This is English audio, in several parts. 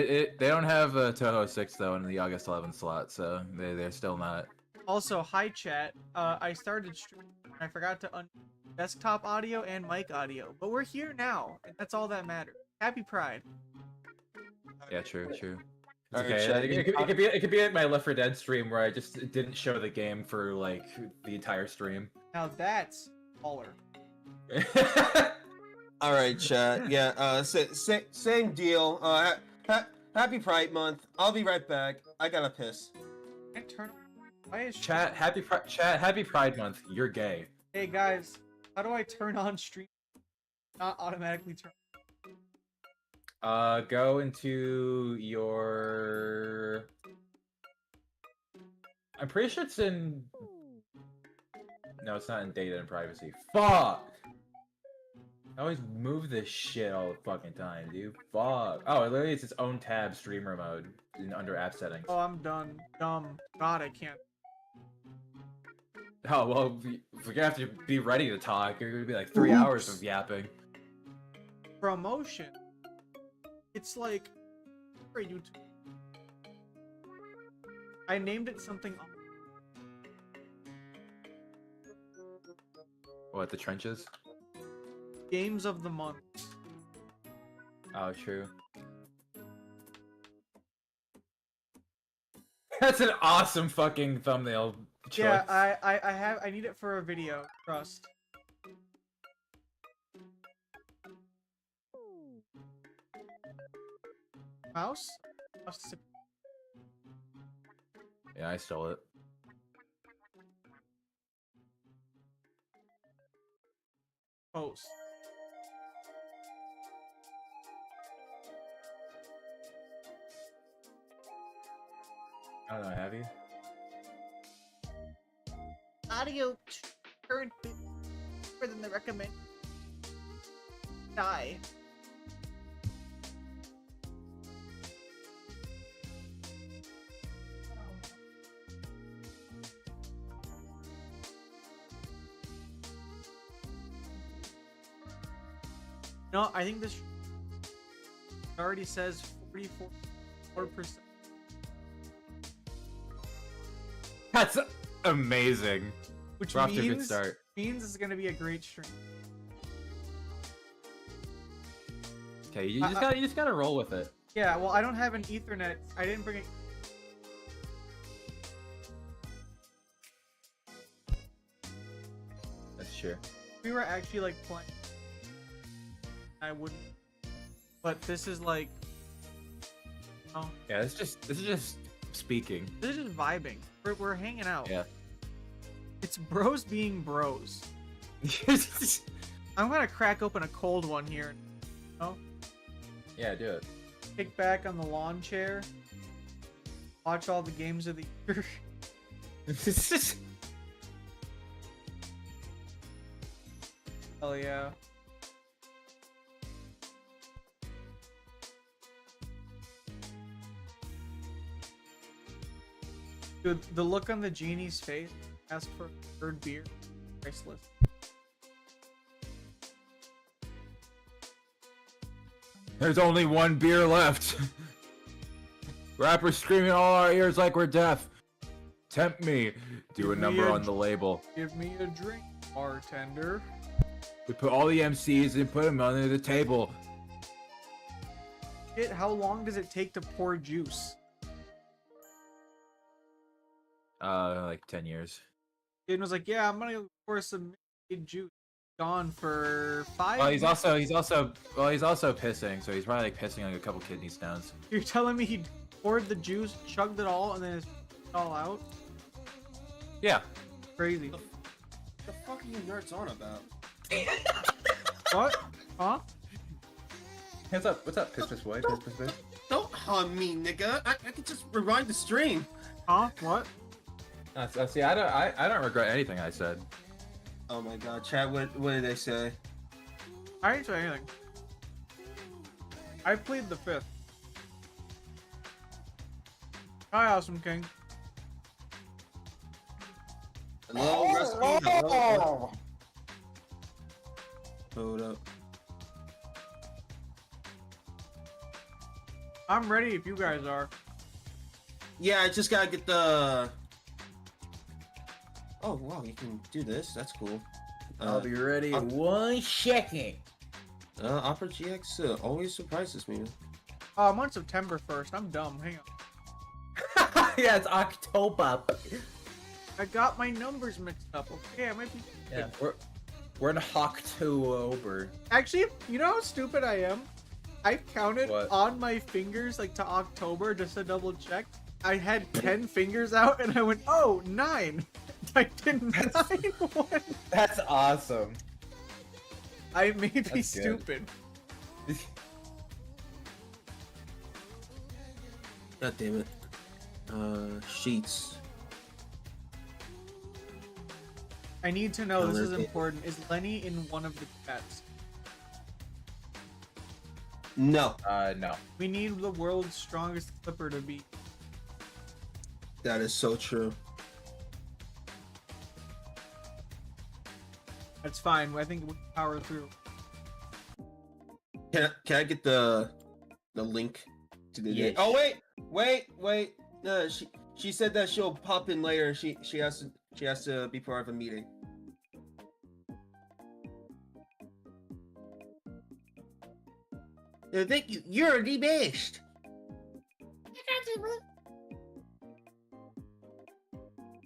They don't have Toho 6 though in the August 11th slot, so they're still not. Also, hi chat. I started streaming. I forgot to desktop audio and mic audio, but we're here now, and that's all that matters. Happy Pride. Yeah, true. It's Alright, okay. chat, It could be like my Left 4 Dead stream where I just didn't show the game for like the entire stream. Now that's baller. All right, chat. Yeah. Same deal. Happy Pride Month. I'll be right back. I gotta piss. I turn. Why is Happy Pride Month. You're gay. Hey guys, how do I turn on stream? Not automatically turn. Go into your. I'm pretty sure it's in. No, it's not in data and privacy. Fuck! I always move this shit all the fucking time, dude. Fuck. Oh, literally, it's its own tab, streamer mode, under app settings. Oh, I'm done. Dumb. God, I can't. Oh, well, we're gonna have to be ready to talk. It's gonna be like 3 hours of yapping. Promotion. It's like for YouTube. I named it something. What, the trenches? Games of the month. Oh, true. That's an awesome fucking thumbnail choice. Yeah, I need it for a video. Trust. Mouse? Yeah, I stole it. Post. I don't know, have you? Audio turned better than the recommend. Die. No, I think this already says 44%. That's amazing. Which We're off to a good start. means it's gonna be a great stream. Okay, you just gotta roll with it. Yeah, well, I don't have an Ethernet. I didn't bring it. That's true. If we were actually like playing, I wouldn't. But this is like, oh, Yeah, this is just speaking. this is just vibing. We're hanging out. Yeah. It's bros being bros. I'm gonna crack open a cold one here. Oh, Yeah, do it. kick back on the lawn chair. Watch all the games of the year. Hell yeah. Dude, the look on the genie's face, ask for a third beer, priceless. There's only one beer left. Rappers screaming in all our ears like we're deaf. Tempt me. Do a Give me number a on the label. Give me a drink, bartender. We put all the MCs and put them under the table. Shit, how long does it take to pour juice? Like 10 years. Jaden was like, yeah, I'm gonna pour some juice. Gone for 5 Well, he's minutes. also pissing, so he's probably like pissing like a couple kidney stones. You're telling me he poured the juice, chugged it all, and then it's all out? Yeah. Crazy. The fuck are you nerds on about? What? Huh? What's up? What's up, Piss Boy? Piss. Don't harm me, nigga. I can just rewind the stream. Huh? What? See, I don't regret anything I said. Oh my god, chat. What did they say? I didn't say anything. I played the 5th. Hi, Awesome King. Hello, Rusty. Hello. Hold up. I'm ready if you guys are. Yeah, I just gotta get the. Oh wow, you can do this. That's cool. I'll be ready in 1 second. Opera GX always surprises me. Oh, I'm on September 1st. I'm dumb. Hang on. Yeah, it's October. I got my numbers mixed up. Okay, I might be. Yeah, we're in October. Actually, you know how stupid I am? I counted What? on my fingers like to October just to double check. I had 10 fingers out and I went, oh, 9. I did 9 one. That's awesome. I may be That's good. stupid. God damn it. Sheets. I need to know, Oh, this is okay. important. Is Lenny in one of the chats? No, No. We need the world's strongest clipper to be. that is so true. That's fine. I think we can power through. Can I get the link to the Yes. Oh wait. No, she said that she'll pop in later. She has to be part of a meeting. Thank you. You're the best.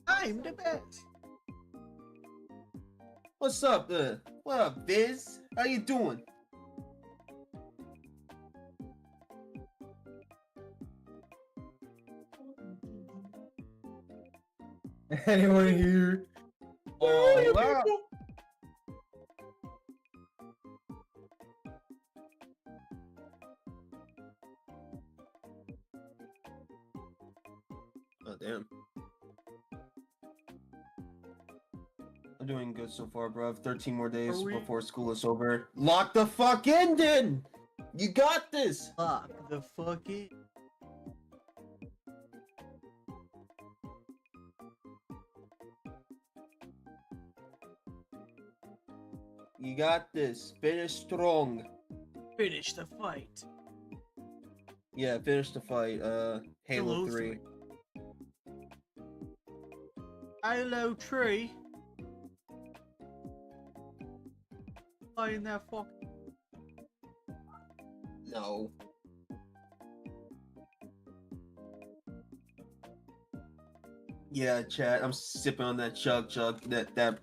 I'm the best. What's up, what up, Biz? How you doing? Anyone here? Oh, wow. Oh, damn. I'm doing good so far, bro. 13 more days Are we- before school is over. Lock the fuck in, then! You got this! Fuck the fuck it. You got this. Finish strong. Finish the fight. Yeah, finish the fight. Halo 3. Halo tree. Flying that fuck. No. Yeah, chat. I'm sipping on that chug. That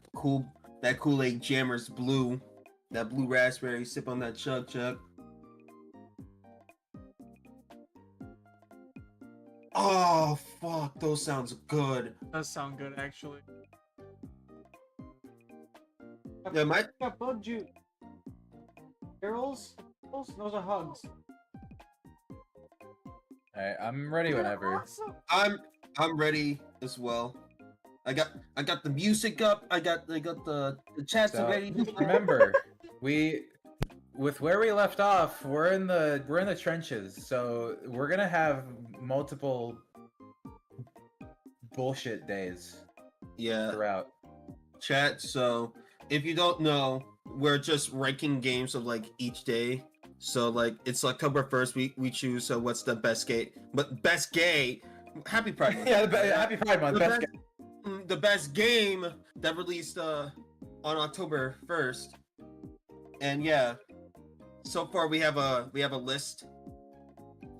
Kool-Aid Jammers blue. That blue raspberry. Sip on that chug. Oh fuck, those sounds good. Does sound good actually. Yeah, my Got bug juice. Barrels? Those are hugs. Alright, I'm ready whenever. Awesome. I'm ready as well. I got the music up. I got the chats So, ready. remember, with where we left off, we're in the trenches, so we're gonna have multiple bullshit days Yeah, throughout. chat. So if you don't know, we're just ranking games of like each day. So like it's October 1st. We choose what's the best gay, but best gay. Happy Pride Month. Happy Pride Month. The Best best- the best game that released on October 1st. And yeah, so far we have a list.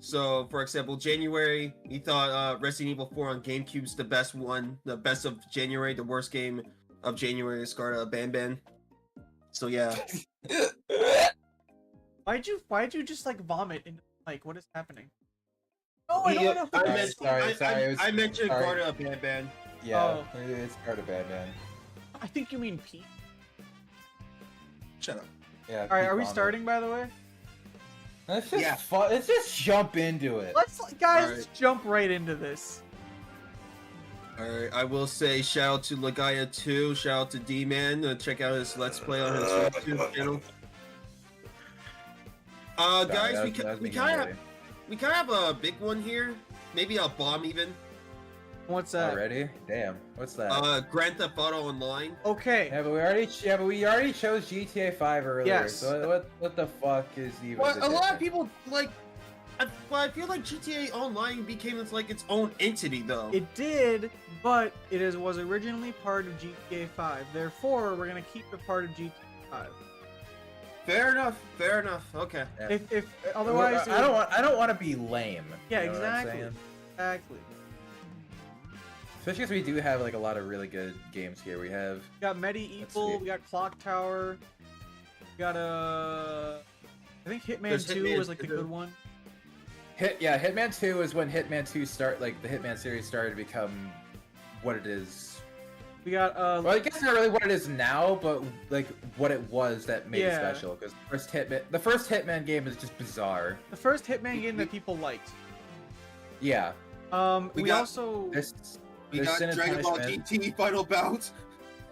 So for example, January, we thought Resident Evil 4 on GameCube's the best one, the best of January. The worst game of January is Scarta Ban. So yeah. Why'd you just like vomit in like what is happening? No, I I don't know. meant- Sorry, it was- I mentioned sorry. Scarta Ban. Yeah, Oh. it's part of Bad Man. I think you mean Pete. Shut up. Yeah. All right, Pete are we Vomit. starting by the way? Let's just Yeah. let's just jump into it. Let's guys All right. let's jump right into this. Alright, I will say shout out to Lagaya 2, shout out to D-Man, check out his Let's Play on his YouTube channel. Sorry, Guys, that we was- that was me kind getting of ready. we kind of have a big one here, maybe a bomb even. What's that? Already? Damn. What's that? Grand Theft Auto Online. Okay. Yeah, but we already chose GTA 5 earlier. Yes. So what the fuck is even? Well, the a lot of difference? people like I feel like GTA Online became its own entity though. It did, but was originally part of GTA 5. Therefore, we're gonna keep it part of GTA 5. Fair enough. Fair enough. Okay. Yeah. If otherwise, it I don't want to be lame. Yeah, you know what I'm exactly. saying? Exactly. Especially because we do have like a lot of really good games here. We have We got Medieval. see. We got Clock Tower. We got I think Hitman There's 2 Hitman was like the 2. good one. Hitman 2 is when Hitman 2 like the Hitman series started to become what it is. We got Well, I guess not really what it is now, but like what it was that made it Yeah. special. Because the first Hitman game is just bizarre. the first Hitman game that people liked. Yeah, We We got- also there's We there's got Sin and Dragon Ball Punishment. GT Final Bout.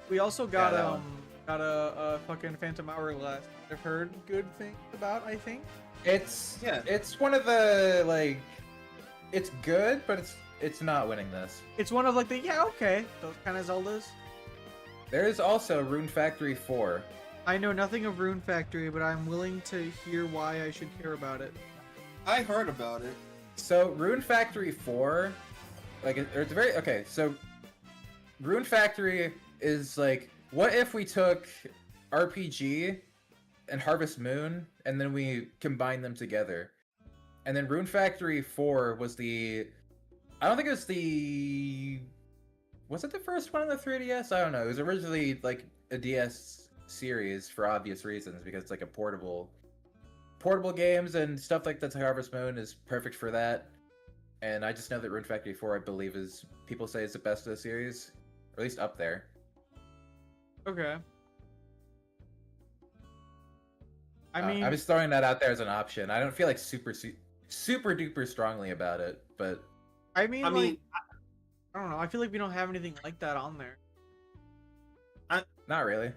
got that one. got a fucking Phantom Hourglass. I've heard good things about. I think. It's Yeah. it's one of the like, it's good, but it's not winning this. It's one of like the those kind of Zeldas. There is also Rune Factory 4. I know nothing of Rune Factory, but I'm willing to hear why I should care about it. I heard about it. So Rune Factory 4, like it's very okay. So Rune Factory is like, what if we took RPG and Harvest Moon and then we combined them together? And then Rune Factory 4 was I don't think it was was it the first one on the 3DS? I don't know. It was originally like a DS series for obvious reasons because it's like a portable games and stuff like that. Harvest Moon is perfect for that. And I just know that Rune Factory 4, I believe, people say is the best of the series, or at least up there. Okay. I mean, I'm just throwing that out there as an option. I don't feel like super duper strongly about it, but I mean, I like, mean, I don't know. I feel like we don't have anything like that on there. not really.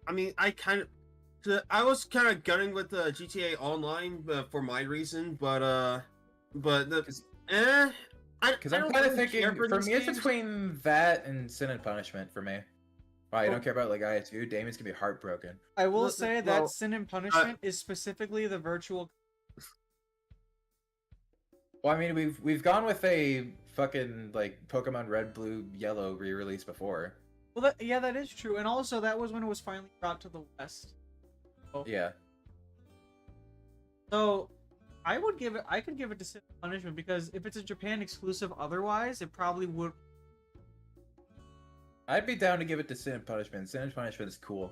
I was kind of gunning with the GTA Online for my reason, but Because I I'm don't kind of really thinking, care for these me, it's games. between that and Sin and Punishment for me. Wow, you don't care about like IS2? Damien's gonna be heartbroken. I will Well, say well, that Sin and Punishment is specifically the virtual. Well, I mean, we've gone with a fucking like Pokemon Red, Blue, Yellow re-release before. Well, that is true, and also that was when it was finally brought to the West. Yeah. So, I could give it to Sin and Punishment because if it's a Japan exclusive, otherwise it probably would. I'd be down to give it to Sin and Punishment. Sin and Punishment is cool.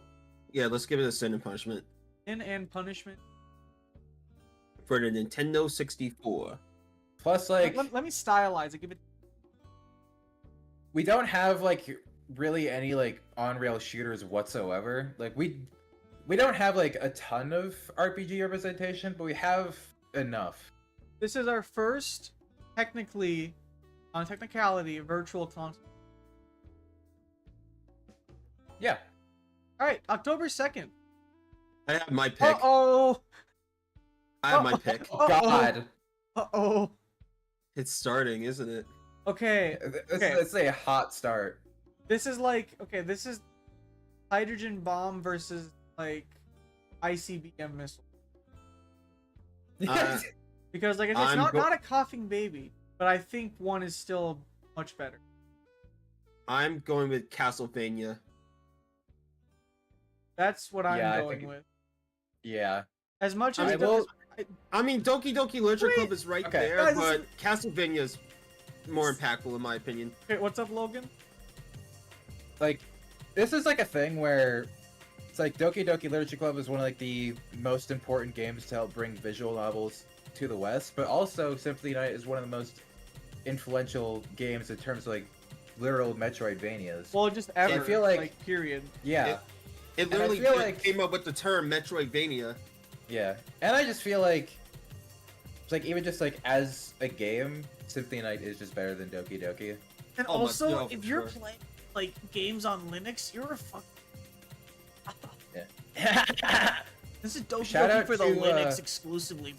Yeah, let's give it a Sin and Punishment Sin and Punishment. for the Nintendo 64. Plus, like, Let me stylize it. Give it. we don't have like really any like on-rail shooters whatsoever. Like we don't have like a ton of RPG representation, but we have enough. This is our first, technically, on technicality, virtual console. Yeah. All right, October 2nd. I have my pick. Uh-oh. I have my pick. Uh-oh. God. Uh-oh. It's starting, isn't it? Okay, Okay. Let's say a hot start. this is hydrogen bomb versus, like, ICBM missile. Uh, Because, like, it's I'm not a coughing baby, but I think one is still much better. I'm going with Castlevania. That's what I'm Yeah, I going think- with. Yeah. As much I as mean, the- well- I mean, Doki Doki Literature Wait. Club is right Okay. there, Guys, but Castlevania is more impactful in my opinion. Okay, what's up, Logan? Like, this is like a thing where it's like Doki Doki Literature Club is one of like the most important games to help bring visual novels to the West, but also Symphony Night is one of the most influential games in terms of like literal Metroidvanias. Well, just ever. I feel like- period. Yeah. It And I literally feel like- came up with the term Metroidvania. Yeah, and I just feel like it's like even just like as a game, Symphony Night is just better than Doki Doki. And Oh my- also, no, if for you're sure. playing like games on Linux, you're a fuck. Yeah. This is Doki Shout Doki out for the to, Linux exclusively.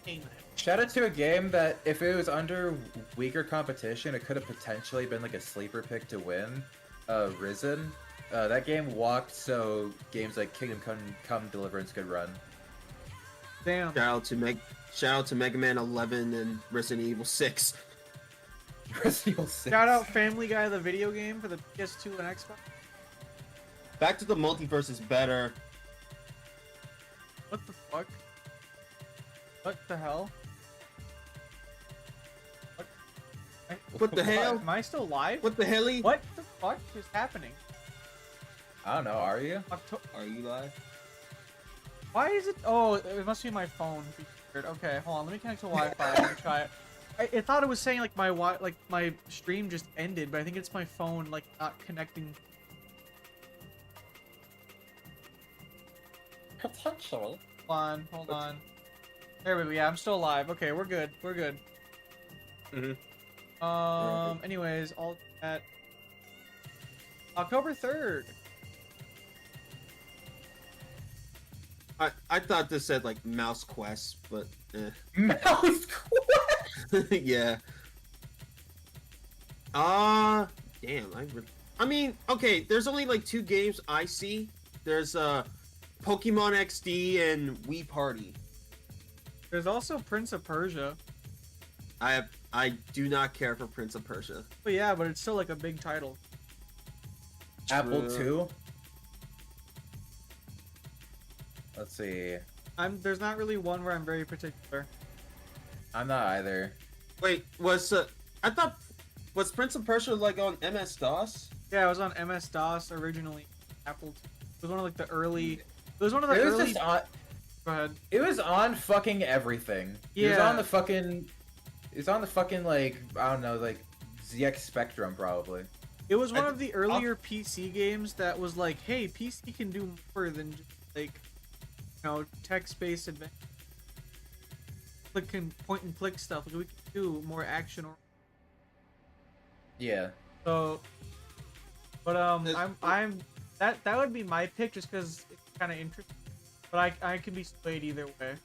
Hang that. Shout out to a game that if it was under weaker competition, it could have potentially been like a sleeper pick to win. Risen. That game walked so games like Kingdom Come Deliverance could run. Damn. Shout out to Mega Man 11 and Resident Evil 6. Resident Evil 6. Shout out Family Guy, the video game for the PS2 and Xbox. Back to the Multiverse is better. What the fuck? What the hell? What the hell? Am I still live? What the hell? What the fuck is happening? I don't know. Are you? Are you live? Why is it? Oh, it must be my phone. Okay, hold on. Let me connect to Wi-Fi and try it. I thought it was saying like my stream just ended, but I think it's my phone like not connecting. Potentially. Hold on. There we go. Yeah, I'm still alive. Okay, we're good. We're good. Anyways, all at October 3rd. I thought this said like Mouse Quest, but Mouse Quest. yeah. Damn. I mean, okay. There's only like 2 games I see. There's Pokemon XD and Wii Party. There's also Prince of Persia. I do not care for Prince of Persia. But yeah, but it's still like a big title. Apple True. II. Let's see. There's not really one where I'm very particular. I'm not either. Wait, I thought was Prince of Persia like on MS DOS? Yeah, it was on MS DOS originally. Apple II. It was one of like the early. It was one of the It was early. just on. Go ahead. It was on fucking everything. It was Yeah. on the fucking. It's on the fucking like I don't know like ZX Spectrum probably. It was one of the earlier PC games that was like, hey, PC can do more than just like, you know, text-based adventure. Click and point and click stuff. Like, we can do more action or. Yeah. So, but I'm that would be my pick just because it's kind of interesting. But I can be swayed either way.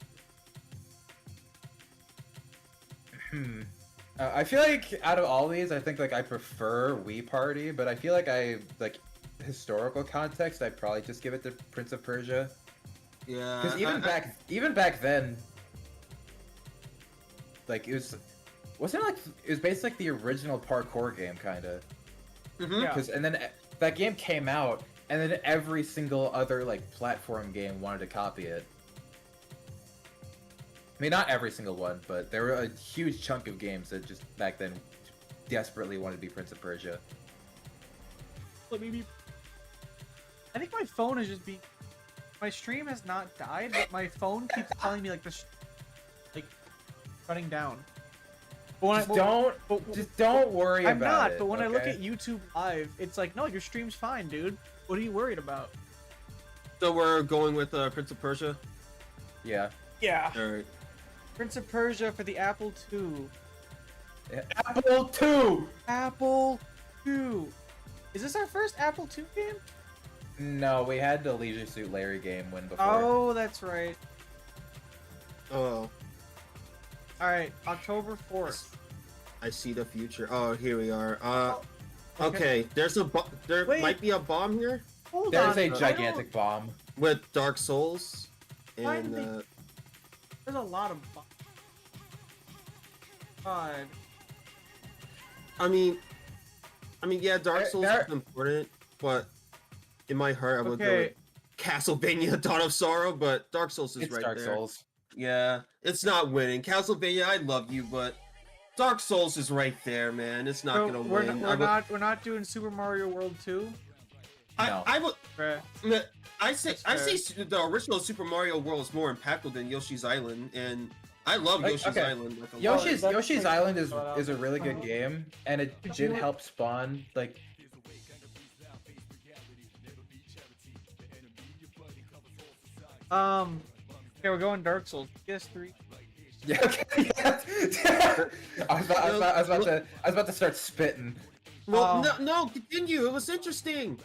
I feel like out of all these, I think like I prefer Wii Party, but I feel like I like historical context. I'd probably just give it to Prince of Persia. Yeah. Because even back then, like wasn't it like it was basically like the original parkour game kind of. Yeah. And then that game came out, and then every single other like platform game wanted to copy it. I mean, not every single one, but there were a huge chunk of games that just back then desperately wanted to be Prince of Persia. Let me be. I think my phone is just being. My stream has not died, but my phone keeps telling me like like shutting down. But when Just don't worry I'm about not. it. But when I look okay? at YouTube Live, it's like, no, your stream's fine, dude. What are you worried about? So we're going with Prince of Persia. Yeah. Yeah. All right. Prince of Persia for the Apple II. Apple II. Apple II. Is this our first Apple II game? No, we had the Leisure Suit Larry game win before. Oh, that's right. Oh, All right, October 4th. I see the future. Oh, here we are. okay. Okay. There's there Wait. might be a bomb here Hold There's on. a I don't- gigantic bomb. with Dark Souls, Why and did There's a lot of. God. I mean, yeah, Dark Souls there- is important, but in my heart, I would go Okay. with Castlevania: Dawn of Sorrow. But Dark Souls is It's right Dark there. Souls. Yeah, it's not winning. Castlevania, I love you, but Dark Souls is right there, man. It's not So gonna we're, win. we're not doing Super Mario World 2. No. I would. Bruh. I say That's the original Super Mario World is more impactful than Yoshi's Island, and I love Like, Yoshi's okay. Island. Like a lot. Yoshi's Island is Shout out. a really good game, and it did help spawn like. Okay, we're going Dark Souls. PS3. Yeah. Okay. Yeah. I was about to start spitting. Well, no, continue. It was interesting.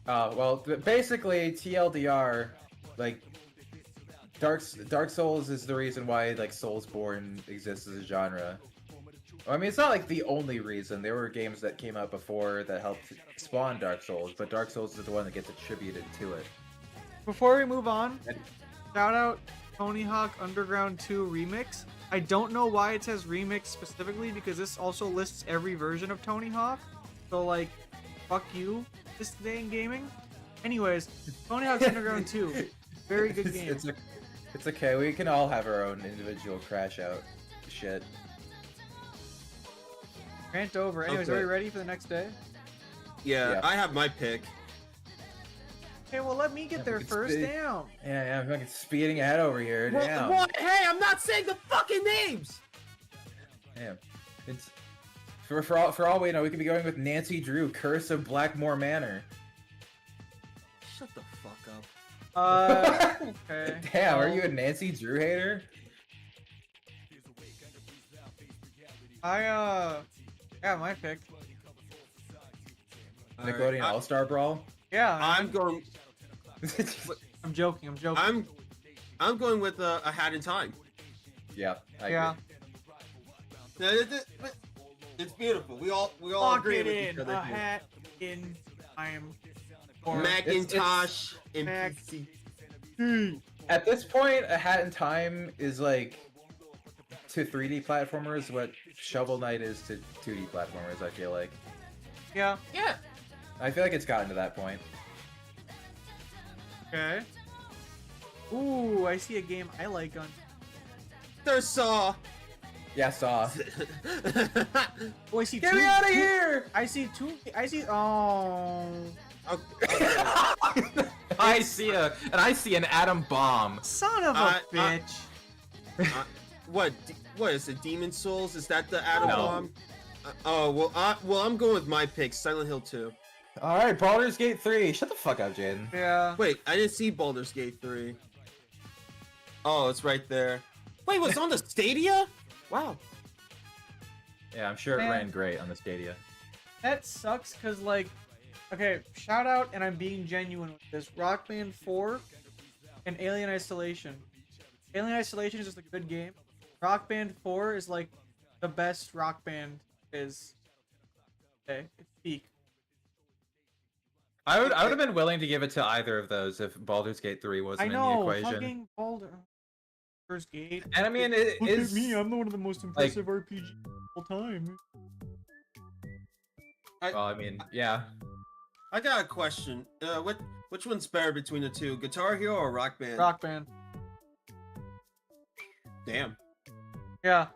Well, basically TLDR, like Dark Souls is the reason why like Soulsborne exists as a genre. I mean, it's not like the only reason. There were games that came out before that helped spawn Dark Souls, but Dark Souls is the one that gets attributed to it. Before we move on, And- shout out Tony Hawk Underground 2 Remix. I don't know why it says remix specifically because this also lists every version of Tony Hawk. So like, fuck you, this day in gaming. Anyways, Tony Hawk's Underground 2, very good game. It's okay. We can all have our own individual crash out shit. Rant over. Anyways, Okay. are we ready for the next day? Yeah, Yeah. I have my pick. Okay, well let me get there It's first. big. Damn. Yeah, I'm fucking speeding ahead over here. Damn. What? Hey, I'm not saying the fucking names. Damn. It's for all we know, we could be going with Nancy Drew, Curse of Blackmore Manor. Shut the fuck up. Okay. Damn, are well, you a Nancy Drew hater? Yeah, my pick. Nickelodeon Alright, All-Star Brawl? Yeah, I'm going. I'm joking. I'm joking. I'm going with a Hat in Time. Yeah, I yeah. agree. It's beautiful. We all Lock agree it with in. each other. A here. hat in time. Or Macintosh and Mac- PC. At this point, A Hat in Time is like to 3D platformers what Shovel Knight is to 2D platformers, I feel like. yeah. Yeah. I feel like it's gotten to that point. Okay. Ooh, I see a game I like on. There's Saw. Yeah, Saw. Oh, I see Get two. me out of two- here! I see two. I see. Oh. Okay. I see an atom bomb. Son of a bitch. What is it? Demon Souls? Is that the Atom No. Bomb? Oh well, I'm going with my pick, Silent Hill 2. Alright, Baldur's Gate 3. Shut the fuck up, Jaden. Yeah. Wait, I didn't see Baldur's Gate 3. Oh, it's right there. Wait, was it on the Stadia? Wow. Yeah, I'm sure it Man. ran great on the Stadia. That sucks because, like, okay, shout out, and I'm being genuine with this. Rock Band 4 and Alien Isolation. Alien Isolation is just a good game. Rock Band 4 is, like, the best Rock Band is. Okay, it's peak. I would have been willing to give it to either of those if Baldur's Gate 3 wasn't I in the know, equation. fucking Baldur's Gate. And I mean, it Look is. at me, I'm the one of the most impressive RPGs of all time. Well, I mean, yeah. I got a question. Which one's better between the two, Guitar Hero or Rock Band? Rock Band. Damn. Yeah.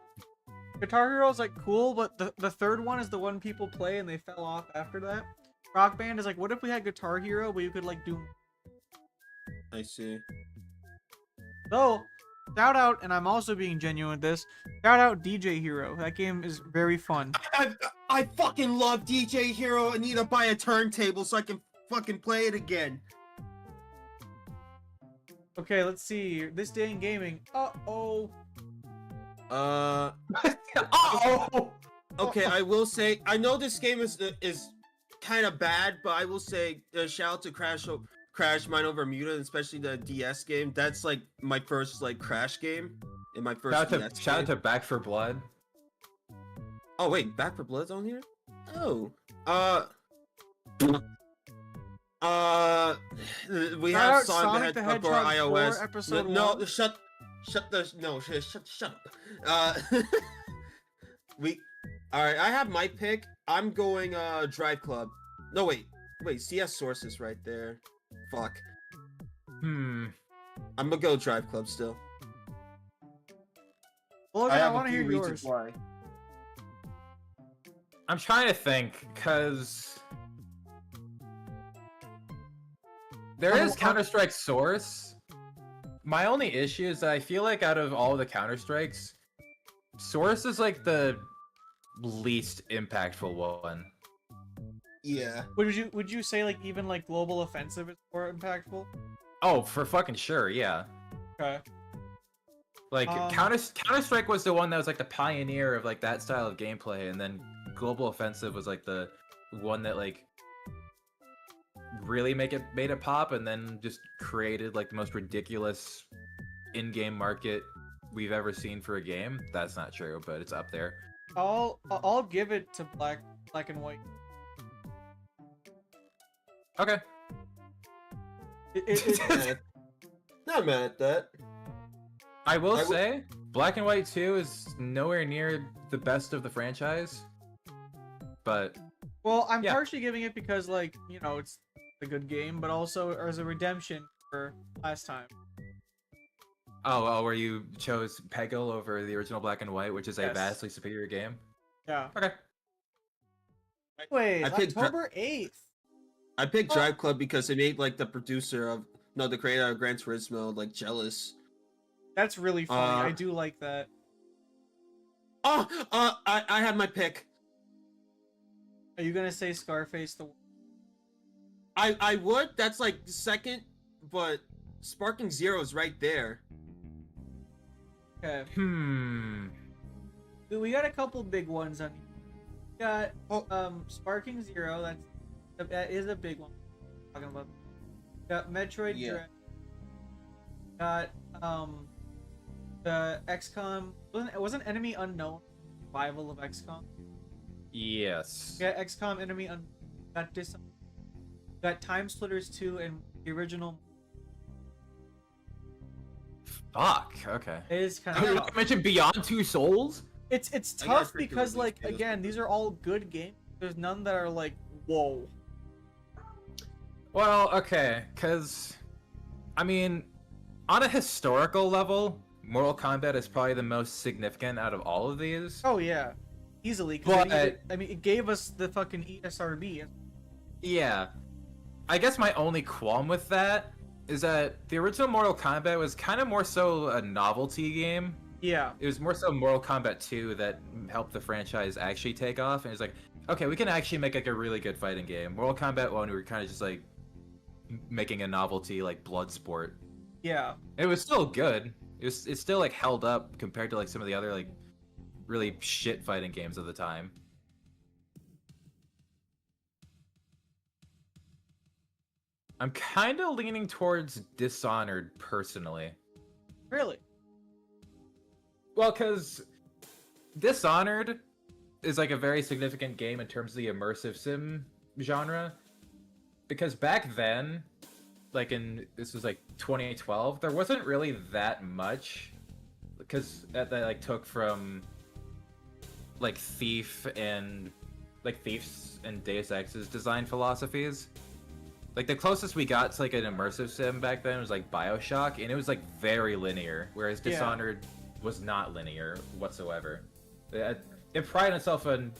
Guitar Hero is like cool, but the third one is the one people play and they fell off after that. Rock Band is like, what if we had Guitar Hero, but you could like do. I see. So, shout out, and I'm also being genuine with this. Shout out DJ Hero. That game is very fun. I fucking love DJ Hero. I need to buy a turntable so I can fucking play it again. Okay, let's see. This day in gaming. Uh-oh. Oh! Okay, I will say I know this game is kind of bad, but I will say shout out to Crash Mine Over Mutant, especially the DS game. That's like my first like Crash game in my first DS Shout out game. to Back for Blood. Oh wait, Back for Blood's on here? Oh. We Shout have out Sonic the Hedgehog for Hedgehog 4 iOS. episode No, 1. shut up. All right, I have my pick. I'm going Drive Club. No, wait, CS Sources right there. Fuck. Hmm. I'm gonna go Drive Club still. Logan, I want to hear few yours. why. I'm trying to think, because there is Counter-Strike Source. My only issue is that I feel like out of all the Counter-Strikes, Source is like the least impactful one. Yeah. Would you say like even like Global Offensive is more impactful? Oh, for fucking sure, yeah. Okay. Like Um, Counter-Strike was the one that was like the pioneer of like that style of gameplay, and then Global Offensive was like the one that like really made it pop, and then just created like the most ridiculous in-game market we've ever seen for a game. That's not true, but it's up there. I'll give it to Black and White. Okay. It, Not mad at that. I will I will- say, Black and White 2 is nowhere near the best of the franchise. But Well, I'm Yeah. partially giving it because, like, you know, it's a good game, but also as a redemption for last time. oh, where you chose Peggle over the original Black and White, which is a Yes. vastly superior game. Yeah. Okay. Wait, I picked October 8th. I picked Drive Club because it made like the producer of the creator of Gran Turismo like jealous. That's really funny. I Uh, do like that. Oh, I had my pick. Are you gonna say Scarface the? I would. That's like second, but Sparking Zero is right there. Okay. We got a couple big ones on. We got Sparking Zero. That is a big one. Talking about. Got Metroid Yeah. Dread. Got the XCOM. Wasn't Enemy Unknown Survival of XCOM? Yes. We got XCOM Enemy Unknown. Got Time Splitters 2 and the original. Fuck. Okay. It is kind Oh, of you tough. mentioned Beyond Two Souls. It's I got tough freaking because, like, release again, these are all good games. There's none that are like, whoa. Well, okay, because, I mean, on a historical level, Mortal Kombat is probably the most significant out of all of these. Oh yeah, easily. 'Cause But- it gave us the fucking ESRB. Yeah. I guess my only qualm with that is that the original Mortal Kombat was kind of more so a novelty game. Yeah, It was more so Mortal Kombat 2 that helped the franchise actually take off, and it's like, okay, we can actually make like a really good fighting game. Mortal Kombat 1, we were kind of just like making a novelty like blood sport. yeah. It was still good. It's still like held up compared to like some of the other like really shit fighting games of the time. I'm kind of leaning towards Dishonored personally. Really. Well, because Dishonored is like a very significant game in terms of the immersive sim genre. Because back then, like this was like 2012, there wasn't really that much. Because that like took from like Thief's and Deus Ex's design philosophies. Like the closest we got to like an immersive sim back then was like BioShock, and it was like very linear, whereas Yeah. Dishonored was not linear whatsoever. It prided itself on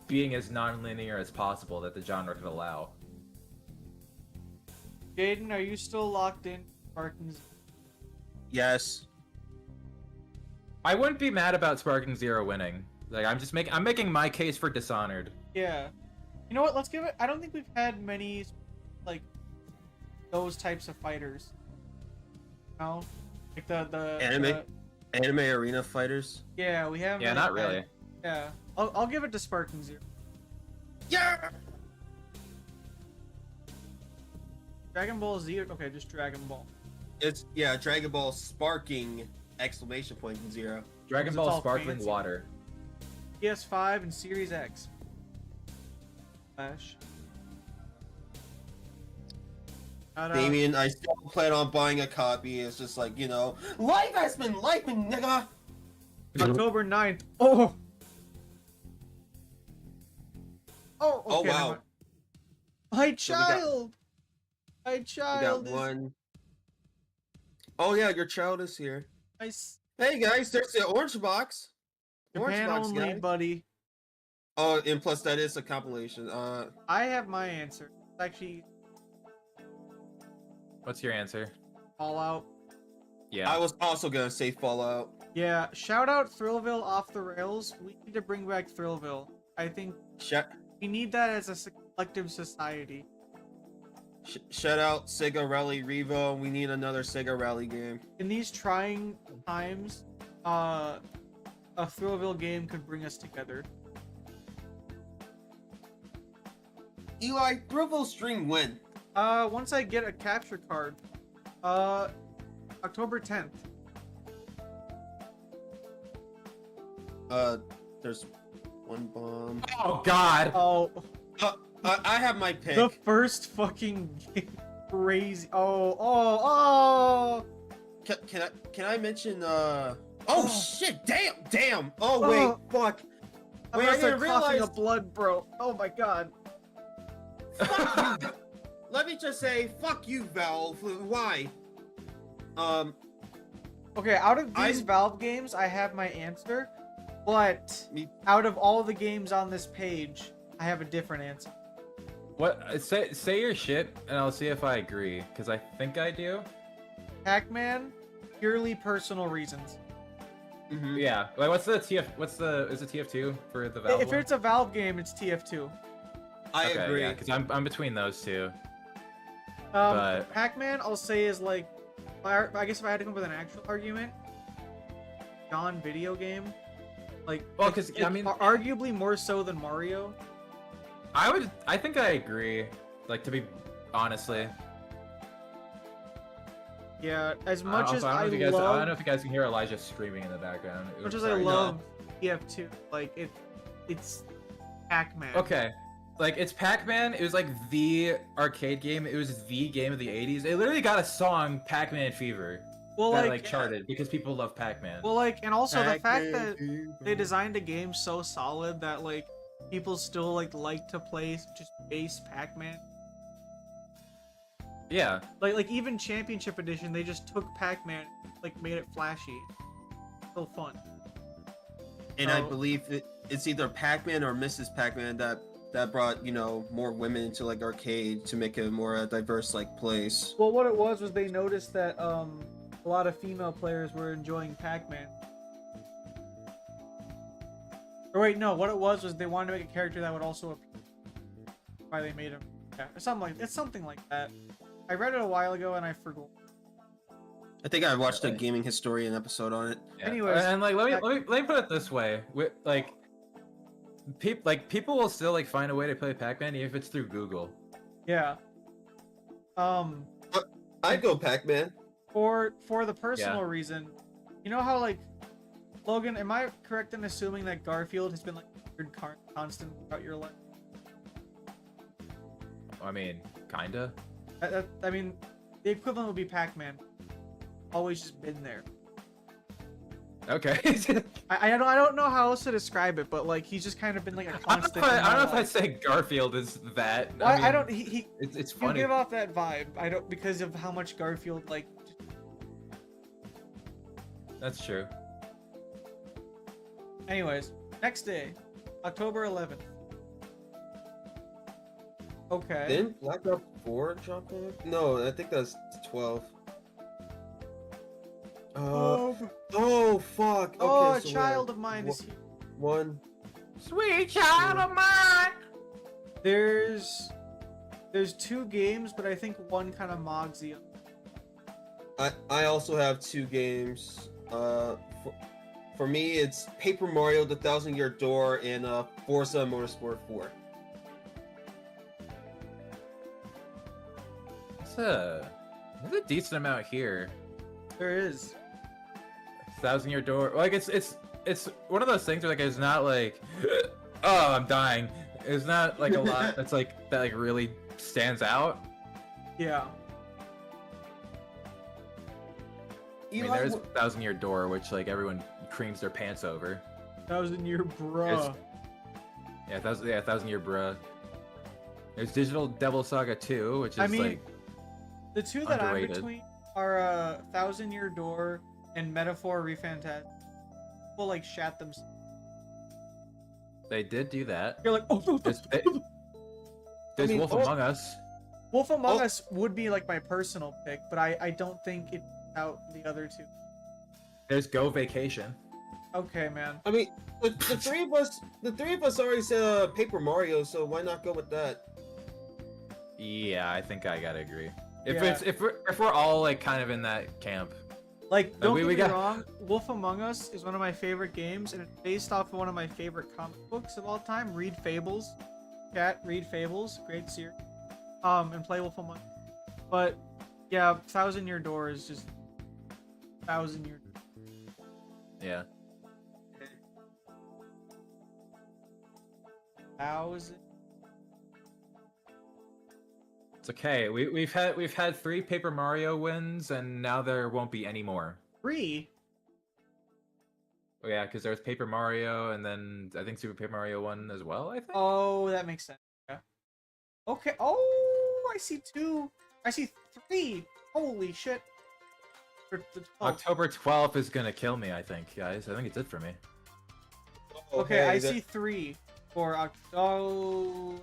being as non-linear as possible that the genre could allow. Jaden, are you still locked in? Sparkins? Yes. I wouldn't be mad about Sparking Zero winning. Like I'm making my case for Dishonored. Yeah. You know what? Let's give it. I don't think we've had many, like, those types of fighters. No, like the Anime? Anime arena fighters. yeah, we haven't. Yeah, not really. Yeah, I'll give it to Sparking Zero. Yeah. Dragon Ball Z. Okay, just Dragon Ball. It's Dragon Ball Sparking exclamation point and zero. Dragon It's Ball all Sparkling fancy. Water. PS5 and Series X. Flash. Shout out- Damien, I still plan on buying a copy. It's just like, life has been life, nigga. October 9th. Oh. Oh. Oh, Okay, wow. never mind. My we got- child. My We got child is one. Oh yeah, your child is here. nice. Hey guys, there's the orange box. Orange Japan box, only, guys. buddy. Oh, and plus that is a compilation. I have my answer. It's actually What's your answer? Fallout. Yeah. I was also gonna say Fallout. Yeah, shout out Thrillville off the rails. We need to bring back Thrillville. I think we need that as a collective society. Shout out Sega Rally Revo. We need another Sega Rally game. In these trying times, a Thrillville game could bring us together. Eli, Thrillville stream when? Once I get a capture card, October 10th. There's one bomb. Oh God. Oh, I have my pick. the first fucking game. Crazy. Oh. can I mention oh shit, damn. Oh wait, fuck. I'm Wait, gonna I start didn't coughing realize. up blood, bro. Oh my god. Fuck you. Let me just say, fuck you, Valve. Why? Okay, out of these I'm- Valve games, I have my answer, but Me- out of all the games on this page, I have a different answer. What? Say your shit, and I'll see if I agree. Because I think I do. Pac-Man, purely personal reasons. Mhm. Yeah. Like, what's the TF? Is it TF2 for the Valve? If one? it's a Valve game, it's TF2. I Okay, agree. Yeah, because I'm between those two. Um, But- Pac-Man, I'll say is like, I guess if I had to come up with an actual argument, non-video game, like, Well, 'cause, I mean- arguably more so than Mario. I think I agree. Like, to be honestly. Yeah, as much as I I don't know if you guys, I don't know love, if you guys can hear Elijah screaming in the background. as much Oops, as I sorry. love TF2, like it's Pac-Man. Okay. Like, it's Pac-Man. It was like the arcade game. It was the game of the 80s. It literally got a song, Pac-Man Fever, Well, that like, like charted because people love Pac-Man. well, like, and also the fact Pac-Man that Fever. they designed a game so solid that like people still like to play just base Pac-Man. Yeah. Like even Championship Edition, they just took Pac-Man, like made it flashy, still fun. And I So- believe it's either Pac-Man or Mrs. Pac-Man that brought, you know, more women into like arcade to make it a more diverse like place. Well, what it was they noticed that a lot of female players were enjoying Pac-Man. Or wait, no, what it was they wanted to make a character that would also appeal. Why they made him, yeah, or something like that. I read it a while ago and I forgot. I think I watched a gaming historian episode on it. Yeah. Anyways, and like let me put it this way: people will still like find a way to play Pac-Man even if it's through Google. Yeah. I'd go Pac-Man. For the personal reason, you know how like Logan, am I correct in assuming that Garfield has been like a weird constant throughout your life? I mean, kinda. I mean, the equivalent would be Pac-Man. Always just been there. Okay. I don't know how else to describe it, but like he's just kind of been like a constant. in I my don't know if I'd life. say Garfield is that. Well, I mean, don't. He It's you funny. give off that vibe. I don't because of how much Garfield like. That's true. Anyways, next day, October 11th. Okay. Didn't Black Ops 4 drop off? No, I think that's 12. Oh fuck. Okay, oh, a so child of mine is here. one. Sweet child of mine. There's two games, but I think one kind of mogs the other. I also have two games. For me, it's Paper Mario: The Thousand Year Door and Forza Motorsport 4. There's a decent amount here. There is. 1,000 Year Door. Like it's one of those things where like it's not like, oh, I'm dying. It's not like a lot that's like that like really stands out. Yeah. I mean, there's 1,000 Year Door, which like everyone creams their pants over. 1,000 Year Bruh. Yeah, 1,000 Year Bruh. There's Digital Devil Saga 2, which is I mean, like the two that underrated. I'm between are 1,000 Year Door and Metaphor Refantastic. People like shat them. they did do that. You're like, oh. There's mean, Wolf Among Us. Wolf Among Oh. Us would be like my personal pick, but I don't think it's out the other two. There's Go Vacation. Okay, man. I mean, the three of us already said Paper Mario, so why not go with that? Yeah, I think I gotta agree. If Yeah. if we're all like kind of in that camp. Like, don't we get me got- wrong, Wolf Among Us is one of my favorite games, and it's based off of one of my favorite comic books of all time. Read Fables. Chat, read Fables. Great series. And play Wolf Among Us. But, yeah, 1,000 Year Door is just 1,000 Year Door. Yeah. 1,000. It's okay. We've had 3 Paper Mario wins, and now there won't be any more. 3. Oh, yeah, because there's Paper Mario, and then I think Super Paper Mario 1 as well. I think. Oh, that makes sense. Yeah. Okay. Oh, I see 2. I see 3. Holy shit. For the 12th. October 12th is gonna kill me. I think, guys. I think it's it for me. Oh, Okay, hey, I that- see 3 for October.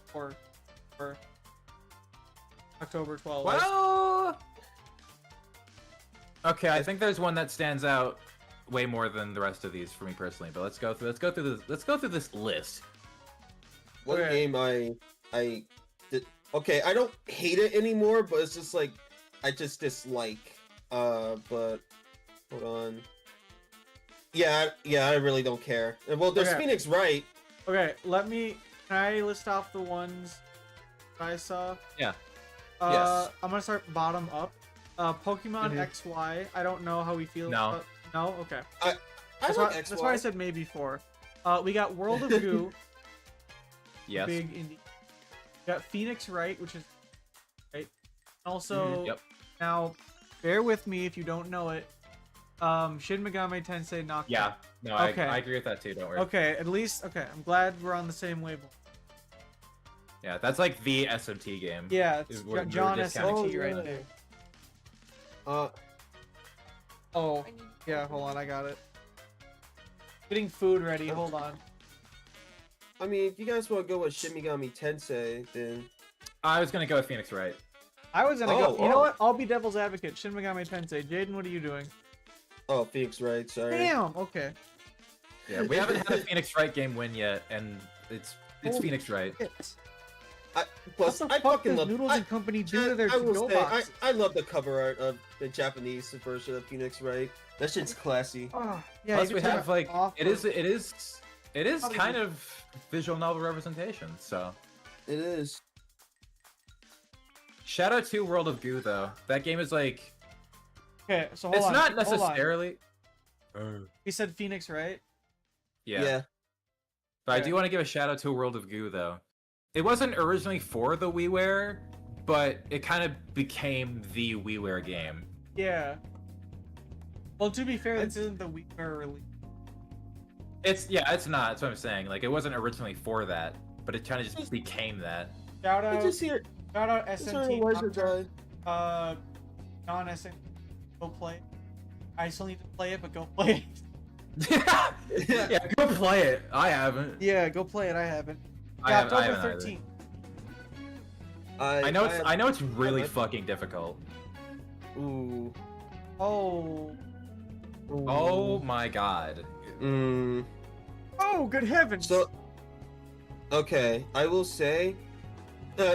For October 12th. Well. Okay, I think there's one that stands out way more than the rest of these for me personally. But let's go through this list. One Okay. game I did. Okay, I don't hate it anymore, but it's just like I just dislike. But hold on. Yeah, I really don't care. Well, there's Okay. Phoenix Wright. Okay, can I list off the ones I saw? Yeah. Yes. I'm gonna start bottom up. Pokemon Mhm. XY. I don't know how we feel. No. No. Okay. I That's like why, XY. that's why I said maybe 4. We got World of Goo, Yes. big indie. We got Phoenix Wright, which is right. Also, Yep. now bear with me if you don't know it. Shin Megami Tensei Knockout. Yeah. No, Okay. I agree with that too. Don't worry. Okay, at least okay. I'm glad we're on the same wavelength. Yeah, that's like the SMT game. Yeah, it's Is what John we were discounting. SMT right Oh, there. Uh, Oh, yeah. Hold on, I got it. Getting food ready. Hold on. I mean, if you guys want to go with Shin Megami Tensei, then I was gonna go with Phoenix Wright. I was gonna Oh, go. You know oh. what? I'll be devil's advocate. Shin Megami Tensei. Jaden, what are you doing? Phoenix Wright. Sorry. Damn. Okay. Yeah, we haven't had a Phoenix Wright game win yet, and it's Holy Phoenix Wright. Shit. Plus, What the I fuck fucking does love. Noodles and Company do to their I will to-go say, boxes? I love the cover art of the Japanese version of Phoenix Wright. That shit's classy. Oh, yeah. Plus, you we can turn have like off it or- is How do kind you- of visual novel representation. So It is. shout out to World of Goo though. That game is like Okay, so hold it's on. not hold on. necessarily. You said Phoenix, right? Yeah. But I Okay. do want to give a shout out to World of Goo though. It wasn't originally for the WiiWare, but it kind of became the WiiWare game. Yeah. Well, to be fair, this isn't the WiiWare release. It's not. That's what I'm saying. Like it wasn't originally for that, but it kind of just became that. Shout I out, just hear. shout out Just hear SMT. a laser Knockdown. guy. Non-SMT. Go play. I still need to play it, but go play it. Yeah, go play it. I haven't. Yeah, go play it. I haven't. I Yeah, haven't- I October haven't either. 13th. I know it's I know it's really like it. fucking difficult. Ooh. Oh. Ooh. Oh my god. Mm. Oh, good heavens. So. Okay, I will say,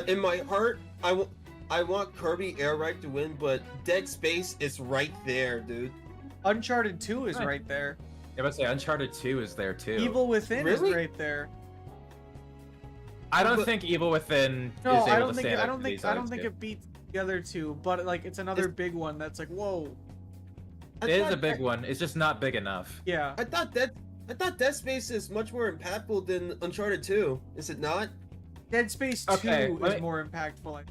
in my heart, I want Kirby Air Ride to win, but Dead Space is right there, dude. Uncharted 2 is Right. right there. I would say Uncharted 2 is there too. Evil Within Really? is right there. I don't But- think Evil Within No, is I able don't to think stand I up don't to think these I don't others think two. it beats the other two, but like it's another big one that's like whoa. It is a big one. It's just not big enough. Yeah. I thought Dead Space is much more impactful than Uncharted 2. Is it not? Dead Space 2 Okay, is let me- more impactful. I-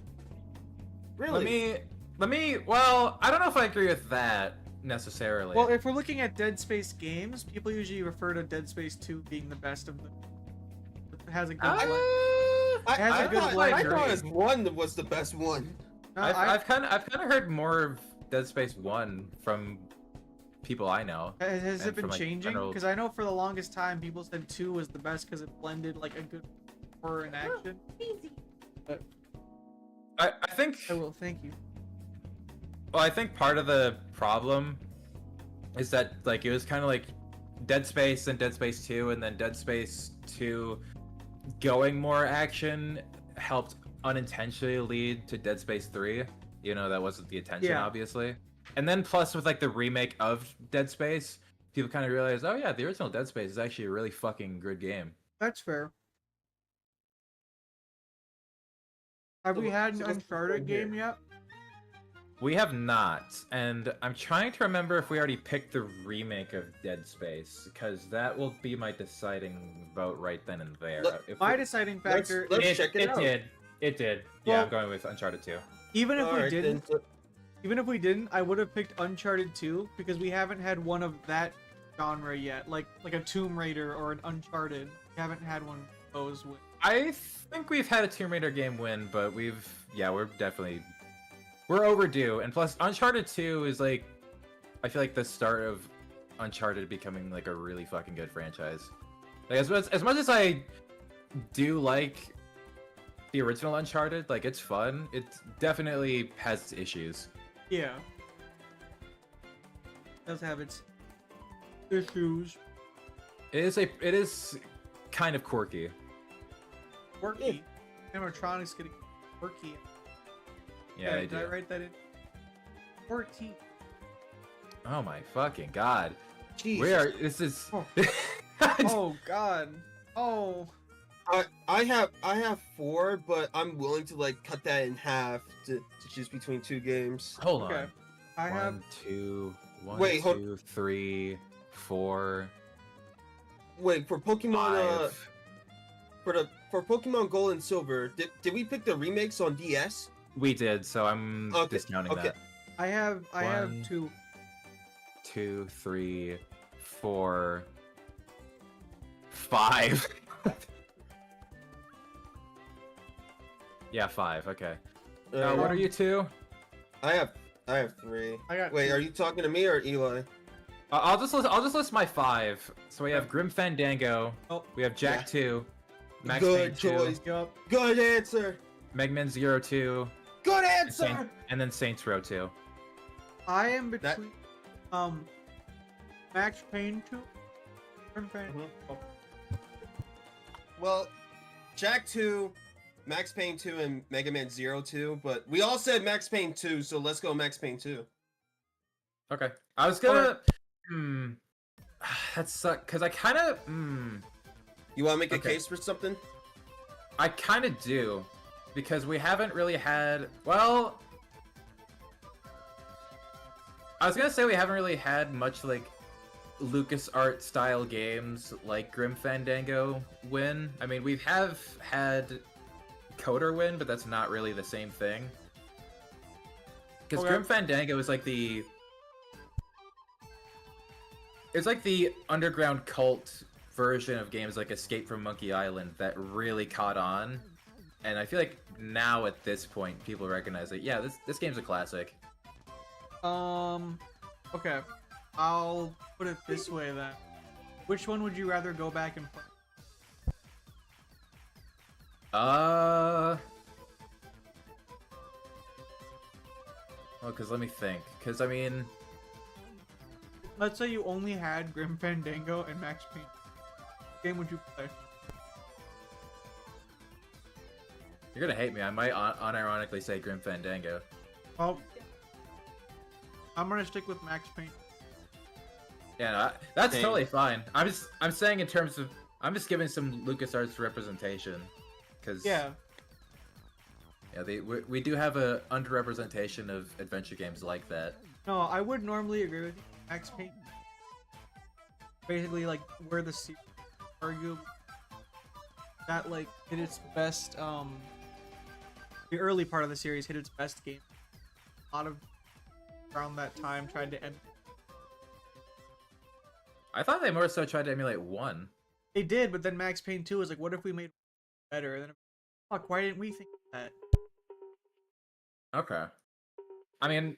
Really? Let me well, I don't know if I agree with that necessarily. Well, if we're looking at Dead Space games, people usually refer to Dead Space 2 being the best of them. It has a good blend. I, has a I good thought, blend, I thought right? as one was the best one. No, I've kind of heard more of Dead Space 1 from people I know. has it and been from, like, changing? general- Because I know for the longest time people said 2 was the best because it blended like a good horror and action. I think I will thank you. well, I think part of the problem is that like it was kind of like Dead Space and Dead Space 2 and then Dead Space 2 going more action helped unintentionally lead to Dead Space 3. You know, that wasn't the intention Yeah. obviously. And then plus with like the remake of Dead Space, people kind of realized, "Oh yeah, the original Dead Space is actually a really fucking good game." That's fair. Have we had an So what's the Uncharted point here? game yet? We have not, and I'm trying to remember if we already picked the remake of Dead Space, because that will be my deciding vote right then and there. Look, If My we- deciding Let's- factor let's is check it out. did. It did. Yeah, Well- I'm going with Uncharted 2. Even if we Alright, didn't, then, even if we didn't, I would have picked Uncharted 2 because we haven't had one of that genre yet, like a Tomb Raider or an Uncharted. We haven't had one of those. I think we've had a Tomb Raider game win, but we're overdue. And plus, Uncharted 2 is like, I feel like the start of Uncharted becoming like a really fucking good franchise. Like as much as I do like the original Uncharted, like it's fun. It definitely has its issues. Yeah. Does have its issues. It is kind of quirky. Quirky. Animatronics getting quirky. Yeah, they did I do. write that in? 14. Oh my fucking god. Jesus. Where this is Oh. Oh god. Oh. I have 4, but I'm willing to like cut that in half to choose between 2 games. Hold Okay. on. I have 1, 2, 1, Wait, hold- 2, 3, 4, Wait, for Pokemon 5. for Pokemon Gold and Silver, did we pick the remakes on DS? We did, so I'm Okay, discounting okay. that. I have One. 2. 2, 3, 4, 5. Yeah, 5. Okay. What are you 2? I have 3. I got Wait, 2. are you talking to me or Eli? I'll just list my 5. So we have Grim Fandango. Oh. We have Jack Yeah. 2. Max Good Payne 2. choice. Yup. Good answer. Megman 02. Good And, answer. and then Saints Row 2. I am That- between Max Payne 2. Grim Fandango. Mhm. Well, Jack 2, Max Payne 2, and Mega Man 02, but we all said Max Payne 2, so let's go Max Payne 2. Okay. I was gonna. That sucks because I kind of. You want to make a Okay. case for something? I kind of do, because we haven't really had. Well, I was gonna say we haven't really had much like LucasArts style games like Grim Fandango win. I mean, we have had Coder win, but that's not really the same thing. Because Okay. Grim Fandango is like the. It's like the underground cult version of games like Escape from Monkey Island that really caught on. And I feel like now at this point, people recognize that, yeah, this game's a classic. Okay. I'll put it this way then. Which one would you rather go back and play? Well, because let me think. Because, I mean, Let's say you only had Grim Fandango and Max Payne. What game would you play? you're gonna hate me. I might unironically say Grim Fandango. Well, I'm gonna stick with Max Payne. Yeah, no, that's Same. totally fine. I'm saying in terms of, I'm just giving some LucasArts representation. Because, Yeah. yeah, we do have a underrepresentation of adventure games like that. No, I would normally agree with you. Max Payne. Basically, like, where the series arguably that like hit its best. The early part of the series hit its best game. A lot of around that time tried to end. I thought they more so tried to emulate 1. They did, but then Max Payne 2 was like, what if we made better? And then, fuck, why didn't we think of that? Okay. I mean,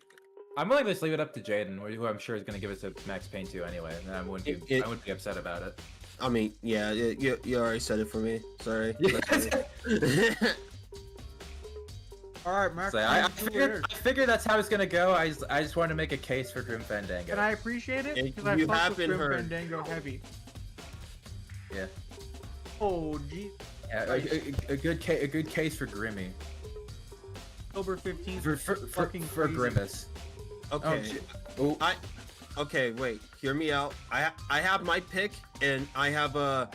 I'm willing to just leave it up to Jaden, who I'm sure is going to give us a Max Payne 2 anyway, and I wouldn't be, I wouldn't be upset about it. I mean, yeah, you already said it for me. Sorry. All right, Max So Payne I 2 figured that's how it's going to go. I just wanted to make a case for Grim Fandango. and I appreciate it And because I you fuck have with been Grim heard. Fandango heavy. Yeah. Oh, gee. Yeah, a good case for Grimmy. October 15th. For fucking for crazy. Grimace. Okay. Oh, Okay, wait. Hear me out. I have my pick, and I have a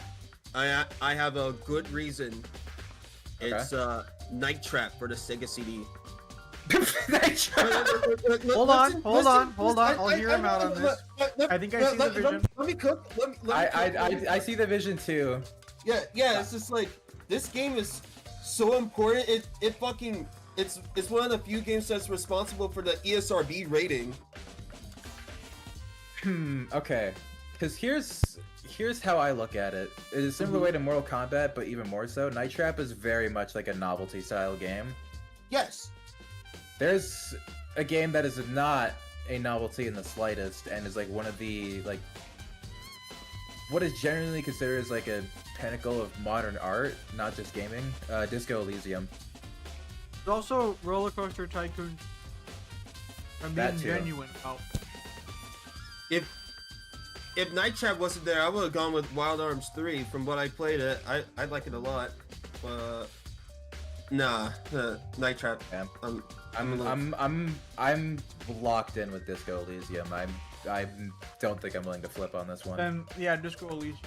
good reason. It's Night Trap for the Sega CD. Hold on. I'll hear him out on this. I think I see the vision. Let me cook. Let me cook. I see the vision too. Yeah. It's just like this game is so important. It fucking it's one of the few games that's responsible for the ESRB rating. Okay. Because here's how I look at it. It is a similar way to Mortal Kombat, but even more so. Night Trap is very much like a novelty style game. Yes. There's a game that is not a novelty in the slightest, and is like one of the like what is generally considered as like a pinnacle of modern art, not just gaming. Disco Elysium. There's also Roller Coaster Tycoon. I'm That being too. genuine about. If Night Trap wasn't there, I would have gone with Wild Arms 3. From what I played it, I like it a lot. But nah, Night Trap. Yeah. I'm I'm locked in with Disco Elysium. I don't think I'm willing to flip on this one. Then yeah, Disco Elysium.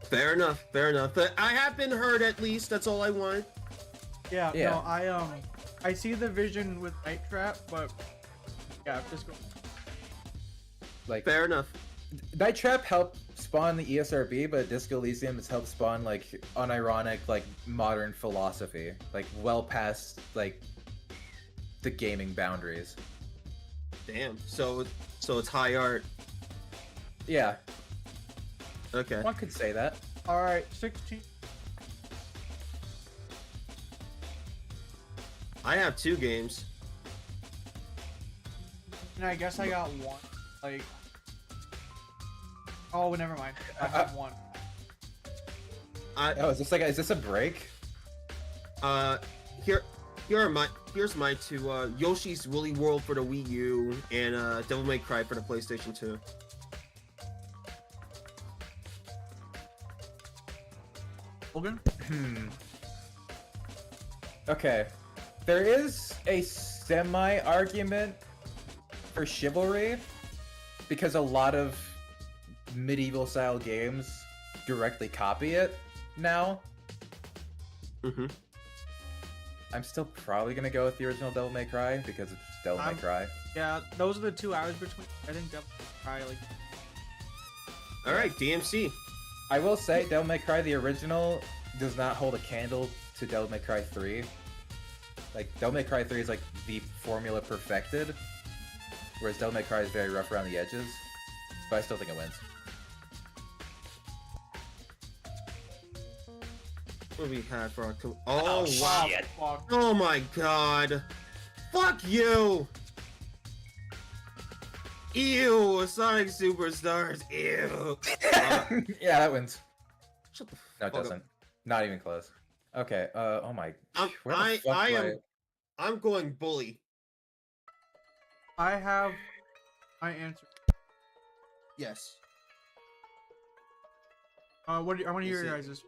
fair enough. But I have been heard at least. That's all I want. Yeah, Yeah. no, I see the vision with Night Trap, but yeah, Disco. Like Fair enough. Night Trap helped spawn the ESRB, but Disco Elysium has helped spawn like unironic like modern philosophy, like well past like the gaming boundaries. Damn. So it's high art. Yeah, Okay. one could say that. All right, 16. I have 2 games. And I guess I got one. Like, oh, never mind. I have one. Oh, is this a break? Here's my 2. Yoshi's Woolly World for the Wii U and Devil May Cry for the PlayStation 2. Logan. Okay, there is a semi-argument for Chivalry because a lot of medieval style games directly copy it now. Mm-hmm. I'm still probably gonna go with the original Devil May Cry because it's Devil May Cry. Yeah, those are the 2 hours between. I think Devil May Cry, like. All right, DMC. I will say Devil May Cry, the original, does not hold a candle to Devil May Cry 3. Like, Devil May Cry 3 is like the formula perfected, whereas Devil May Cry is very rough around the edges, but I still think it wins. What do we have for October? Oh, wow. shit. Fuck. Oh my god. Fuck you. Ew. Sonic Superstars. Ew. Yeah, that wins. Shut the No, it fuck doesn't. up. Not even close. Okay, oh my... I'm- where the I fuck do am- I'm going Bully. I have my answer. Yes. What do you, I want to hear Is your it- guys'.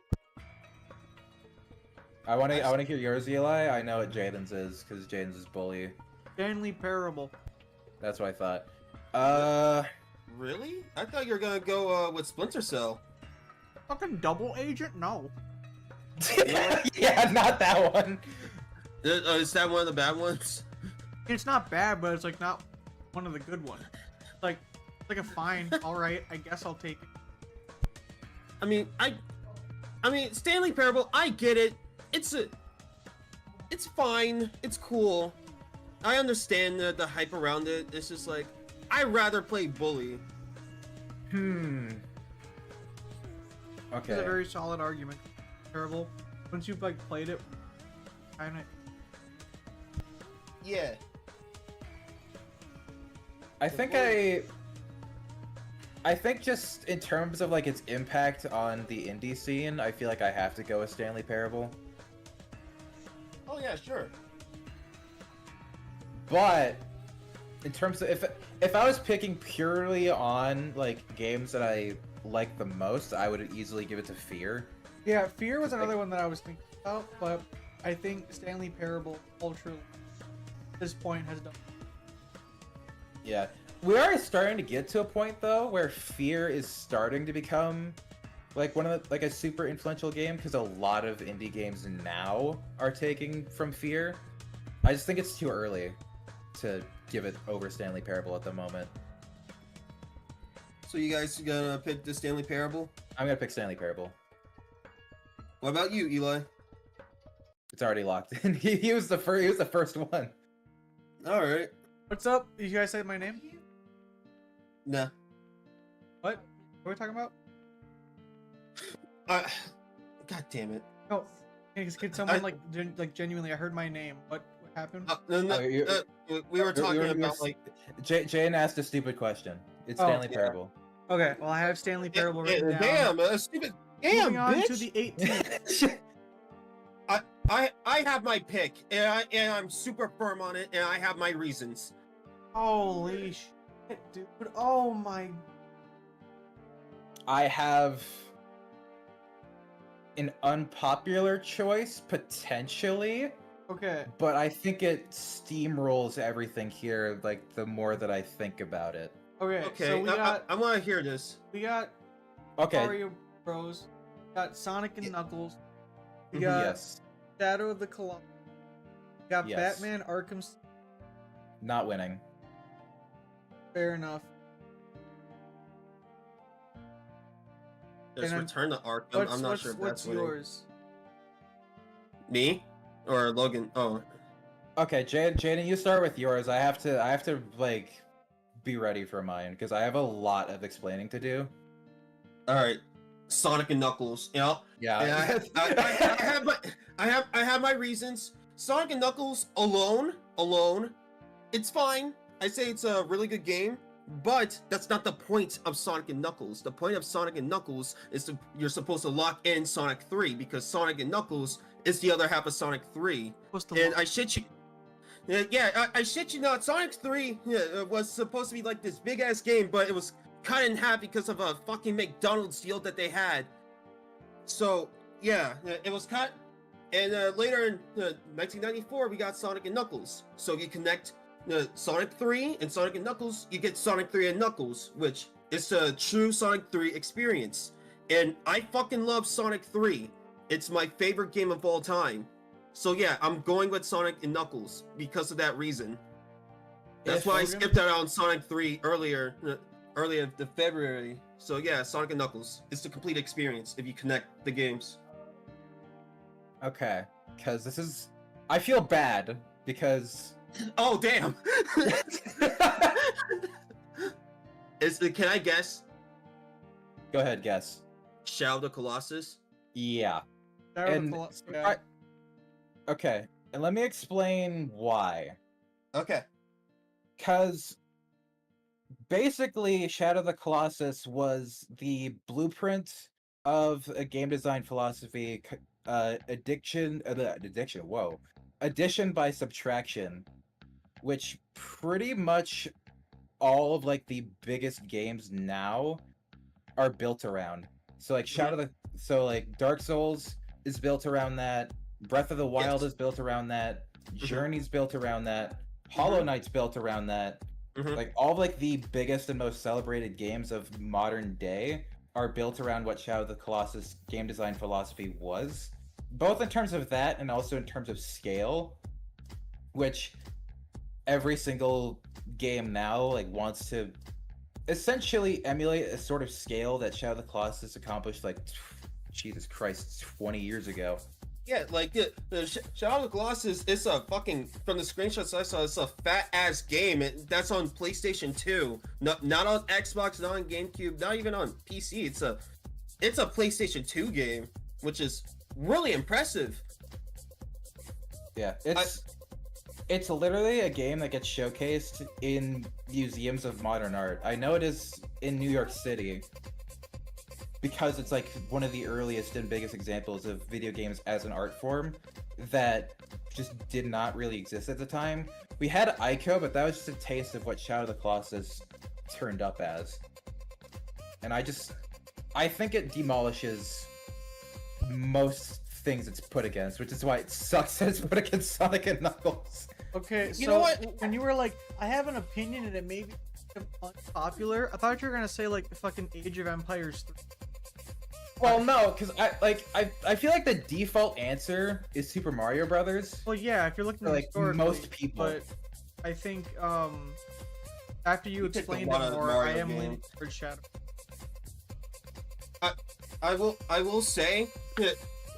I want to hear yours, Eli. I know what Jaden's is, because Jaden's is Bully. Stanley Parable. That's what I thought. Really? I thought you were gonna go with Splinter Cell. Fucking Double Agent? No. Yeah, not that one. Is that one of the bad ones? It's not bad, but it's like not one of the good ones. Like, it's like a fine. All right, I guess I'll take it. I mean, Stanley Parable. I get it. It's fine. It's cool. I understand the hype around it. It's just like, I'd rather play Bully. Okay. It's a very solid argument. Terrible. Once you've like played it, kind of. Yeah. I think just in terms of like its impact on the indie scene, I feel like I have to go with Stanley Parable. Oh yeah, sure. But in terms of if I was picking purely on like games that I like the most, I would easily give it to Fear. Yeah, Fear was another one that I was thinking about, but I think Stanley Parable culturally at this point has done. Yeah. We are starting to get to a point though where Fear is starting to become like one of the, like a super influential game because a lot of indie games now are taking from Fear. I just think it's too early to give it over Stanley Parable at the moment. So you guys gonna pick the Stanley Parable? I'm gonna pick Stanley Parable. What about you, Eli? It's already locked in. He was the first. He was the first one. All right. What's up? Did you guys say my name? Nah. What? What are we talking about? God damn it. No. Can someone like genuinely? I heard my name. What happened? We were talking about like. Jane asked a stupid question. It's Oh, Stanley yeah. Parable. Okay. Well, I have Stanley Parable written down. Damn, stupid. Damn, Moving on bitch. to the 18th. I have my pick, and I'm super firm on it, and I have my reasons. Holy shit, dude! Oh my. I have an unpopular choice potentially, Okay. but I think it steamrolls everything here. Like the more that I think about it. Okay. Okay, So we got I want to hear this. Okay. Mario Bros. We got Sonic and Knuckles. We Mhm. got Yes. Shadow of the Colossus. We got Yes. Batman Arkham. Not winning. Fair enough. There's And Return to Arkham. What's, I'm not what's, sure if what's that's winning. yours? Me or Logan? Oh, Okay, Jaden, you start with yours. I have to like be ready for mine because I have a lot of explaining to do. all right. Sonic and Knuckles. You know, Yeah. and I have my reasons. Sonic and Knuckles alone, it's fine. I say it's a really good game, but that's not the point of Sonic and Knuckles. The point of Sonic and Knuckles is you're supposed to lock in Sonic 3 because Sonic and Knuckles is the other half of Sonic 3. What's the And I shit you. I shit you not. Sonic 3 was supposed to be like this big ass game, but it was cut in half because of a fucking McDonald's deal that they had. So yeah, it was cut. And later in 1994, we got Sonic and Knuckles. So you connect Sonic 3 and Sonic and Knuckles, you get Sonic 3 and Knuckles, which is a true Sonic 3 experience. And I fucking love Sonic 3. It's my favorite game of all time. So yeah, I'm going with Sonic and Knuckles because of that reason. That's why I skipped out on Sonic 3 earlier the February. So yeah, Sonic and Knuckles. It's the complete experience if you connect the games. Okay, because this is. I feel bad because. Oh damn! Can I guess? Go ahead, guess. Shadow of the Colossus? Yeah. Shadow of the And Colossus. Yeah. Okay, and let me explain why. Okay. Because basically, Shadow of the Colossus was the blueprint of a game design philosophy, addition by subtraction, which pretty much all of like the biggest games now are built around. So like Dark Souls is built around that. Breath of the Wild is built around that. Journey's built around that. Hollow Knight's built around that. Like all of like the biggest and most celebrated games of modern day are built around what Shadow of the Colossus game design philosophy was, both in terms of that and also in terms of scale, which every single game now like wants to essentially emulate a sort of scale that Shadow of the Colossus accomplished like Jesus Christ 20 years ago. Yeah, like the Shadow of the Colossus is a fucking, from the screenshots I saw, it's a fat ass game. That's on PlayStation 2, not on Xbox, not on GameCube, not even on PC. It's a PlayStation 2 game, which is really impressive. Yeah, it's literally a game that gets showcased in museums of modern art. I know it is in New York City because it's like one of the earliest and biggest examples of video games as an art form that just did not really exist at the time. We had Ico, but that was just a taste of what Shadow of the Colossus turned up as. And I think it demolishes most things it's put against, which is why it sucks that it's put against Sonic and Knuckles. Okay, so You know what? when you were like, I have an opinion and it may be unpopular, I thought you were gonna say like fucking Age of Empires 3. Well, no, because I feel like the default answer is Super Mario Brothers. Well, yeah, if you're looking For, like, historically, most people. But I think after you You picked a explained lot it of more, Mario I am leaning games. towards Shadow. I will say that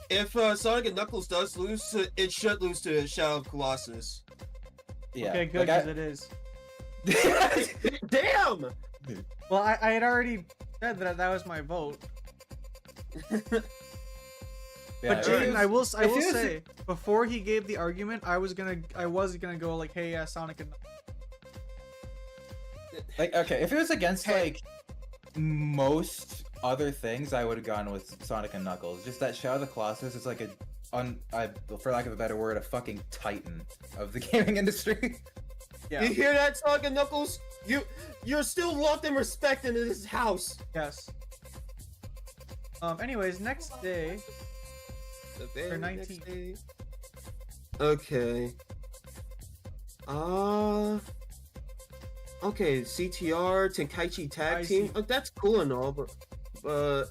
if Sonic and Knuckles does lose, it should lose to Shadow of Colossus. Yeah. Okay, good, like, because it is. Damn! Well, I had already said that that was my vote. yeah, But if it Jaden, was- I will if it was- say, before he gave the argument, I was gonna go like, hey, yeah, Sonic and Like, okay, if it was against Hey. like most other things, I would have gone with Sonic and Knuckles. Just that Shadow of the Colossus is like for lack of a better word, a fucking titan of the gaming industry. yeah, You hear that, Sonic and Knuckles? You're still loved and respected in this house. yes. Anyways, next day, The very 19. next day. Okay. Okay, CTR, Tenkaichi Tag I Team. see. Oh, that's cool and all, but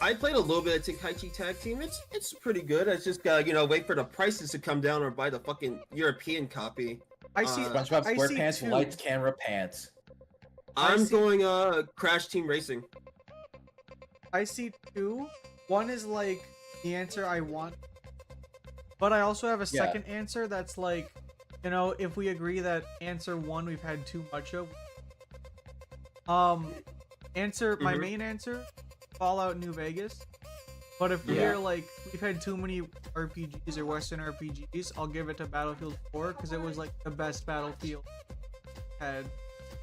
I played a little bit of Tenkaichi Tag Team. It's pretty good. I just gotta wait for the prices to come down or buy the fucking European copy. I see. SpongeBob I see SquarePants two. lights, camera, pants. I'm see- going Crash Team Racing. I see two. One is like the answer I want, but I also have a Yeah. second answer that's like, you know, if we agree that answer one we've had too much of. My Mhm. main answer, Fallout New Vegas. But if Yeah. we're like we've had too many RPGs or Western RPGs, I'll give it to Battlefield 4 because it was like the best Battlefield had.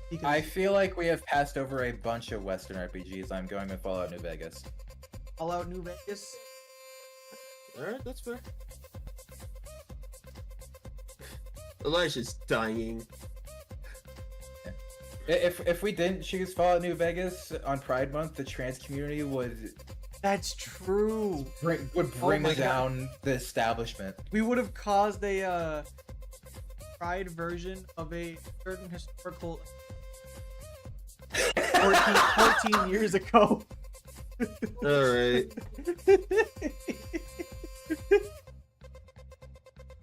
Because I feel like we have passed over a bunch of Western RPGs. I'm going with Fallout New Vegas. Fallout New Vegas. Alright, that's fair. Elijah's dying. If we didn't choose Fallout New Vegas on Pride Month, the trans community would That's true. bring my God. down the establishment. We would have caused a Pride version of a certain historical 14 years ago. Alright.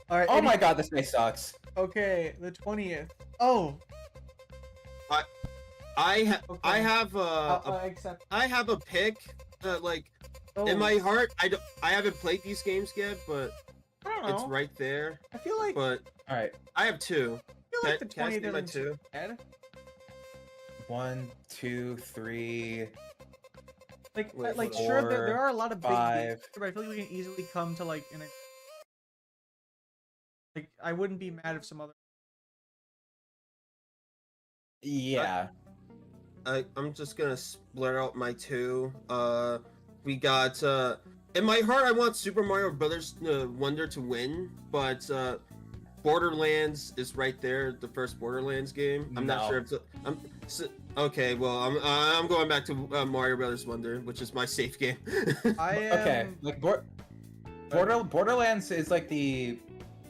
All right. Oh my god, this guy sucks. Okay, the 20th. Oh. I Okay. have Accept. I have a pick. Like Oh, in my heart, I haven't played these games yet, but I don't know. it's right there. I feel like But All right, I have two. the Can I 20th say my isn't two? bad. 1, 2, 3. Like, Wait, like hold sure, on. there are a lot of big games, 5. but I feel like we can easily come to like in a. Like, I wouldn't be mad if some other. Yeah. I'm just gonna split out my two. We got in my heart, I want Super Mario Brothers Wonder to win, but Borderlands is right there, the first Borderlands game. I'm not No. sure if okay. Well, I'm going back to Mario Brothers Wonder, which is my safe game. I am. Okay, like Borderlands is like the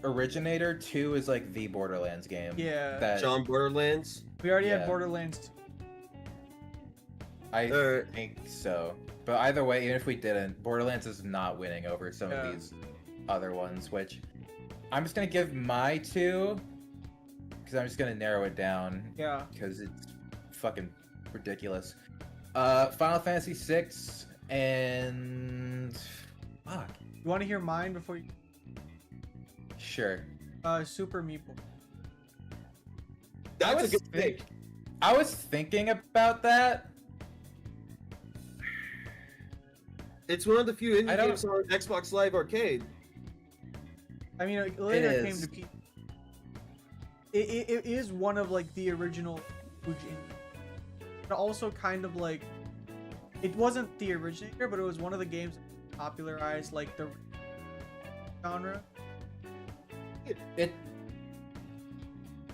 originator. 2 is like the Borderlands game. Yeah. That John Borderlands. We already Yeah. have Borderlands 2. I Alright. think so. But either way, even if we didn't, Borderlands is not winning over some Yeah. of these other ones, which I'm just gonna give my 2 because I'm just gonna narrow it down Yeah. because it's fucking ridiculous. Final Fantasy 6 and fuck. You want to hear mine before you? Sure. Super Meeple. That's a was good pick. I was thinking about that. It's one of the few indie I don't- games on Xbox Live Arcade. I mean, like, later it came is. to P. It is one of like the original huge indie, but also kind of like it wasn't the originator, but it was one of the games that popularized like the genre. It.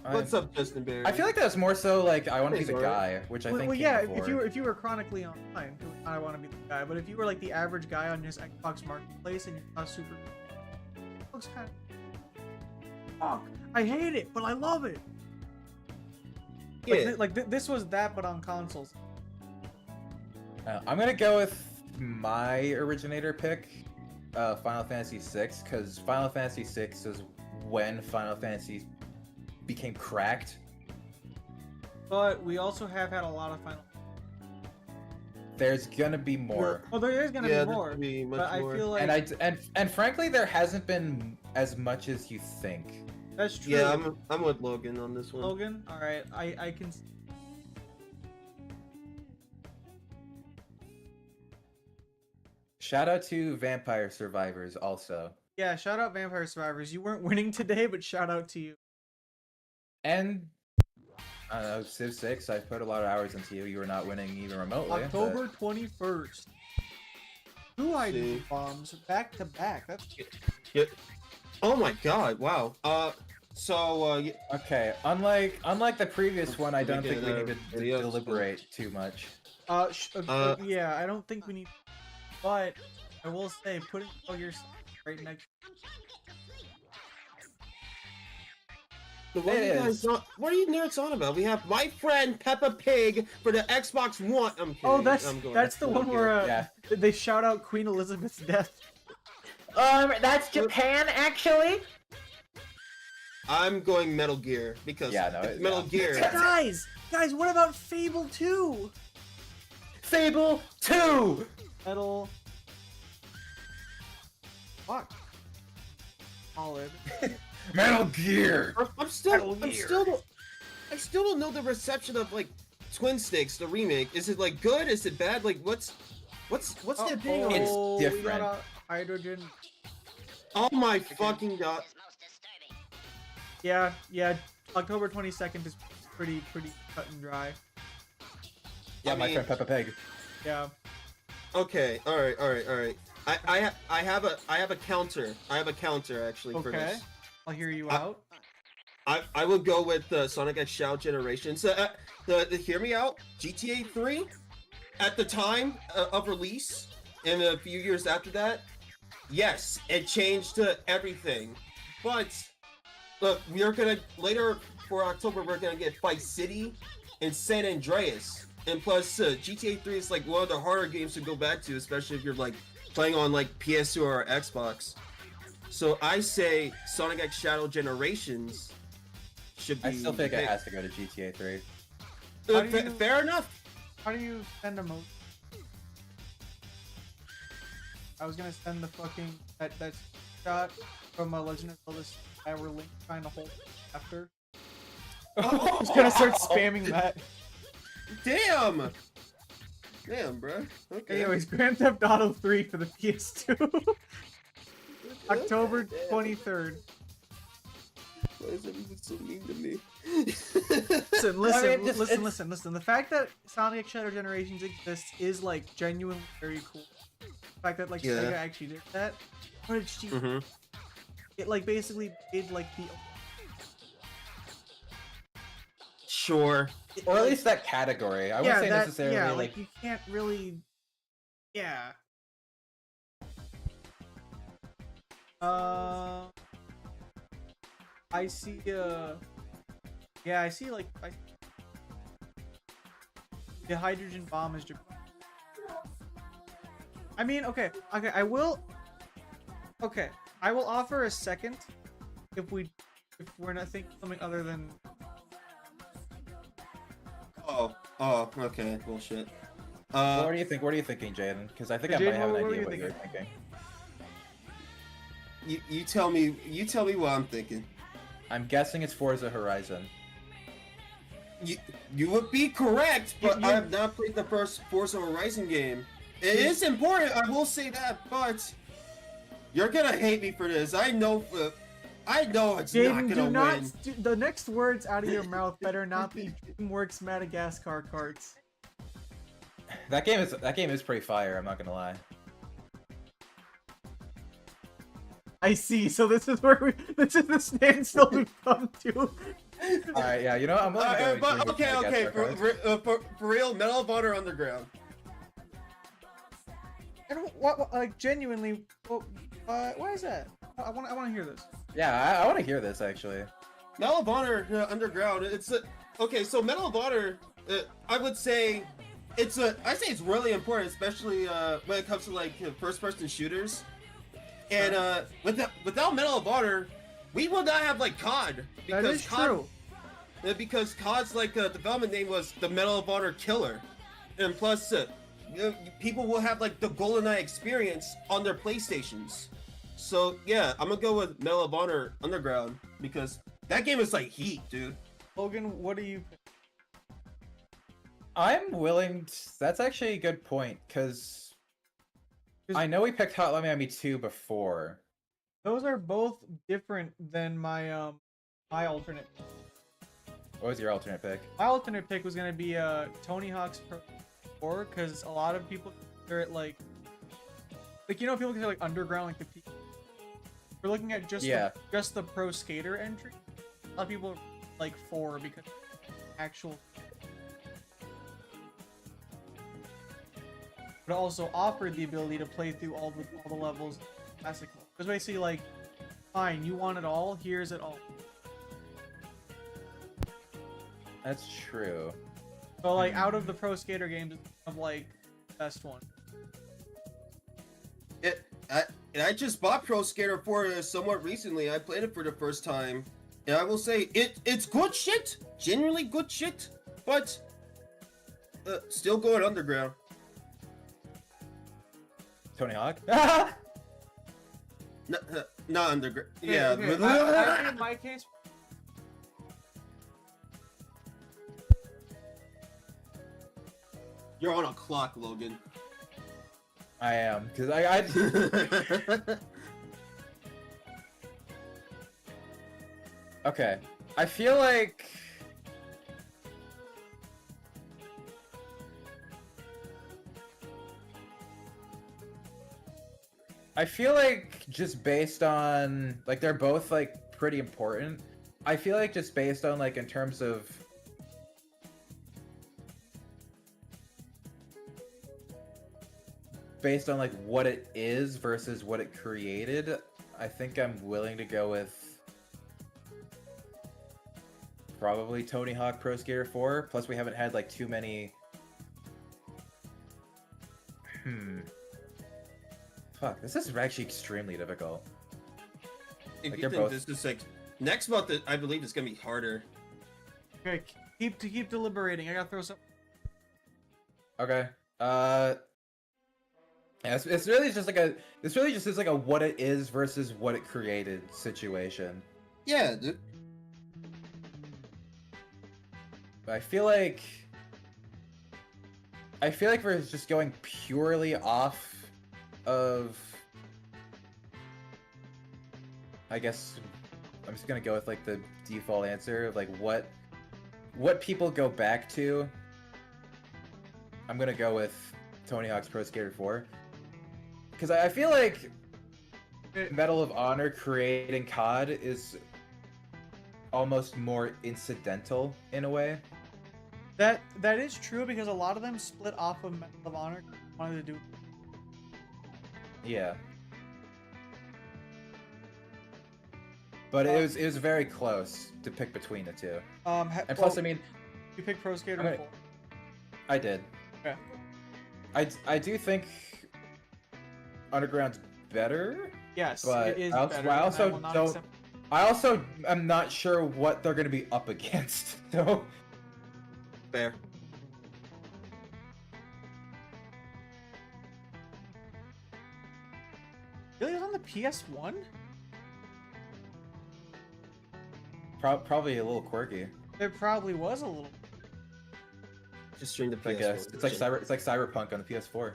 What's up, Justin Barry? I feel like that's more so like I want to be Hey, the sorry. guy, which I Well, think. well, came yeah, before. if you were chronically online, I want to be the guy. But if you were like the average guy on just Xbox Marketplace and you saw Super, it looks kind of fuck. I hate it, but I love it. Like, Yeah. this was that, but on consoles. I'm gonna go with my originator pick, Final Fantasy VI, because Final Fantasy VI is when Final Fantasy became cracked. But we also have had a lot of Final. there's gonna be more. Well, there is gonna Yeah, be there's more, gonna be much but more. I feel like And frankly, there hasn't been as much as you think. that's true. Yeah, I'm with Logan on this one. Logan. All right, I can. Shout out to Vampire Survivors also. Yeah, shout out Vampire Survivors. You weren't winning today, but shout out to you. And I don't know, Civ 6, I put a lot of hours into you. You were not winning even remotely. October 21st. 2 hydrogen See. bombs back to back. That's Yeah. Oh my god! Wow. Okay, unlike the previous one, I don't Make think it, we need to video deliberate too much. yeah, I don't think we need, but I will say putting all your right next. What are you guys what are you nerds on about? We have My Friend Peppa Pig for the Xbox One. I'm kidding. Oh, I'm going that's the one where Yeah. they shout out Queen Elizabeth's death. That's Japan, actually. I'm going Metal Gear because Yeah, no, it's Metal Gear. guys, what about Fable 2? Fable 2! Metal. Fuck. Solid. Metal Gear! I still don't know the reception of like Twin Sticks, the remake. Is it like good? Is it bad? Like what's the thing? It's We got different. a hydrogen. Oh my fucking god! Yeah. October 22nd is pretty cut and dry. Yeah, I my mean- friend Peppa Pig. Yeah. Okay, all right. I have a counter. I have a counter actually for Okay. this. I'll hear you out. I would go with the Sonic X Shadow Generation. So, hear me out. GTA 3, at the time of release, and a few years after that, yes, it changed everything. But look, we are gonna later for October. We're gonna get Vice City and San Andreas, and plus GTA 3 is like one of the harder games to go back to, especially if you're like playing on like PS2 or Xbox. So I say Sonic X Shadow Generations should be. I still think it picked. has to go to GTA 3. How do you- Fair enough. How do you send a mo? I was gonna send the fucking that shot from Legend of Zelda Skyward Link trying to hold after. I was gonna start spamming that. Damn, bro. Okay. Anyways, Grand Theft Auto 3 for the PS2. October Damn. 23rd. Why is everyone so mean to me? Listen. The fact that Sonic X Shadow Generations exists is like genuinely very cool. The fact that like Yeah. Sega actually did that, but it's cheap. Mm-hmm. It like basically made like the Sure. Or at least that category. I wouldn't say necessarily yeah, like... you can't really, yeah. I see. Yeah, I see. Like, the hydrogen bomb is Japan. I mean, okay. I will. Okay, I will offer a second if we're not thinking something other than. Oh, okay, bullshit. what do you think? What are you thinking, Jaden? Because I think I Jaden, might have an what are idea you what you're thinking? thinking. You tell me. You tell me what I'm thinking. I'm guessing it's Forza Horizon. You would be correct, but You- I have not played the first Forza Horizon game. It is important, I will say that, but you're gonna hate me for this. I know it's Jaden, not do gonna not. win. The next words out of your mouth better not be DreamWorks Madagascar carts. That game is pretty fire. I'm not gonna lie. I see. So this is this is the standstill we've come to. All right, yeah. You know, I'm willing to go with But DreamWorks okay, Madagascar cards. for real, Medal of Honor Underground. And what like genuinely? Why is that? I want to hear this. Yeah, I want to hear this actually. Medal of Honor Underground. Okay. So Medal of Honor, I would say, I say it's really important, especially when it comes to like first-person shooters. And without Medal of Honor, we would not have like COD. That is true. Because COD's like development name was the Medal of Honor Killer, and plus people will have like the GoldenEye experience on their PlayStations. So yeah, I'm gonna go with Medal of Honor Underground because that game is like heat, dude. Logan, what do you? I'm willing. That's actually a good point because I know we picked Hotline Miami 2 before. Those are both different than my my alternate. What was your alternate pick? My alternate pick was gonna be Tony Hawk's Pro 4 because a lot of people consider it like you know, people consider like Underground like the peak. We're looking at just just the Pro Skater entry. A lot of people like 4 because actual, but also offered the ability to play through all the levels classic mode. It was basically like, fine, you want it all, here's it all. That's true. So like out of the Pro Skater games, it's kind of like the best one. I just bought Pro Skater 4 somewhat recently. I played it for the first time, and I will say it's good shit, genuinely good shit, but still going Underground. Tony Hawk? Not Underground. Okay, Yeah. okay, I think in my case, You're on a clock, Logan. I am, because I Okay. I feel like just based on like they're both like pretty important. I feel like just based on like in terms of like what it is versus what it created, I think I'm willing to go with probably Tony Hawk Pro Skater 4. Plus we haven't had like too many. Fuck, this is actually extremely difficult. If Like, you they're think both- this is like next month, I believe it's gonna be harder. okay, keep deliberating. I gotta throw some. Okay. Yeah, it's really just like a. It's really just is like a what it is versus what it created situation. Yeah, dude. But I feel like we're just going purely off of. I guess I'm just gonna go with like the default answer of like what people go back to. I'm gonna go with Tony Hawk's Pro Skater 4 because I feel like Medal of Honor creating COD is almost more incidental in a way. That is true because a lot of them split off of Medal of Honor. Wanted to do. Yeah. But it was very close to pick between the two. And plus, I mean, you picked Pro Skater I'm gonna- 4. I did. Okay. I do think Underground's better. Yes, But it is I also- better. I and also will not don't- accept- I also am not sure what they're gonna be up against. So Fair. Really, it was on the PS1? probably a little quirky. It probably was a little. Just stream the I PS4. guess it's like Cyberpunk on the PS4.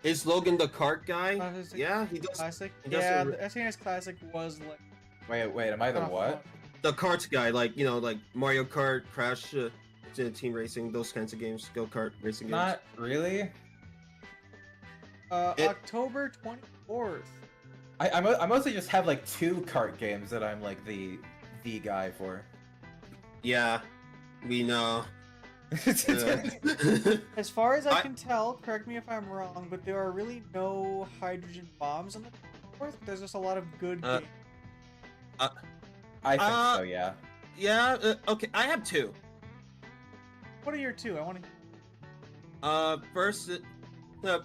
Is Logan the cart guy? Classic. Yeah, he does. Classic. It does Yeah, a- the SNES Classic was like. Wait, am I the what? The kart guy, like like Mario Kart, Crash, Team Racing, those kinds of games, go kart racing games. Not really. October 24th. I mostly just have like 2 kart games that I'm like the guy for. Yeah, we know. As far as I I- can tell, correct me if I'm wrong, but there are really no hydrogen bombs on the 24th. There's just a lot of good games. I think so, yeah. Yeah, okay, I have 2. What are your 2? I want to. First, the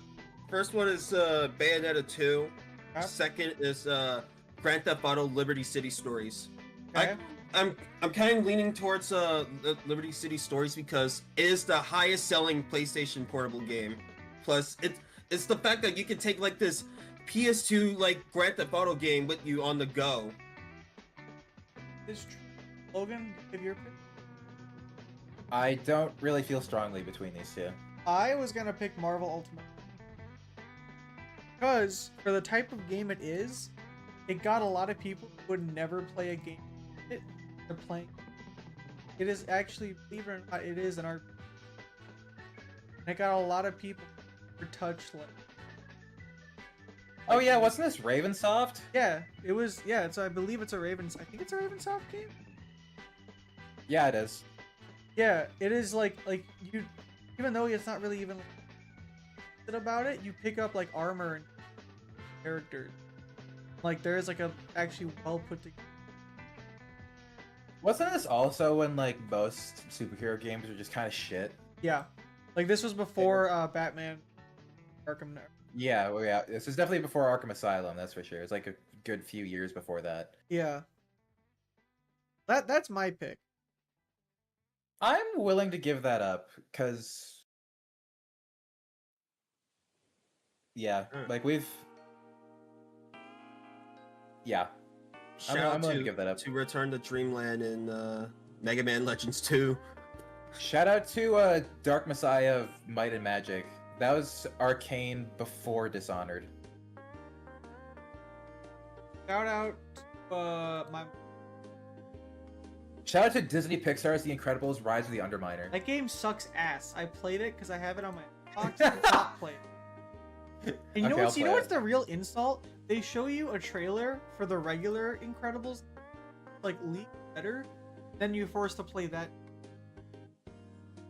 first one is Bayonetta 2. Okay. Second is Grand Theft Auto Liberty City Stories. Okay. I'm kind of leaning towards the Liberty City Stories because it is the highest selling PlayStation portable game. Plus, it's the fact that you can take like this PS2 like Grand Theft Auto game with you on the go. Is true. Logan, give your pick. I don't really feel strongly between these two. I was gonna pick Marvel Ultimate because for the type of game it is, it got a lot of people who would never play a game. They're playing. It is actually, believe it or not, it is an art. And it got a lot of people for touch like. Oh yeah, wasn't this Ravensoft? Yeah, it was. Yeah, it's. I believe it's a Ravens. I think it's a Ravensoft game. Yeah, it is. Yeah, it is like you, even though it's not really even about it, you pick up like armor and characters. Like there is like a actually well put together. Wasn't this also when like most superhero games were just kind of shit? Yeah, like this was before Batman, Arkham. Yeah, well, yeah. This was definitely before Arkham Asylum, that's for sure. It's like a good few years before that. Yeah. That's my pick. I'm willing to give that up, because... Yeah, like we've... Yeah. Shout I'm out willing to to give that up. to Return to Dreamland and Mega Man Legends 2. Shout out to Dark Messiah of Might and Magic. That was Arcane before Dishonored. Shout out my Shout out to Disney Pixar's The Incredibles Rise of the Underminer. that game sucks ass. I played it because I have it on my Xbox and not played it. And you know Okay, what's I'll you know play what's the real insult? They show you a trailer for the regular Incredibles, like leak better, then you're forced to play that.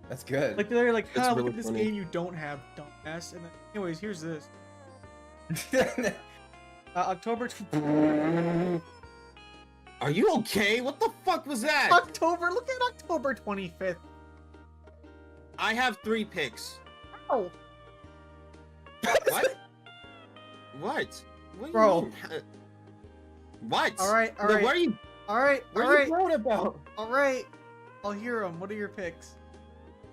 That's good. Like they're like, That's look really at this funny. game you don't have, dumbass. And then, anyways, here's this. October. Are you okay? What the fuck was that? October. Look at October 25th. I have 3 picks. Oh, What? What? What do you Bro. mean? What? all right, all No, right, What are you? all right, What all are right, you proud about? all right. I'll hear them. What are your picks?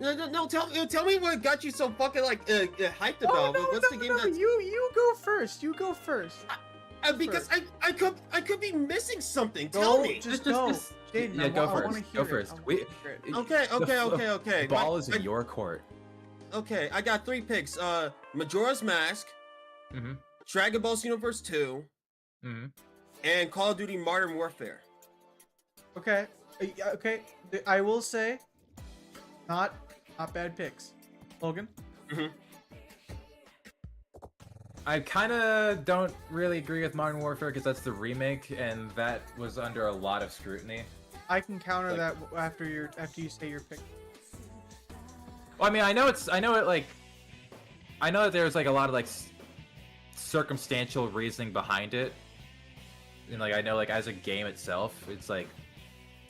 No, tell me what got you so fucking like hyped about. What's the game that's You go first. You go first. because I could be missing something. Go, Tell me. just go. Jaden, Yeah, go I wanna first. hear Go it. first. I wanna We- hear it. Okay. The ball My- is in your court. Okay, I got 3 picks. Majora's Mask, Mm-hmm. Dragon Ball Xenoverse 2, Mm-hmm. and Call of Duty Modern Warfare. Okay. Okay. I will say, not bad picks. Logan. I kind of don't really agree with Modern Warfare because that's the remake, and that was under a lot of scrutiny. I can counter Like- that after you say your pick. Well, I mean, I know that there's like a lot of like circumstantial reasoning behind it, and like I know like as a game itself, it's like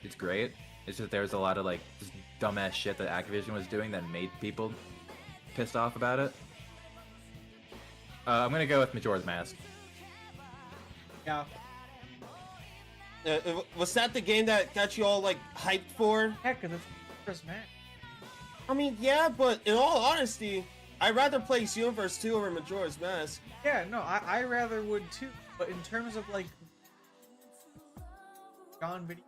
it's great. It's just there's a lot of like just dumbass shit that Activision was doing that made people pissed off about it. I'm gonna go with Majora's Mask. Yeah. Was that the game that got you all like hyped for? Heck, because it's Chris Mack. I mean, yeah, but in all honesty, I'd rather play Xenoverse 2 over Majora's Mask. Yeah, no, I rather would too. But in terms of like John video,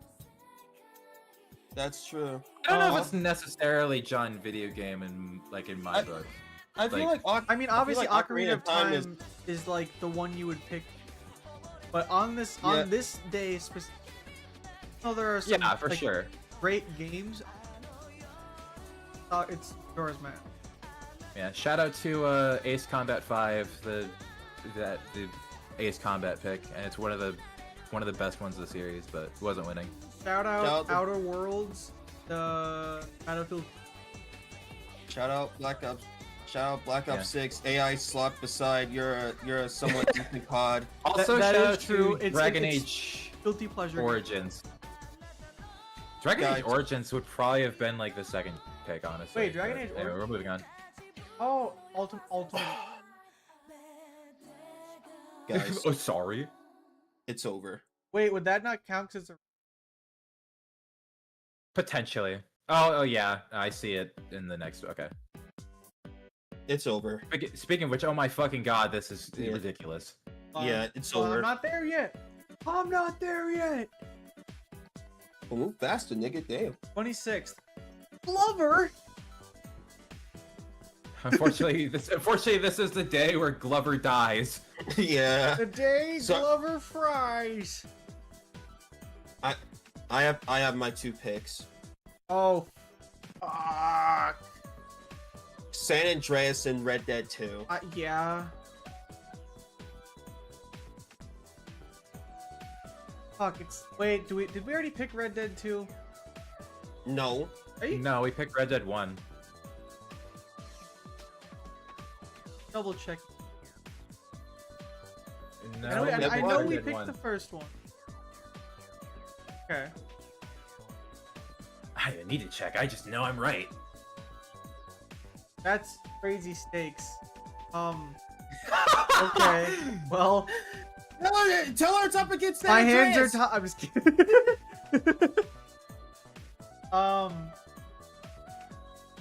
That's true. I don't know if it's necessarily John video game in my book. I feel like I mean, obviously, like Ocarina of Time is like the one you would pick. But on this day specific, there are some Yeah, for like, sure. great games. It's Majora's Mask. Yeah, shout out to Ace Combat 5, the Ace Combat pick, and it's one of the best ones of the series, but it wasn't winning. Shout out Shout out to- Outer Worlds, the Battlefield. Shout out Black Ops. Shout out Black Ops Yeah. 6. AI slot beside you're a somewhat decent COD. Also, that shout is out true. to It's- Dragon it's Age Guilty pleasure. Origins. Dragon Age Guys. Origins would probably have been like the second pick, honestly. Wait, Dragon but Age anyway, we're Origins? moving on. Oh, Ultimate. Guys, Oh, sorry. it's over. Wait, would that not count because it's a Potentially. Oh yeah, I see it in the next. Okay. It's over. Speaking of which, oh my fucking god, this is Yeah. ridiculous. Yeah, it's well, over. I'm not there yet. I'm not there yet. Well, move faster, nigga. Damn. 26th. Glover. Unfortunately, this is the day where Glover dies. Yeah. The day So- Glover fries. I have my 2 picks. Oh. Fuck. San Andreas and Red Dead 2. Yeah. Fuck, it's... Wait, did we already pick Red Dead 2? No. Are you... No, we picked Red Dead 1. Double check. No, I know, we I picked know Red we Dead picked 1. the first one. Okay. I don't need to check. I just know I'm right. That's crazy stakes. Okay. Well, Tell her it's up against San my hands are Andreas. tied. I'm just kidding.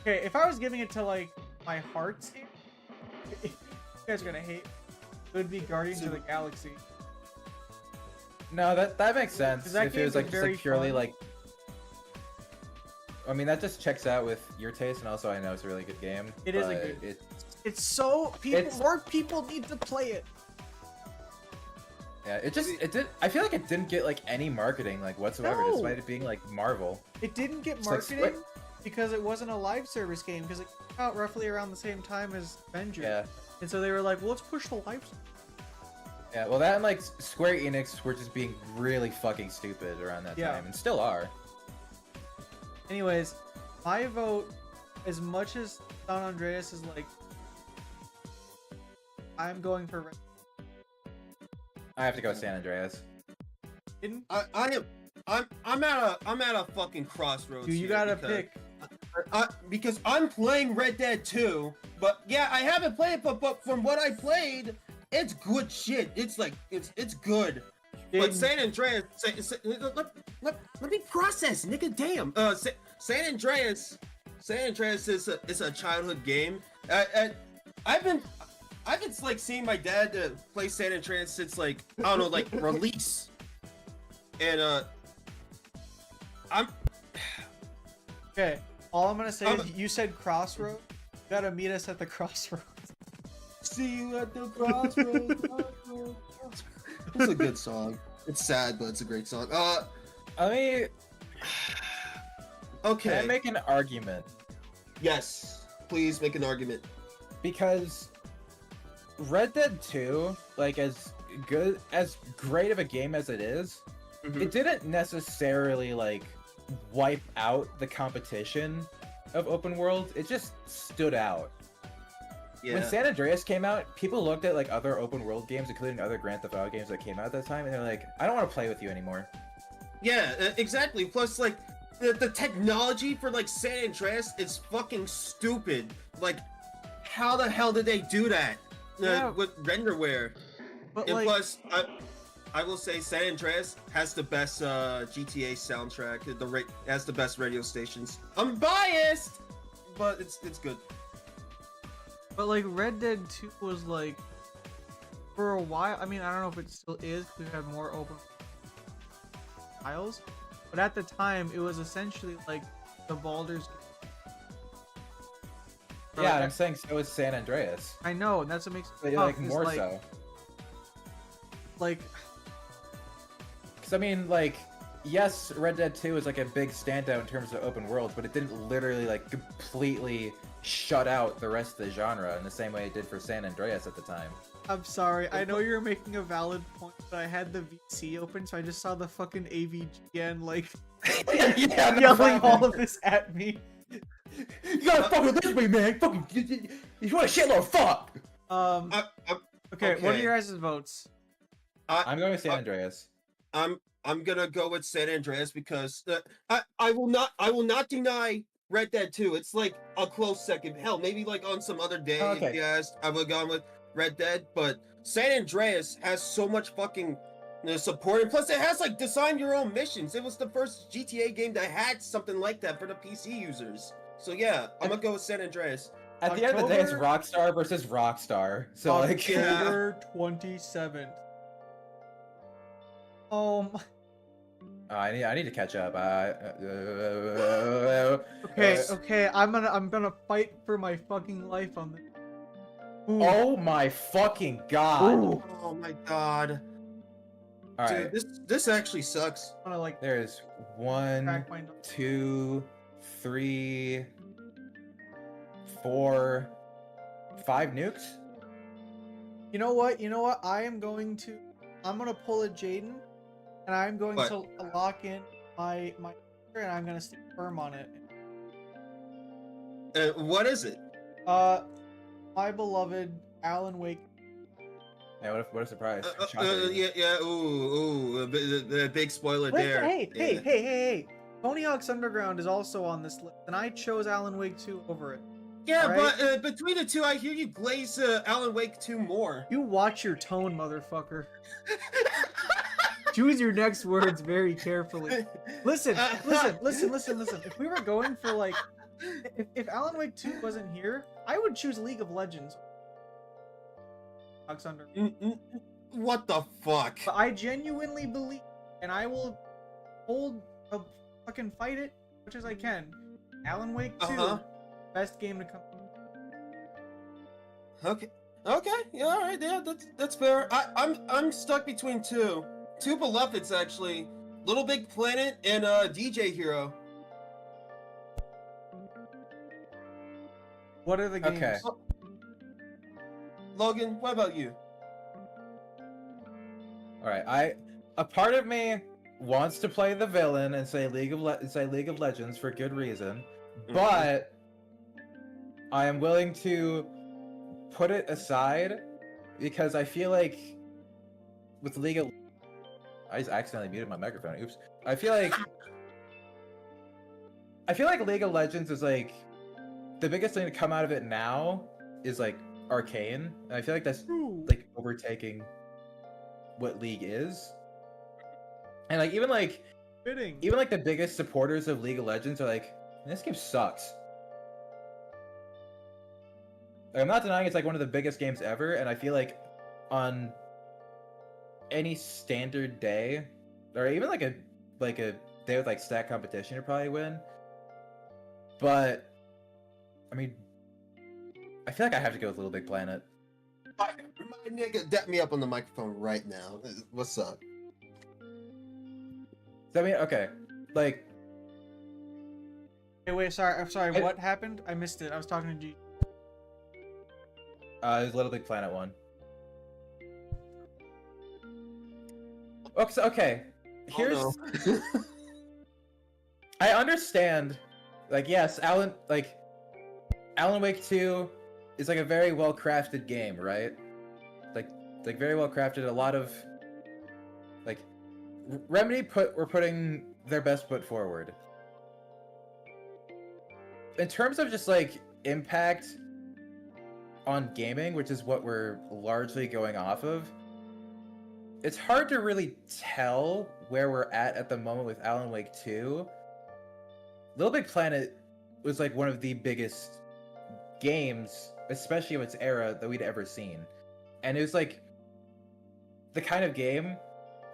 Okay, if I was giving it to like my heart's here, you guys are gonna hate. It would be Guardians of the Galaxy. No, that makes sense. 'Cause that If it was game like is just very like purely fun. like, I mean that just checks out with your taste, and also I know it's a really good game. It is a but good- It's so It's- more people need to play it. Yeah, it did. I feel like it didn't get like any marketing like whatsoever, No. despite it being like Marvel. It didn't get It's like marketing because it wasn't a live service game because it came out roughly around the same time as Avenger. Yeah, And so they were like, well, let's push the live service. yeah. Well, that and like Square Enix were just being really fucking stupid around that Yeah. time, and still are. Anyways, my vote, as much as San Andreas is like, I'm going for Red. I have to go with San Andreas. Didn't I'm at a fucking crossroads. you here gotta because- pick. Because I'm playing Red Dead 2, but yeah, I haven't played it, but from what I played, it's good shit. It's like it's good. But Didn't- San Andreas, let me process, nigga. Damn. San Andreas is a childhood game. I've been like seeing my dad play San Andreas since like I don't know, like release, and I'm. Okay, all I'm gonna say I'm- is you said crossroad. You gotta meet us at the crossroads. See you at the crossroads. It's a good song. It's sad, but it's a great song. I mean, Okay. can I make an argument? Yes. Please make an argument. Because Red Dead 2, like as great of a game as it is, it didn't necessarily like wipe out the competition of open world. It just stood out. Yeah. When San Andreas came out, people looked at like other open world games, including other Grand Theft Auto games that came out at that time, and they're like, I don't want to play with you anymore. Yeah, exactly. Plus, like, the technology for, like, San Andreas is fucking stupid. Like, how the hell did they do that? Yeah. With renderware. But And like, plus, I will say San Andreas has the best GTA soundtrack. It has the best radio stations. I'm biased, but it's good. but like Red Dead 2 was like, for a while. I mean, I don't know if it still is because we have more open tiles, but at the time it was essentially like the Baldur's. Or, Yeah, like, I'm saying so is San Andreas, I know, and that's what makes it but tough, like is, more like, so. Like, Because I mean, like, yes, Red Dead 2 is like a big standout in terms of open world, but it didn't literally like completely shut out the rest of the genre in the same way it did for San Andreas at the time. I'm sorry. I know you're making a valid point, but I had the VC open, so I just saw the fucking AVGN like Yeah, no yelling problem. all of this at me. You gotta fuck with this way, man. Fucking, you want a shitload of fuck. Okay, what are okay. your guys' votes? I'm going with San Andreas. I'm gonna go with San Andreas because I will not deny Red Dead 2. It's like a close second. Hell, maybe like on some other day, Okay. if you asked, I would have gone with Red Dead. But San Andreas has so much fucking The support, and plus it has like design your own missions. It was the first GTA game that had something like that for the PC users. So yeah, I'm gonna go with San Andreas. At the end of the day, it's October- Rockstar versus Rockstar. So like, yeah. October 27th. Oh my. I need to catch up. Okay, I'm gonna fight for my fucking life on this. Ooh. Oh my fucking god! Ooh. Oh my god. All Dude, right, this actually sucks. I'm gonna like there's 1, crack my nose. 2, 3, 4, 5 nukes. You know what? I'm gonna pull a Jaden, and I'm going What? to lock in my and I'm gonna stay firm on it. What is it? My beloved Alan Wake. Yeah, what a surprise! Yeah. Ooh. The big spoiler Wait, there. hey! Tony Hawk's Underground is also on this list, and I chose Alan Wake 2 over it. Yeah, Alright. but between the two, I hear you glaze Alan Wake 2 more. You watch your tone, motherfucker. Choose your next words very carefully. Listen. If we were going for like, if Alan Wake 2 wasn't here, I would choose League of Legends. Hawk's Underground. What the fuck? But I genuinely believe, and I will fucking fight it as much as I can. Alan Wake 2, best game to come. Okay, yeah, all right, yeah, that's fair. I'm stuck between two beloveds actually, Little Big Planet and DJ Hero. What are the games? Okay. Logan, what about you? All right, a part of me wants to play the villain and say League of Legends for good reason, but I am willing to put it aside because I feel like with League of I just accidentally muted my microphone. Oops. I feel like League of Legends is like the biggest thing to come out of it now is like Arcane, and I feel like that's like overtaking what League is. And like even like the biggest supporters of League of Legends are like, this game sucks. Like, I'm not denying it's like one of the biggest games ever, and I feel like on any standard day, or even like a day with like stat competition, you'd probably win. But I mean, I feel like I have to go with Little Big Planet. My nigga, dap me up on the microphone right now. What's up? I mean, okay, like. Hey, wait, sorry. What happened? I missed it. I was talking to G. There's Little Big Planet 1. Okay. Here's. Oh, no. I understand. Like, yes, Alan Wake 2 is like a very well crafted game, right? Like very well crafted. A lot of like Remedy were putting their best foot forward. In terms of just like impact on gaming, which is what we're largely going off of, it's hard to really tell where we're at the moment with Alan Wake 2. Little Big Planet was like one of the biggest games, especially of its era, that we'd ever seen. And it was like the kind of game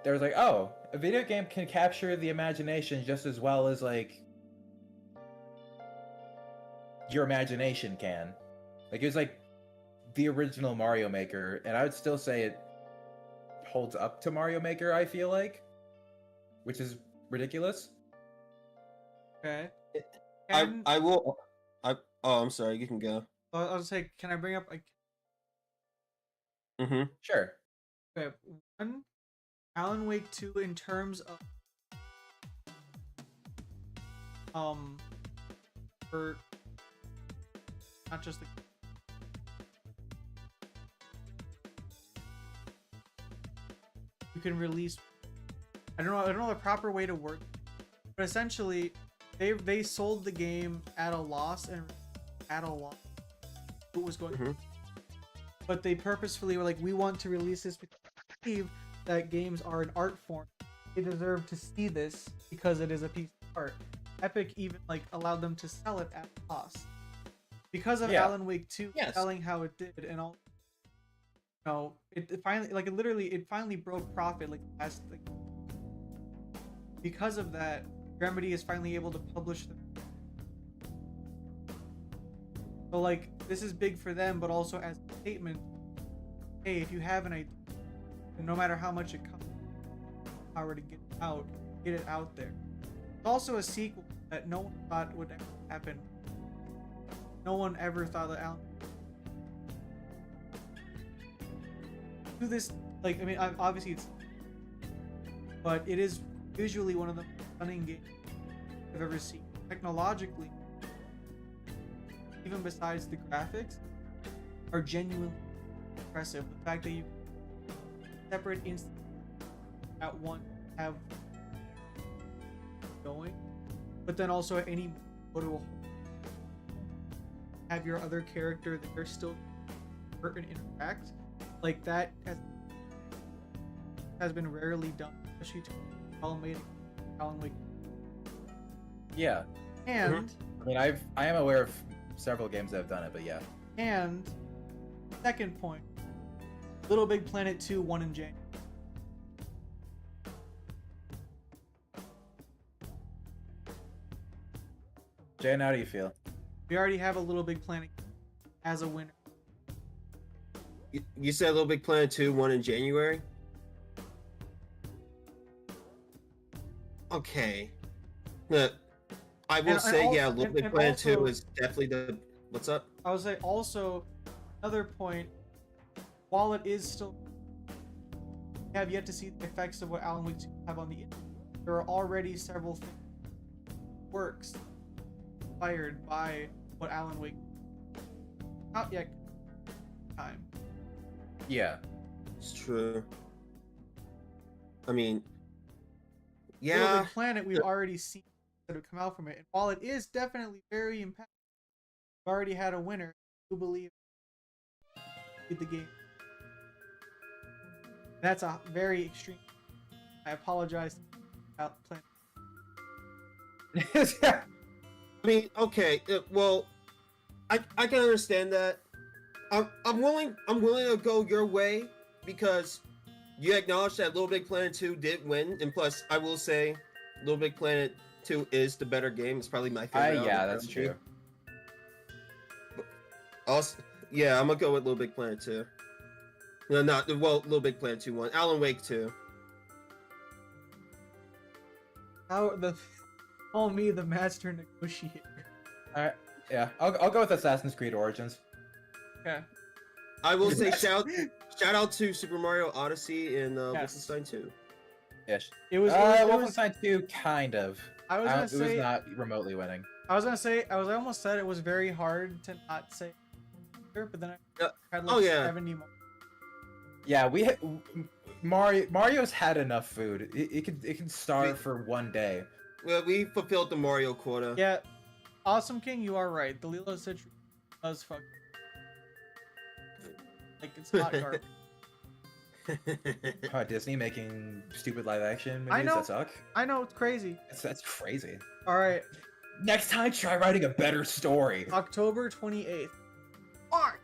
that was like, oh, a video game can capture the imagination just as well as like your imagination can. Like, it was like the original Mario Maker, and I would still say it holds up to Mario Maker, I feel like, which is ridiculous. Okay. I will. Oh, I'm sorry. You can go. I'll say, can I bring up like? Mm-hmm. Sure. Okay, one, Alan Wake 2 in terms of for not just the you can release. I don't know the proper way to word, but essentially, they sold the game at a loss and at a loss. What was going? Mhm. But they purposefully were like, we want to release this because we believe that games are an art form, they deserve to see this because it is a piece of art. Epic even like allowed them to sell it at a loss because of Yeah. Alan Wake 2 Yes. selling how it did, and all. No, it finally like it finally broke profit like last like. Because of that, Remedy is finally able to publish them. So like this is big for them, but also as a statement, hey, if you have an idea, no matter how much it costs, power to get it out there. It's also a sequel that no one thought would ever happen. No one ever thought that Alan. Do this like I mean obviously it's, but it is visually one of the most stunning games I've ever seen. Technologically, even besides the graphics, are genuinely impressive. The fact that you separate instances at one have going, but then also at any go to have your other character that they're still hurt and interact like that has been rarely done, especially to well-made Alan Wake. Yeah. And I mean, I am aware of several games that have done it, but yeah. and second point, Little Big Planet 2 1 in January. Jan, how do you feel? We already have a Little Big Planet as a winner. You said Little Big Planet 2 1 in January? Okay. I will And say, also- yeah, Little and- Big and Planet 2 also- is definitely the. What's up? I would say also another point, while it is still we have yet to see the effects of what Alan Wake 2 have on the internet, there are already several works inspired by what Alan Wake not yet time. Yeah. It's true. I mean, Little yeah. Big Planet we've already seen that have come out from it, and while it is definitely very impactful, we've already had a winner who believe in the game. That's a very extreme. I apologize about Planet. I mean, okay. Well, I can understand that. I'm willing to go your way because you acknowledge that Little Big Planet 2 did win, and plus, I will say, Little Big Planet 2 is the better game. It's probably my favorite. out of Yeah, the that's trilogy. true. Also, yeah, I'm gonna go with Little Big Planet 2. No, not well. Little Big Planet 2 1. Alan Wake 2. How the call me the master negotiator. Alright. Yeah. I'll go with Assassin's Creed Origins. Okay. I will say shout out to Super Mario Odyssey and Yes. Wolfenstein 2. Ish. It was. Wolfenstein 2, kind of. I was gonna It was say. not remotely winning. I almost said it was very hard to not say, but then I had like Oh, yeah. 70 more. Yeah, Mario's had enough food. It can starve for one day. Well, we fulfilled the Mario quota. Yeah, Awesome King, you are right. The Lilo Stitch does fuck. Like it's not garbage. Disney making stupid live action movies I know. that suck. I know it's crazy. That's crazy. All right, Next time, try writing a better story. October 28th. Ark.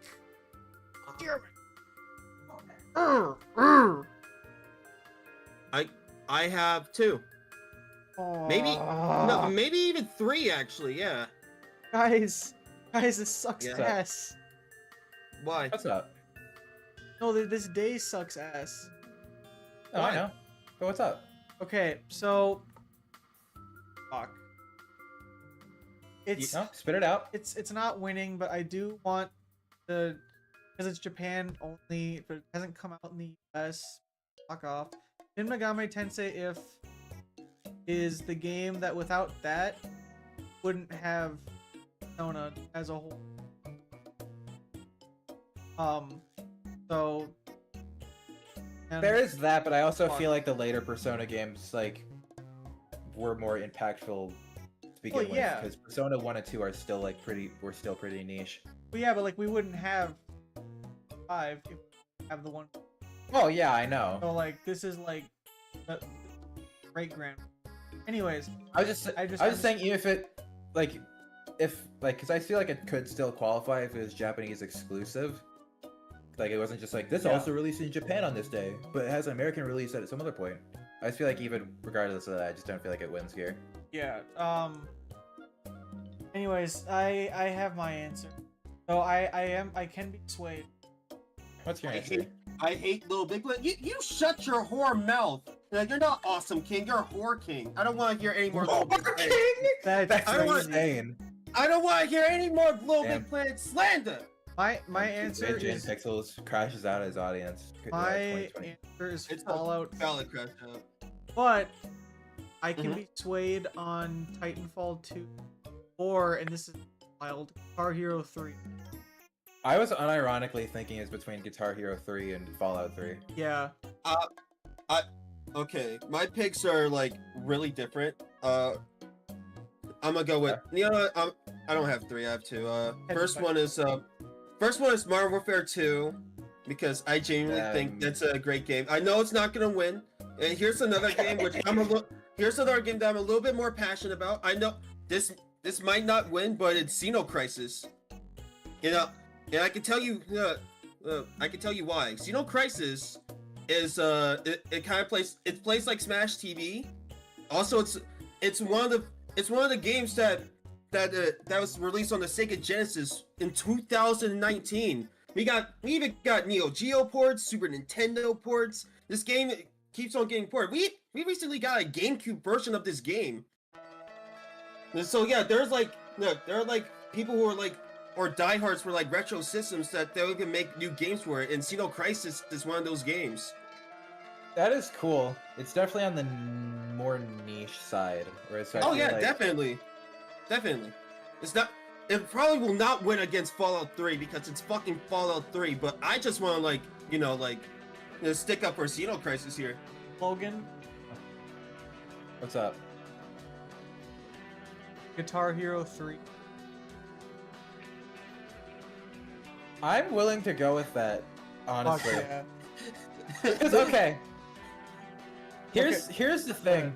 I have 2. Maybe no, maybe even 3 actually. Yeah. guys, this sucks Yeah. ass. Why? What's up? No, this day sucks ass. Oh, Why? I know. But what's up? Okay, so fuck. It's Spit it out. it's not winning, but I do want the because it's Japan only, but it hasn't come out in the US. Fuck off. Shin Megami Tensei If is the game that without that wouldn't have Persona as a whole. So and There is that, but I also Fuck. feel like the later Persona games were more impactful to begin with. yeah. Because Persona 1 and 2 are still were still pretty niche. But yeah, but like we wouldn't have 5 if we have the one. Oh yeah, I know. So like this is like the great grand. Anyways, I was just I'm saying even if it like because I feel like it could still qualify if it was Japanese exclusive. Like it wasn't just like this Yeah. also released in Japan on this day, but it has an American release at some other point. I just feel like even regardless of that, I just don't feel like it wins here. yeah. Anyways, I have my answer. So I can be swayed. What's your I answer? hate, I hate Little Big Planet. You shut your whore mouth. Like, you're not Awesome King. You're Whore King. I don't want to hear any more Little Big Planet. That's I don't want- insane. I don't want to hear any more Little Damn. Big Planet slander. my answer Adrian is Pixels crashes out his audience. my 2020. answer is It's a Fallout, valid crash out. but I can Mhm. be swayed on Titanfall 2, or and this is wild, Guitar Hero 3. I was unironically thinking it's between Guitar Hero 3 and Fallout 3. Yeah. Okay, my picks are like really different. I'm gonna go with I don't have three. I have two. First one is Modern Warfare 2 because I genuinely think that's a great game. I know it's not gonna win. And here's another game which here's another game that I'm a little bit more passionate about. I know this might not win, but it's Xenocrisis. You know, and I can tell you why. Xenocrisis is it kind of plays like Smash TV. Also, it's one of the games that was released on the Sega Genesis in 2019. We even got Neo Geo ports, Super Nintendo ports. This game keeps on getting ported. We recently got a GameCube version of this game. And so yeah, there are like people who are like or diehards for like retro systems that they'll even make new games for it. And Xenocrisis is one of those games. That is cool. It's definitely on the more niche side. Where it's Oh yeah, definitely. It's not. It probably will not win against Fallout 3 because it's fucking Fallout 3. But I just want to stick up for Xenocrisis here. Logan, What's up? Guitar Hero 3. I'm willing to go with that, Fuck honestly. yeah. Because okay. Here's the thing.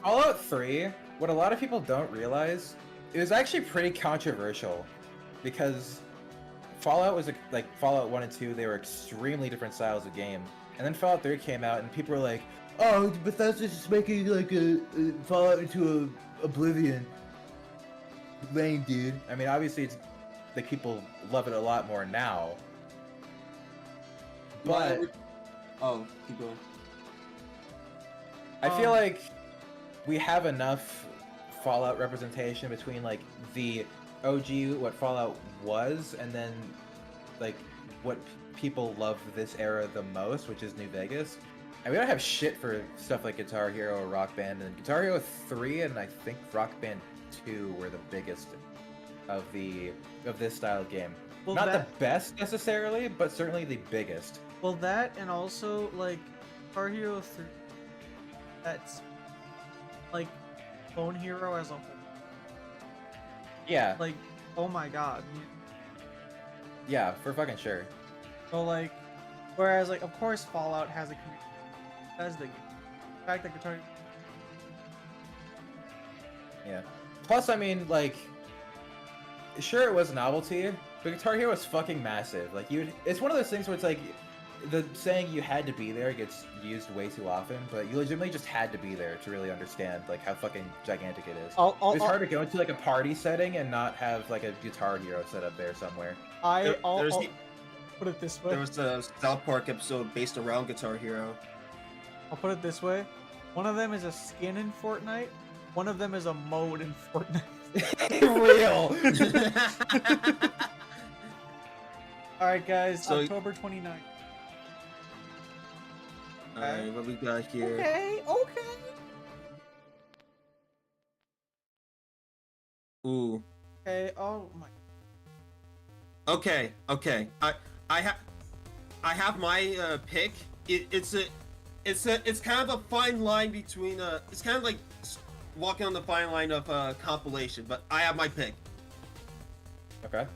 Fallout 3, what a lot of people don't realize, it was actually pretty controversial because Fallout was like Fallout 1 and 2, they were extremely different styles of game. And then Fallout 3 came out and people were like, "Oh, Bethesda's just making like a Fallout into a Oblivion." Lame, dude. I mean, obviously it's like people love it a lot more now. But Oh, keep going. I feel like we have enough Fallout representation between like the OG, what Fallout was, and then like what people love this era the most, which is New Vegas. And we don't have shit for stuff like Guitar Hero or Rock Band. And Guitar Hero 3 and I think Rock Band 2 were the biggest of this style of game. Well, Not that, the best necessarily, but certainly the biggest. well, that and also like Guitar Hero 3. That's like Bone Hero as a whole. Yeah, Like, oh my god. yeah, for fucking sure. So like, whereas like of course Fallout has a community. That's the game. The fact that Guitar Yeah. Plus, I mean, like, sure it was novelty, but Guitar Hero was fucking massive. Like, it's one of those things where it's like, the saying "you had to be there" gets used way too often, but you legitimately just had to be there to really understand like how fucking gigantic it is. It's hard to go into like a party setting and not have like a Guitar Hero set up there somewhere. I'll There's put it this way. There was a South Park episode based around Guitar Hero. I'll put it this way. One of them is a skin in Fortnite. One of them is a mode in Fortnite. Real. Alright guys, So- October 29th. Alright, what we got here? Okay. Ooh. Okay, oh my. Okay. I have my pick. It's kind of a fine line between it's kind of like walking on the fine line of compilation, but I have my pick. Okay.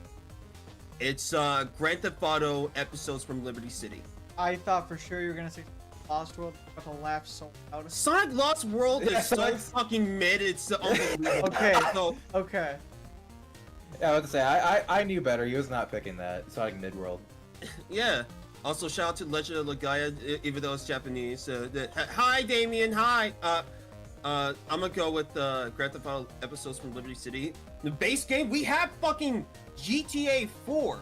It's Grand Theft Auto episodes from Liberty City. I thought for sure you were gonna say Lost World, but to laugh so loud. Sonic Lost World Yeah, is so Sonic- fucking mid. It's unbelievable. Okay. So Okay. Yeah, I was to say I knew better. He was not picking that Sonic Midworld. yeah. Also, shout out to Legend of Legaia, even though it's Japanese. Hi, Damien. Hi. I'm gonna go with Grand Theft Auto episodes from Liberty City. The base game, we have fucking GTA 4.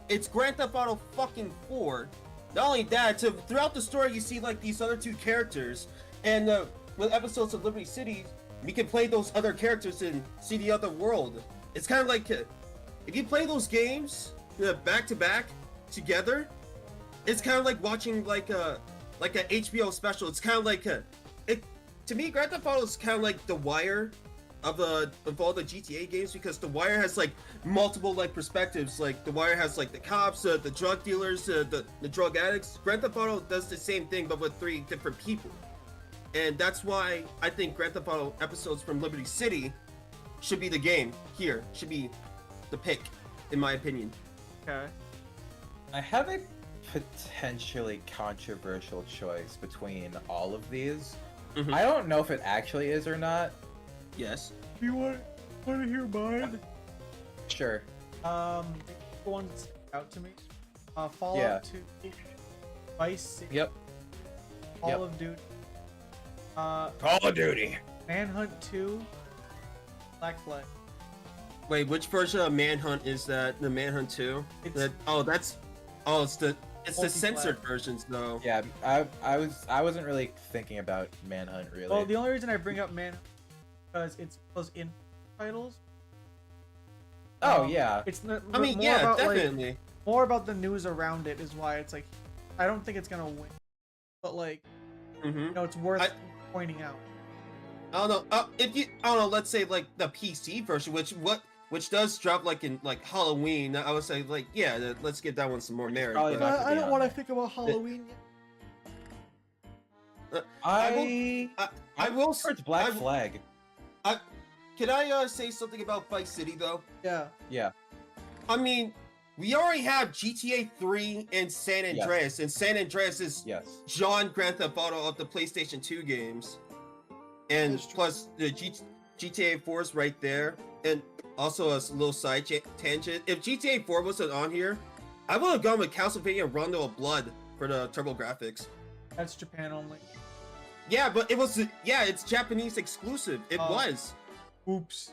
It's Grand Theft Auto fucking 4. Not only that, throughout the story, you see like these other two characters, and with episodes of Liberty City, we can play those other characters and see the other world. It's kind of like if you play those games back to back together, it's kind of like watching like a HBO special. It's kind of like to me, Grand Theft Auto is kind of like The Wire of all the GTA games, because The Wire has like multiple like perspectives. Like The Wire has like the cops, the drug dealers, the drug addicts. Grand Theft Auto does the same thing but with 3 different people, and that's why I think Grand Theft Auto episodes from Liberty City should be the game here. Should be the pick, in my opinion. Okay. I have a potentially controversial choice between all of these. Mhm. I don't know if it actually is or not. Yes. You want to hear mine? Sure. The one that stuck out to me. Fallout Yeah. 2, Vice City, Yep. Call Yep. of Duty, Call of Duty. Manhunt 2, Black Flag. Wait, which version of Manhunt is that? The Manhunt 2? It's- It's the Multi-plat. censored versions though. Yeah, I wasn't really thinking about Manhunt really. Well, the only reason I bring up Manhunt because it's those in titles. Oh yeah. It's not. I mean, more yeah, about, like, definitely. more about the news around it is why it's like, I don't think it's gonna win, but like, hmm it's worth I- pointing out. I don't know. I don't know. Let's say like the PC version, which does drop like in like Halloween. I would say like let's give that one some more merit. probably but- not- I don't on want to there. think about Halloween yet. I will. Towards Black I- Flag. Can I say something about Vice City though? Yeah. Yeah. I mean, we already have GTA 3 and San Yes. Andreas, and San Andreas is Yes. John Grand Theft Auto of the PlayStation 2 games, and That's true. plus the GTA 4 is right there, and also a little side tangent. If GTA 4 wasn't on here, I would have gone with Castlevania Rondo of Blood for the Turbo graphics. That's Japan only. Yeah, but it's Japanese exclusive. It Oh. was. Oops.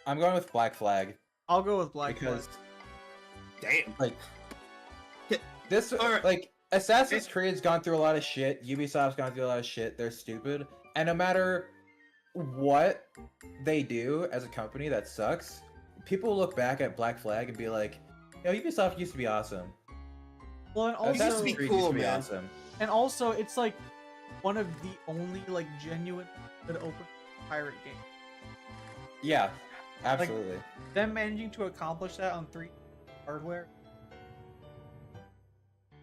I'm going with Black Flag I'll go with Black because Flag. Damn. like Okay, this alright. like Assassin's Creed's gone through a lot of shit. Ubisoft's gone through a lot of shit. They're stupid, and no matter what they do as a company that sucks, people will look back at Black Flag and be like, Ubisoft used to be awesome. Well, and used to also, be Creed cool, used to be man. awesome. it's like one of the only like genuine good open pirate games. Yeah, absolutely. Them managing to accomplish that on 3 hardware.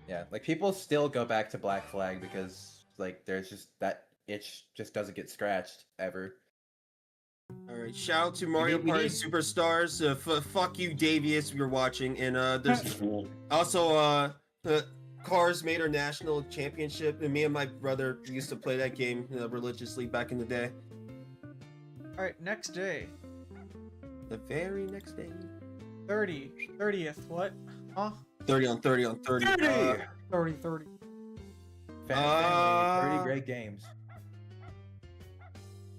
Yeah, like people still go back to Black Flag because like there's just that itch just doesn't get scratched ever. All right, shout out to Mario we Party need- Superstars. Fuck you, Davius, if you're watching. And there's also Cars Mater National Championship, and me and my brother used to play that game religiously back in the day. All right, next day, The very next day, 30th. What? Huh? 30 on 30 on 30. 30. Family, 30 great games.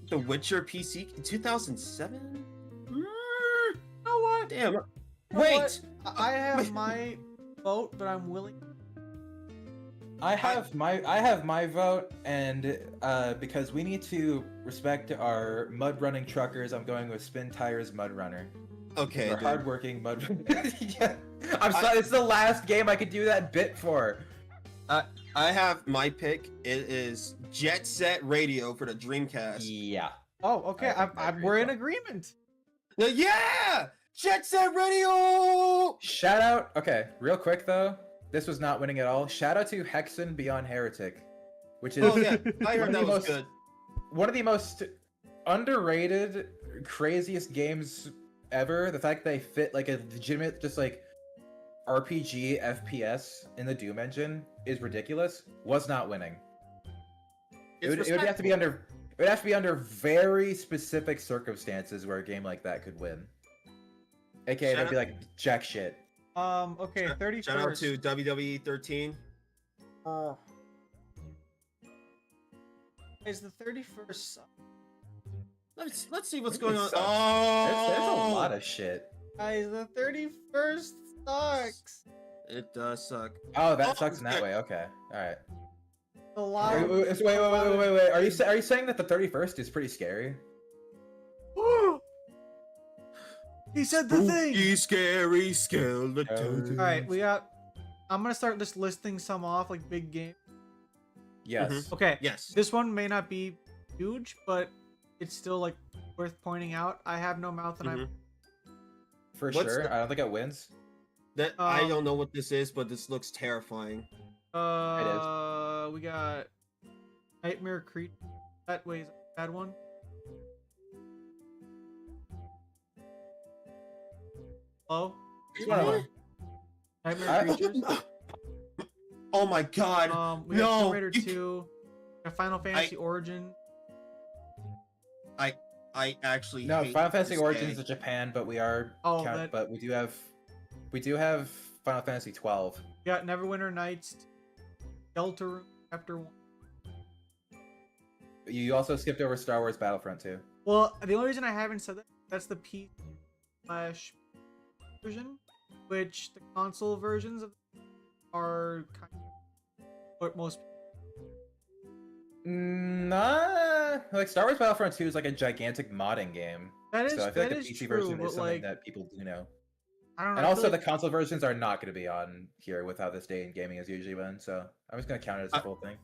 The Witcher PC in 2007. You know what? Damn. You know Wait. what? I have my vote, but I'm willing. I have my vote, and because we need to respect our mud running truckers, I'm going with Spin Tires Mud Runner. Okay. Or dude. hardworking mud. Yeah. I'm sorry. It's the last game I could do that bit for. I have my pick. It is Jet Set Radio for the Dreamcast. Yeah. Oh, okay. I think I agree We're with in that. agreement. Yeah! Jet Set Radio! Shout out. Okay, real quick though. This was not winning at all. Shout out to Hexen Beyond Heretic, which is Oh yeah, I One heard of that the was most- good. one of the most underrated, craziest games ever. The fact they fit like a legitimate, just like RPG FPS in the Doom engine is ridiculous was not winning. It would have to be under. It would have to be under very specific circumstances where a game like that could win. AKA, it'd be like jack shit. Okay, Shout out 31st. to WWE 13. Is the 31st? Let's see what's going on. Sucks. Oh, There's a lot of shit. Guys, the 31st sucks. It does suck. Oh, that Oh, sucks in that okay. way. Okay, all right. A lot. Wait. Are you saying that the 31st is pretty scary? He said the thing. Spooky, scary skeleton. All right, we got. I'm gonna start just listing some off, like big game. Yes. Mhm. Okay, Yes. this one may not be huge, but it's still like worth pointing out. I have no mouth and Mhm. For What's sure. the- I don't think it wins. That I Um, don't know what this is, but this looks terrifying. we got Nightmare Creature. That way is a bad one. Hello? Nightmare I- Creatures. Oh my god. We got No, Tomb Raider you 2. We got Final Fantasy Origin. I actually No, hate Final Fantasy this Origins game. is Japan, but we are Oh, count, that- but we do have Final Fantasy 12. We got Neverwinter Nights. Deltarune Chapter 1. You also skipped over Star Wars Battlefront 2. Well, the only reason I haven't said that's the P/ version, which the console versions of are kind of what most. Nah, like Star Wars Battlefront 2 is like a gigantic modding game. That is So I feel like that the is PC true, version but is something like that people do know. I don't know. And I also feel the like- console versions are not going to be on here with how this day in gaming has usually been. So I'm just going to count it as a full thing.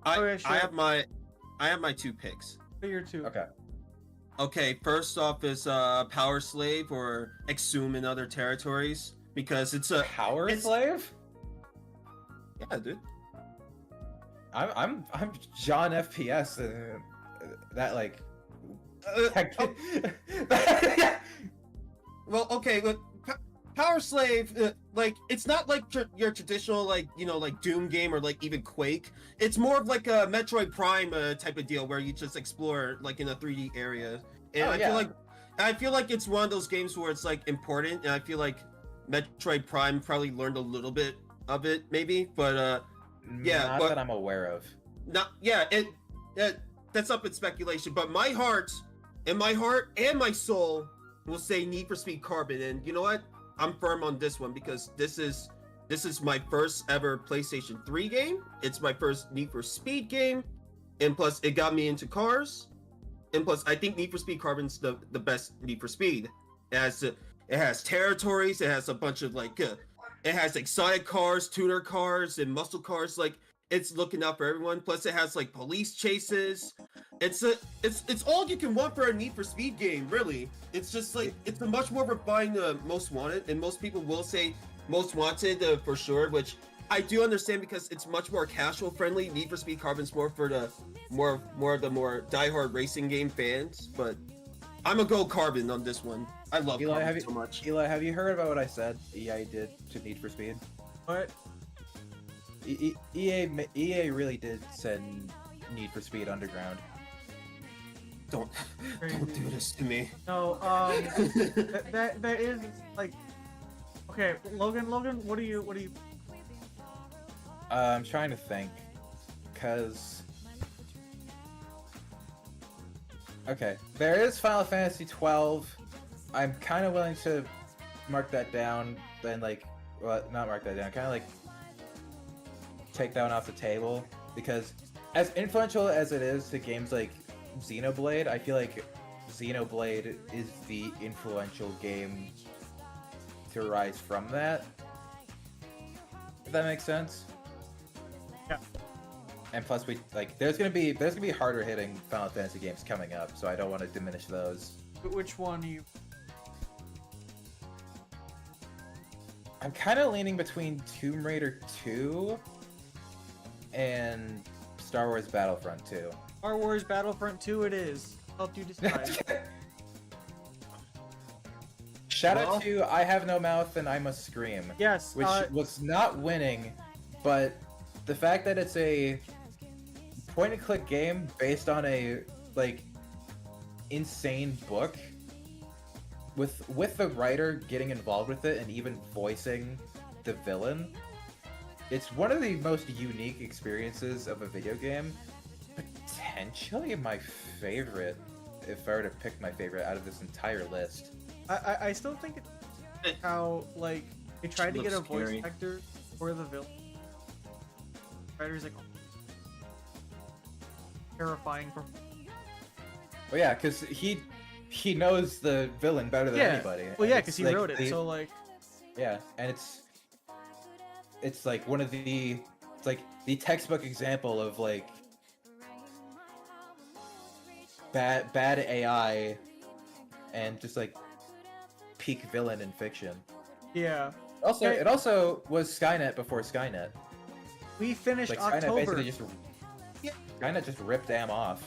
Okay, sure. I have my two picks. Figure 2. Okay. Okay, first off is Power Slave or Exhume in other territories because it's a Power it's- Slave? yeah, dude. I'm John FPS. That like. Well, okay, look, Power Slave, like it's not like your traditional like like Doom game or like even Quake. It's more of like a Metroid Prime type of deal where you just explore like in a 3D area. And Oh, yeah. I feel like it's one of those games where it's like important, and I feel like Metroid Prime probably learned a little bit of it, maybe, but yeah, Not but- that I'm aware of. not yeah, that's up in speculation. But my heart and my soul will say Need for Speed Carbon, and you know what? I'm firm on this one because this is my first ever PlayStation 3 game. It's my first Need for Speed game, and plus it got me into cars. And plus, I think Need for Speed Carbon's the best Need for Speed. It has territories. It has a bunch of like, it has exotic cars, tuner cars, and muscle cars. Like, it's looking out for everyone. Plus, it has like police chases. It's all you can want for a Need for Speed game, really. It's just like it's a much more refined Most Wanted, and most people will say Most Wanted for sure, which I do understand because it's much more casual friendly. Need for Speed Carbon's more for the more of the more diehard racing game fans, but I'm gonna go Carbon on this one. I love Eli, Carbon so much. Eli, have you heard about what I said EA did to Need for Speed? What? EA really did send Need for Speed underground. Don't do this to me. No. That is like. Okay, Logan. What do you? I'm trying to think, cause okay, there is Final Fantasy 12. I'm kind of willing to mark that down, then like, well, not mark that down, kind of like take that one off the table because as influential as it is to games like Xenoblade, I feel like Xenoblade is the influential game to rise from that. If that makes sense. Yeah. And plus, there's gonna be harder hitting Final Fantasy games coming up, so I don't want to diminish those. Which one you? I'm kind of leaning between Tomb Raider 2 and Star Wars Battlefront 2. Star Wars Battlefront 2. It is. Help you decide. shout Well- out to I Have No Mouth and I Must Scream, Yes. which was not winning, but the fact that it's a point and click game based on a like insane book with the writer getting involved with it and even voicing the villain, it's one of the most unique experiences of a video game. Potentially my favorite, if I were to pick my favorite out of this entire list. I still think it's how like they tried to get a Looks voice scary. actor for the villain. Writer's like terrifying. Well, yeah, because he knows the villain better than Yeah. anybody. Well, and yeah, it's because he like wrote it. the- So like, yeah, and it's like one of it's like the textbook example of like bad AI and just like peak villain in fiction. yeah, Also, Okay. it also was Skynet before Skynet. we finished Like Skynet October. basically just Skynet just ripped Am off.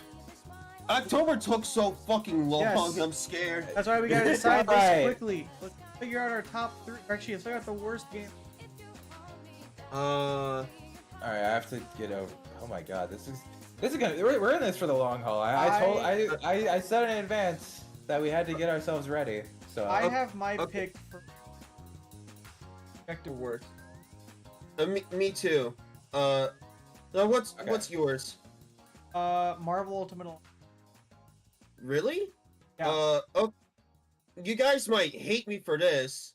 October took so fucking long. Yes. I'm scared. That's why we gotta decide this Alright. quickly. Let's figure out our top 3. Actually, let's figure out the worst game. Uh, All right, I have to get over. Oh my god, this is gonna. We're in this for the long haul. I said in advance that we had to get ourselves ready. So I have my okay. pick for objective worst. me too. Now what's Okay. what's yours? Marvel Ultimate Alliance. Really? Yeah. Oh, you guys might hate me for this.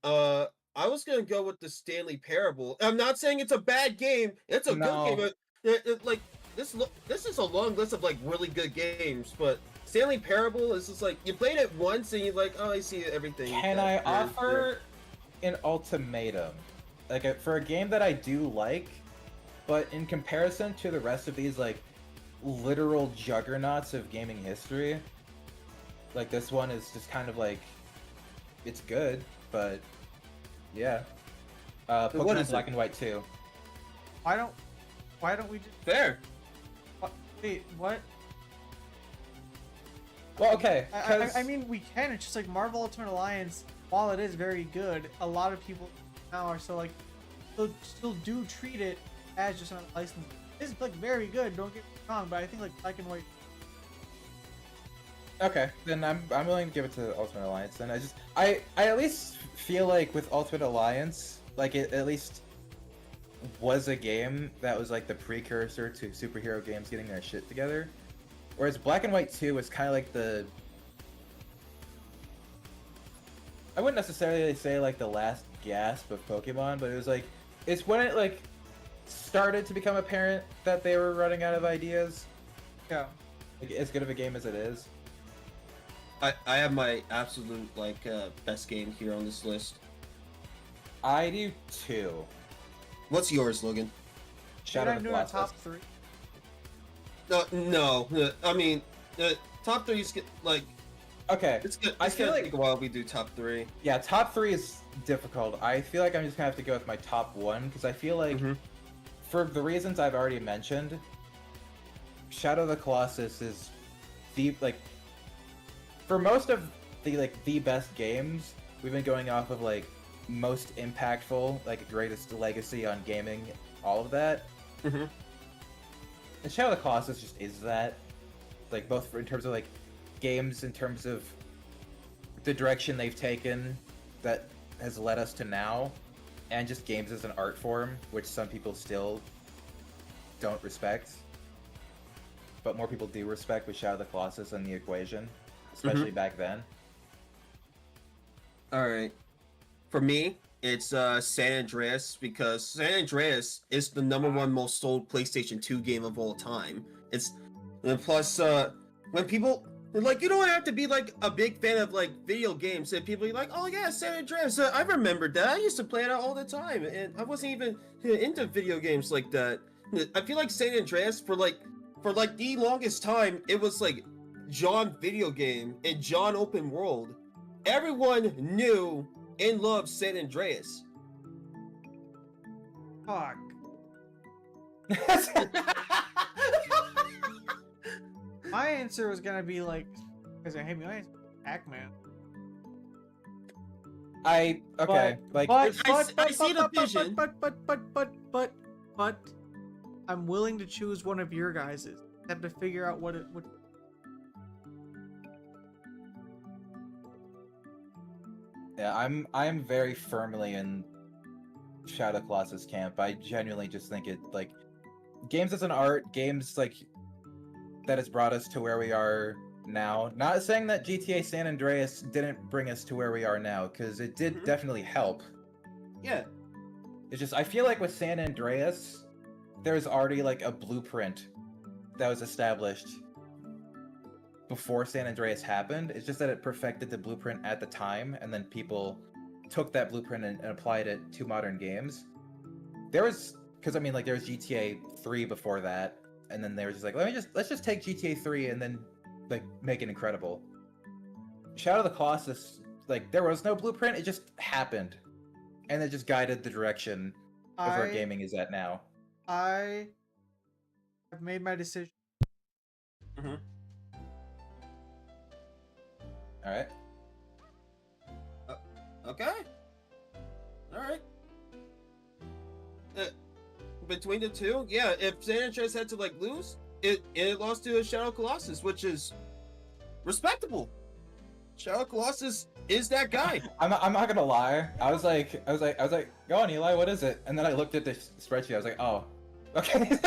I was gonna go with the Stanley Parable. I'm not saying it's a bad game. It's a No. good game. But like this is a long list of like really good games, but Stanley Parable is just like you played it once and you're like, oh, I see everything. Can that I there is offer an ultimatum? Like for a game that I do like, but in comparison to the rest of these like literal juggernauts of gaming history, like this one is just kind of like it's good, but yeah. what Pokemon is it? Black and White 2. Why don't we just Fair. wait? What? Well, okay. I mean, we can. It's just like Marvel Ultimate Alliance. While it is very good, a lot of people now are so like still do treat it as just another license. It's like very good. Don't get me wrong, but I think like Black and White. Okay, then I'm willing to give it to Ultimate Alliance. Then I at least feel like with Ultimate Alliance, like it at least was a game that was like the precursor to superhero games getting their shit together. Whereas Black and White 2 was kind of like I wouldn't necessarily say like the last gasp of Pokemon, but it was like it's when it like started to become apparent that they were running out of ideas. Yeah. Like as good of a game as it is. I have my absolute like best game here on this list. I do too. What's yours, Logan? Shadow I'm of the doing a Colossus. top 3. No. I mean, top three is like Okay, it's good. I It's feel gonna like- take a while. We do top three. yeah, top 3 is difficult. I feel like I'm just gonna have to go with my top 1 because I feel like, Mhm. for the reasons I've already mentioned, Shadow of the Colossus is the for most of the best games. We've been going off of like most impactful, like greatest legacy on gaming, all of that. Mhm. And Shadow of the Colossus just is that, like both in terms of like games, in terms of the direction they've taken that has led us to now, and just games as an art form, which some people still don't respect, but more people do respect with Shadow of the Colossus in the equation, especially back then. All right. For me, it's San Andreas because San Andreas is the #1 most sold PlayStation 2 game of all time. It's and plus when people they're like, you don't have to be like a big fan of like video games, and people are like, oh yeah, San Andreas. I remembered that. I used to play it all the time, and I wasn't even into video games like that. I feel like San Andreas for the longest time it was like John video game and John open world. Everyone knew and loved San Andreas. Fuck. My answer was gonna be like, because I hate me, Pac-Man. Okay, like But I see the vision. but I'm willing to choose one of your guys's. I have to figure out what. yeah, I'm very firmly in Shadow Colossus camp. I genuinely just think it like games as an art, games like that has brought us to where we are now. Not saying that GTA San Andreas didn't bring us to where we are now, because it did definitely help. Yeah. It's just I feel like with San Andreas, there's already like a blueprint that was established before San Andreas happened. It's just that it perfected the blueprint at the time, and then people took that blueprint and applied it to modern games. There was, because I mean, like there was GTA 3 before that, and then they were just like, let's just take GTA 3 and then like make it incredible. Shadow of the Colossus, like there was no blueprint, it just happened, and it just guided the direction of where gaming is at now. I have made my decision. Mm-hmm. All right. Okay. All right. Between the two, yeah. If San Andreas had to like lose, it lost to a Shadow Colossus, which is respectable. Shadow Colossus is that guy. I'm not gonna lie. I was like, go on, Eli. What is it? And then I looked at the spreadsheet. I was like, oh, okay.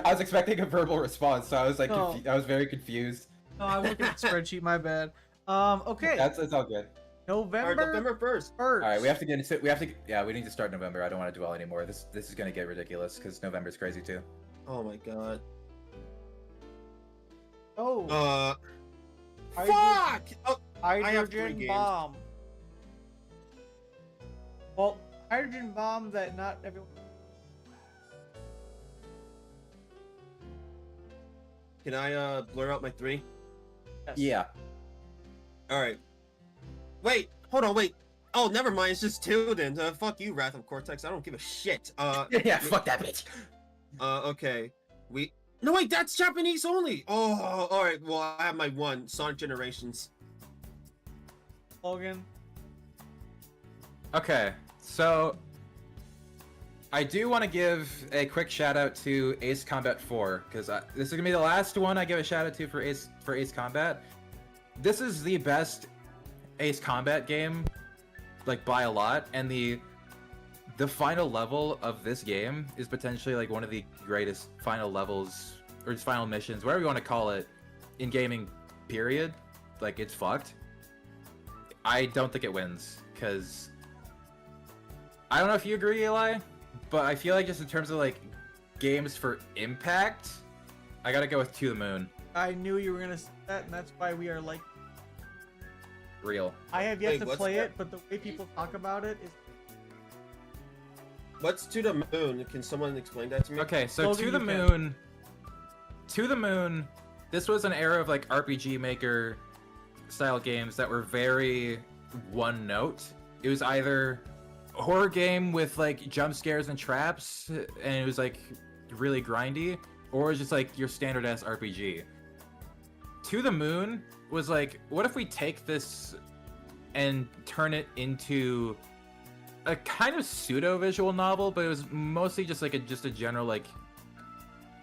I was expecting a verbal response, so I was like, No. I was very confused. Oh, I looked at the spreadsheet. My bad. Okay. It's all good. November 1st. All right, we have to get into. We need to start November. I don't want to dwell anymore. This is gonna get ridiculous because November's crazy too. Oh my god. Oh. Fuck! Oh, have three Hydrogen games. bomb. Well, hydrogen bomb that not everyone. can I blur out my 3? Yes. Yeah. All right. Wait, hold on, wait. Oh, never mind. It's just 2 then. Fuck you, Wrath of Cortex. I don't give a shit. Yeah. Fuck that bitch. Okay. No, wait, that's Japanese only. Oh, all right. Well, I have my 1, Sonic Generations. Logan. Okay, so I do want to give a quick shout out to Ace Combat 4 because this is gonna be the last one I give a shout out to for Ace Combat. This is the best Ace Combat game, like by a lot, and the final level of this game is potentially like one of the greatest final levels or just final missions, whatever you want to call it, in gaming. Period. Like it's fucked. I don't think it wins because I don't know if you agree, Eli, but I feel like just in terms of like games for impact, I gotta go with To the Moon. I knew you were gonna say that, and that's why we are like. Real. I have yet Wait, to what's play that? it, but the way people talk about it is. What's To the Moon? Can someone explain that to me? Okay, so Logan, To the you can. Moon. To the Moon. This was an era of like RPG Maker style games that were very one note. It was either a horror game with like jump scares and traps, and it was like really grindy, or it was just like your standard ass RPG. To the Moon was like, what if we take this and turn it into a kind of pseudo visual novel, but it was mostly just like a general like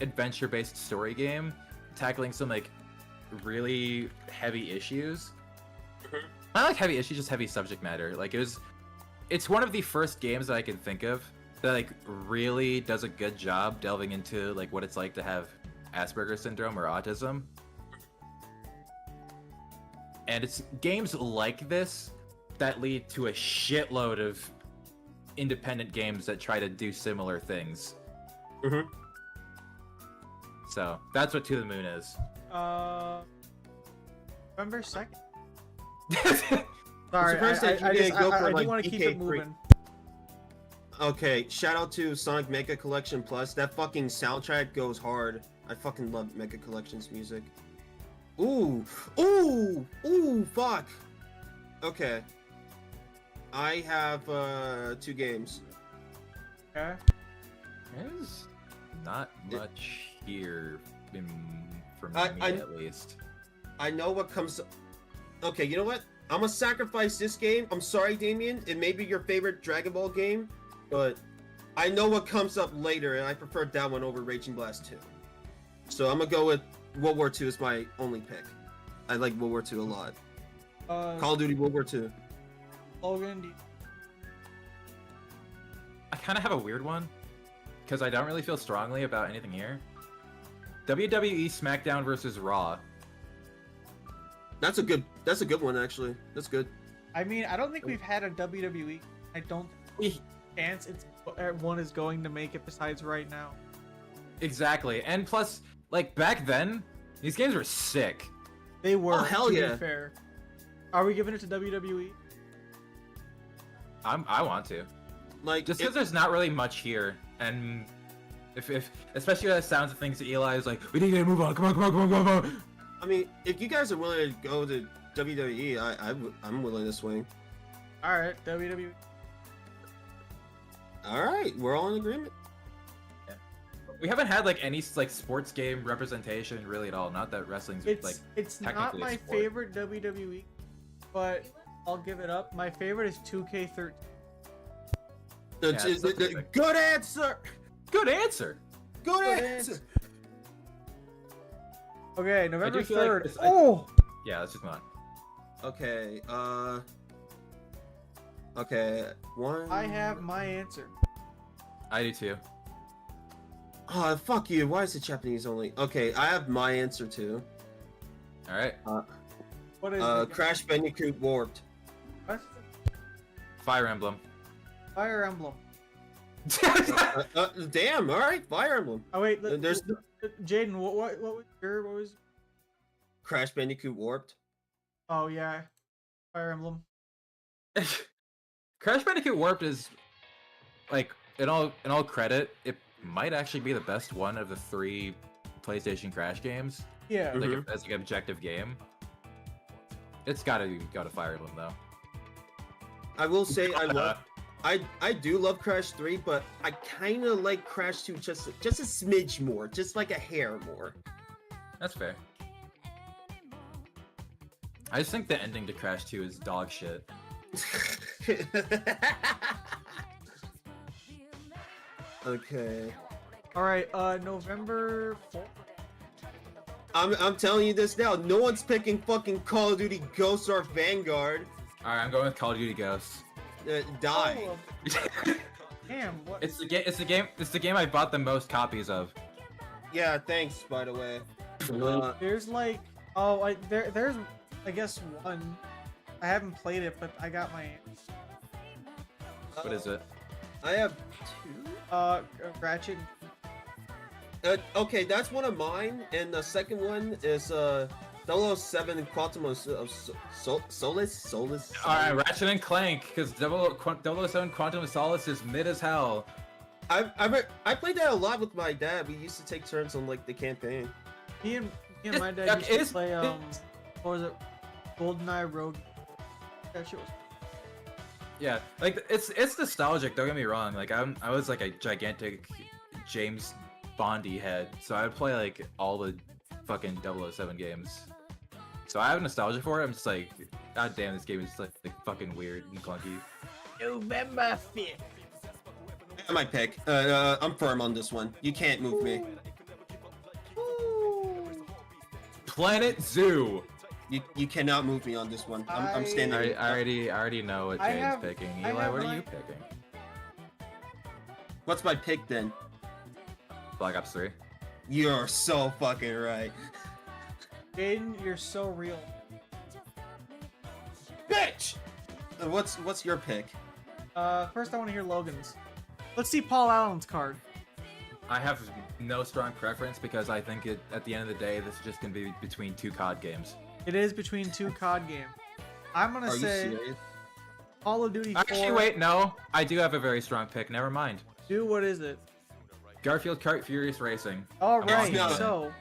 adventure based story game tackling some like really heavy issues. Not like heavy issues, just heavy subject matter. Like it's one of the first games that I can think of that like really does a good job delving into like what it's like to have Asperger's syndrome or autism. And it's games like this that lead to a shitload of independent games that try to do similar things. Mhm. So that's what To the Moon is. November 2nd. I'm Sorry, surprised that you didn't go for, I like, do want to keep DK3. it moving. Okay, shout out to Sonic Mega Collection Plus. That fucking soundtrack goes hard. I fucking love Mega Collection's music. Ooh, fuck. Okay. I have 2 games. Okay. There's not much here for me I- at least. I know what comes. Okay, you know what? I'm gonna sacrifice this game. I'm sorry, Damien. It may be your favorite Dragon Ball game, but I know what comes up later, and I prefer that one over Raging Blast 2. So I'm gonna go with World War II as my only pick. I like World War II a lot. Call of Duty World War II. Logan, do you- I kind of have a weird one because I don't really feel strongly about anything here. WWE SmackDown versus Raw. That's a good one actually. That's good. I mean, I don't think we've had a WWE. I don't think chance it's one is going to make it besides right now. Exactly, and plus, like back then, these games were sick. They were. Oh, hell to be yeah. fair. Are we giving it to WWE? I want to, Like just because there's not really much here, and if especially with the sounds of things that Eli is like, we need to move on. Come on, come on, come on, come on. I mean, if you guys are willing to go to WWE, I'm willing to swing. All right, WWE. All right, we're all in agreement. We haven't had like any like sports game representation really at all. Not that wrestling's like It's not technically a my sport. favorite WWE, but I'll give it up. My favorite is 2K13. that's perfect. Good answer. good answer. Good Good answer. answer. Okay, November feel like 3rd. this- Oh! Yeah, let's just move on. Okay. Okay. One. I have my answer. I do too. Oh, fuck you. Why is it Japanese only? Okay, I have my answer too. All right, What is it? Crash Bandicoot Warped. What? Fire Emblem. Fire Emblem. Damn. All right, Fire Emblem. Oh wait, There's Jaden. What was your what was? Crash Bandicoot Warped. Oh yeah, Fire Emblem. Crash Bandicoot Warped is like in all credit, it might actually be the best one of the 3 PlayStation Crash games. Yeah. Mhm. Like as like an objective game. It's gotta go to Fire Emblem though. I will say I do love Crash 3, but I kind of like Crash 2 just a smidge more, just like a hair more. That's fair. I just think the ending to Crash 2 is dog shit. Okay. All right. November 4th. I'm telling you this now. No one's picking fucking Call of Duty Ghosts or Vanguard. All right, I'm going with Call of Duty Ghosts. Die. Oh, damn. What? It's the game I bought the most copies of. Yeah, thanks, by the way. There's like there's I guess one. I haven't played it, but I got my What is it? I have Ratchet. okay, that's one of mine, and the second one is 007 Quantum of Solace. All right, Ratchet and Clank, because 007 Quantum of Solace is mid as hell. I played that a lot with my dad. We used to take turns on like the campaign. Me and my It- dad used it to is- play what was it? GoldenEye Rogue. That shit was. Yeah, like it's nostalgic. Don't get me wrong. Like I was like a gigantic James Bondy head, so I would play like all the fucking 007 games. So I have nostalgia for it. I'm just like, god damn, this game is like fucking weird and clunky. November 5th. My pick. I'm firm on this one. You can't move me. Planet Zoo. You cannot move me on this one. I'm standing. I already know what I Jane's have- picking. I Eli, have what are my- you picking? What's my pick then? Black Ops 3. You're so fucking right. Jaden, you're so real. Bitch! What's your pick? First I want to hear Logan's. Let's see Paul Allen's card. I have no strong preference because I think at the end of the day, this is just gonna be between 2 COD games. It is between 2 COD games. I'm gonna Are you say serious? Call of Duty 4. Actually, wait, no. I do have a very strong pick. Never mind. Dude, what is it? Garfield Kart Furious Racing. All right, not. so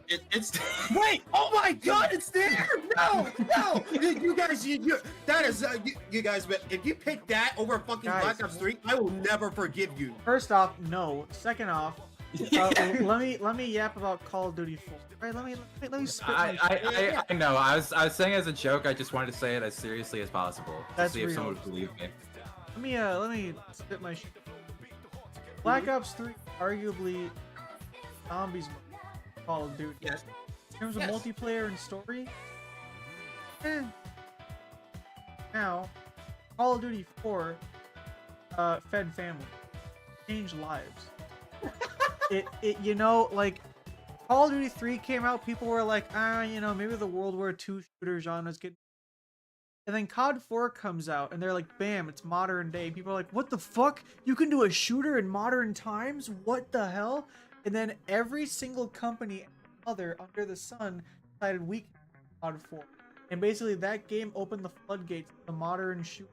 It's wait! Oh my God! It's there! No! No! You guys, that is you guys. If you pick that over fucking Guys, Black Ops 3, I will never forgive you. first off, no. Second off, Let me yap about Call of Duty 4. Alright, let me spit my I know. I was saying as a joke. I just wanted to say it as seriously as possible to That's see if real. someone would believe me. let me spit my shit. Black Ops 3 arguably zombies Call of Duty. Yes. In terms of Yes. multiplayer and story, now Call of Duty 4 fed family, changed lives. it you know, like Call of Duty 3 came out, people were like, you know, maybe the World War II shooter genres get. And then COD 4 comes out, and they're like, bam, it's modern day. People are like, what the fuck? You can do a shooter in modern times? What the hell? And then every single company other under the sun decided we can do COD 4. And basically that game opened the floodgates to the modern shoot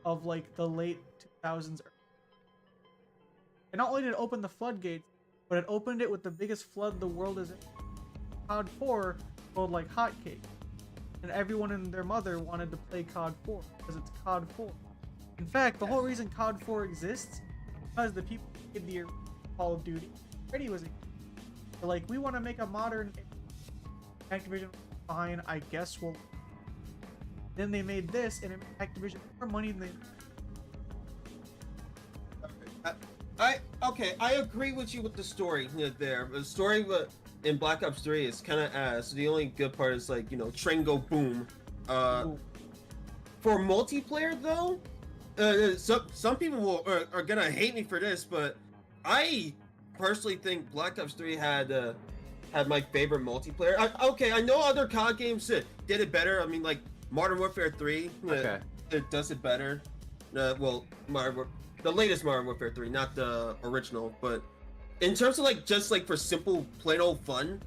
of like the late 2000s. And not only did it open the floodgates, but it opened it with the biggest flood the world has ever. COD 4 sold like hotcakes. And everyone and their mother wanted to play COD 4 because it's COD 4. In fact, the whole reason COD 4 exists is because the people who did the Call of Duty already was like, we want to make a modern. Activision, fine, I guess we'll. Then they made this, and it made Activision more money than they. I agree with you with the story there. The story in Black Ops 3 is kind of ass. The only good part is like, you know, train go boom. Ooh. For multiplayer though, some people are gonna hate me for this, but I personally think Black Ops 3 had my favorite multiplayer. I know other COD games did it better. I mean, like Modern Warfare 3, Okay. it does it better. Well, the latest Modern Warfare 3, not the original, but in terms of like just like for simple plain old fun,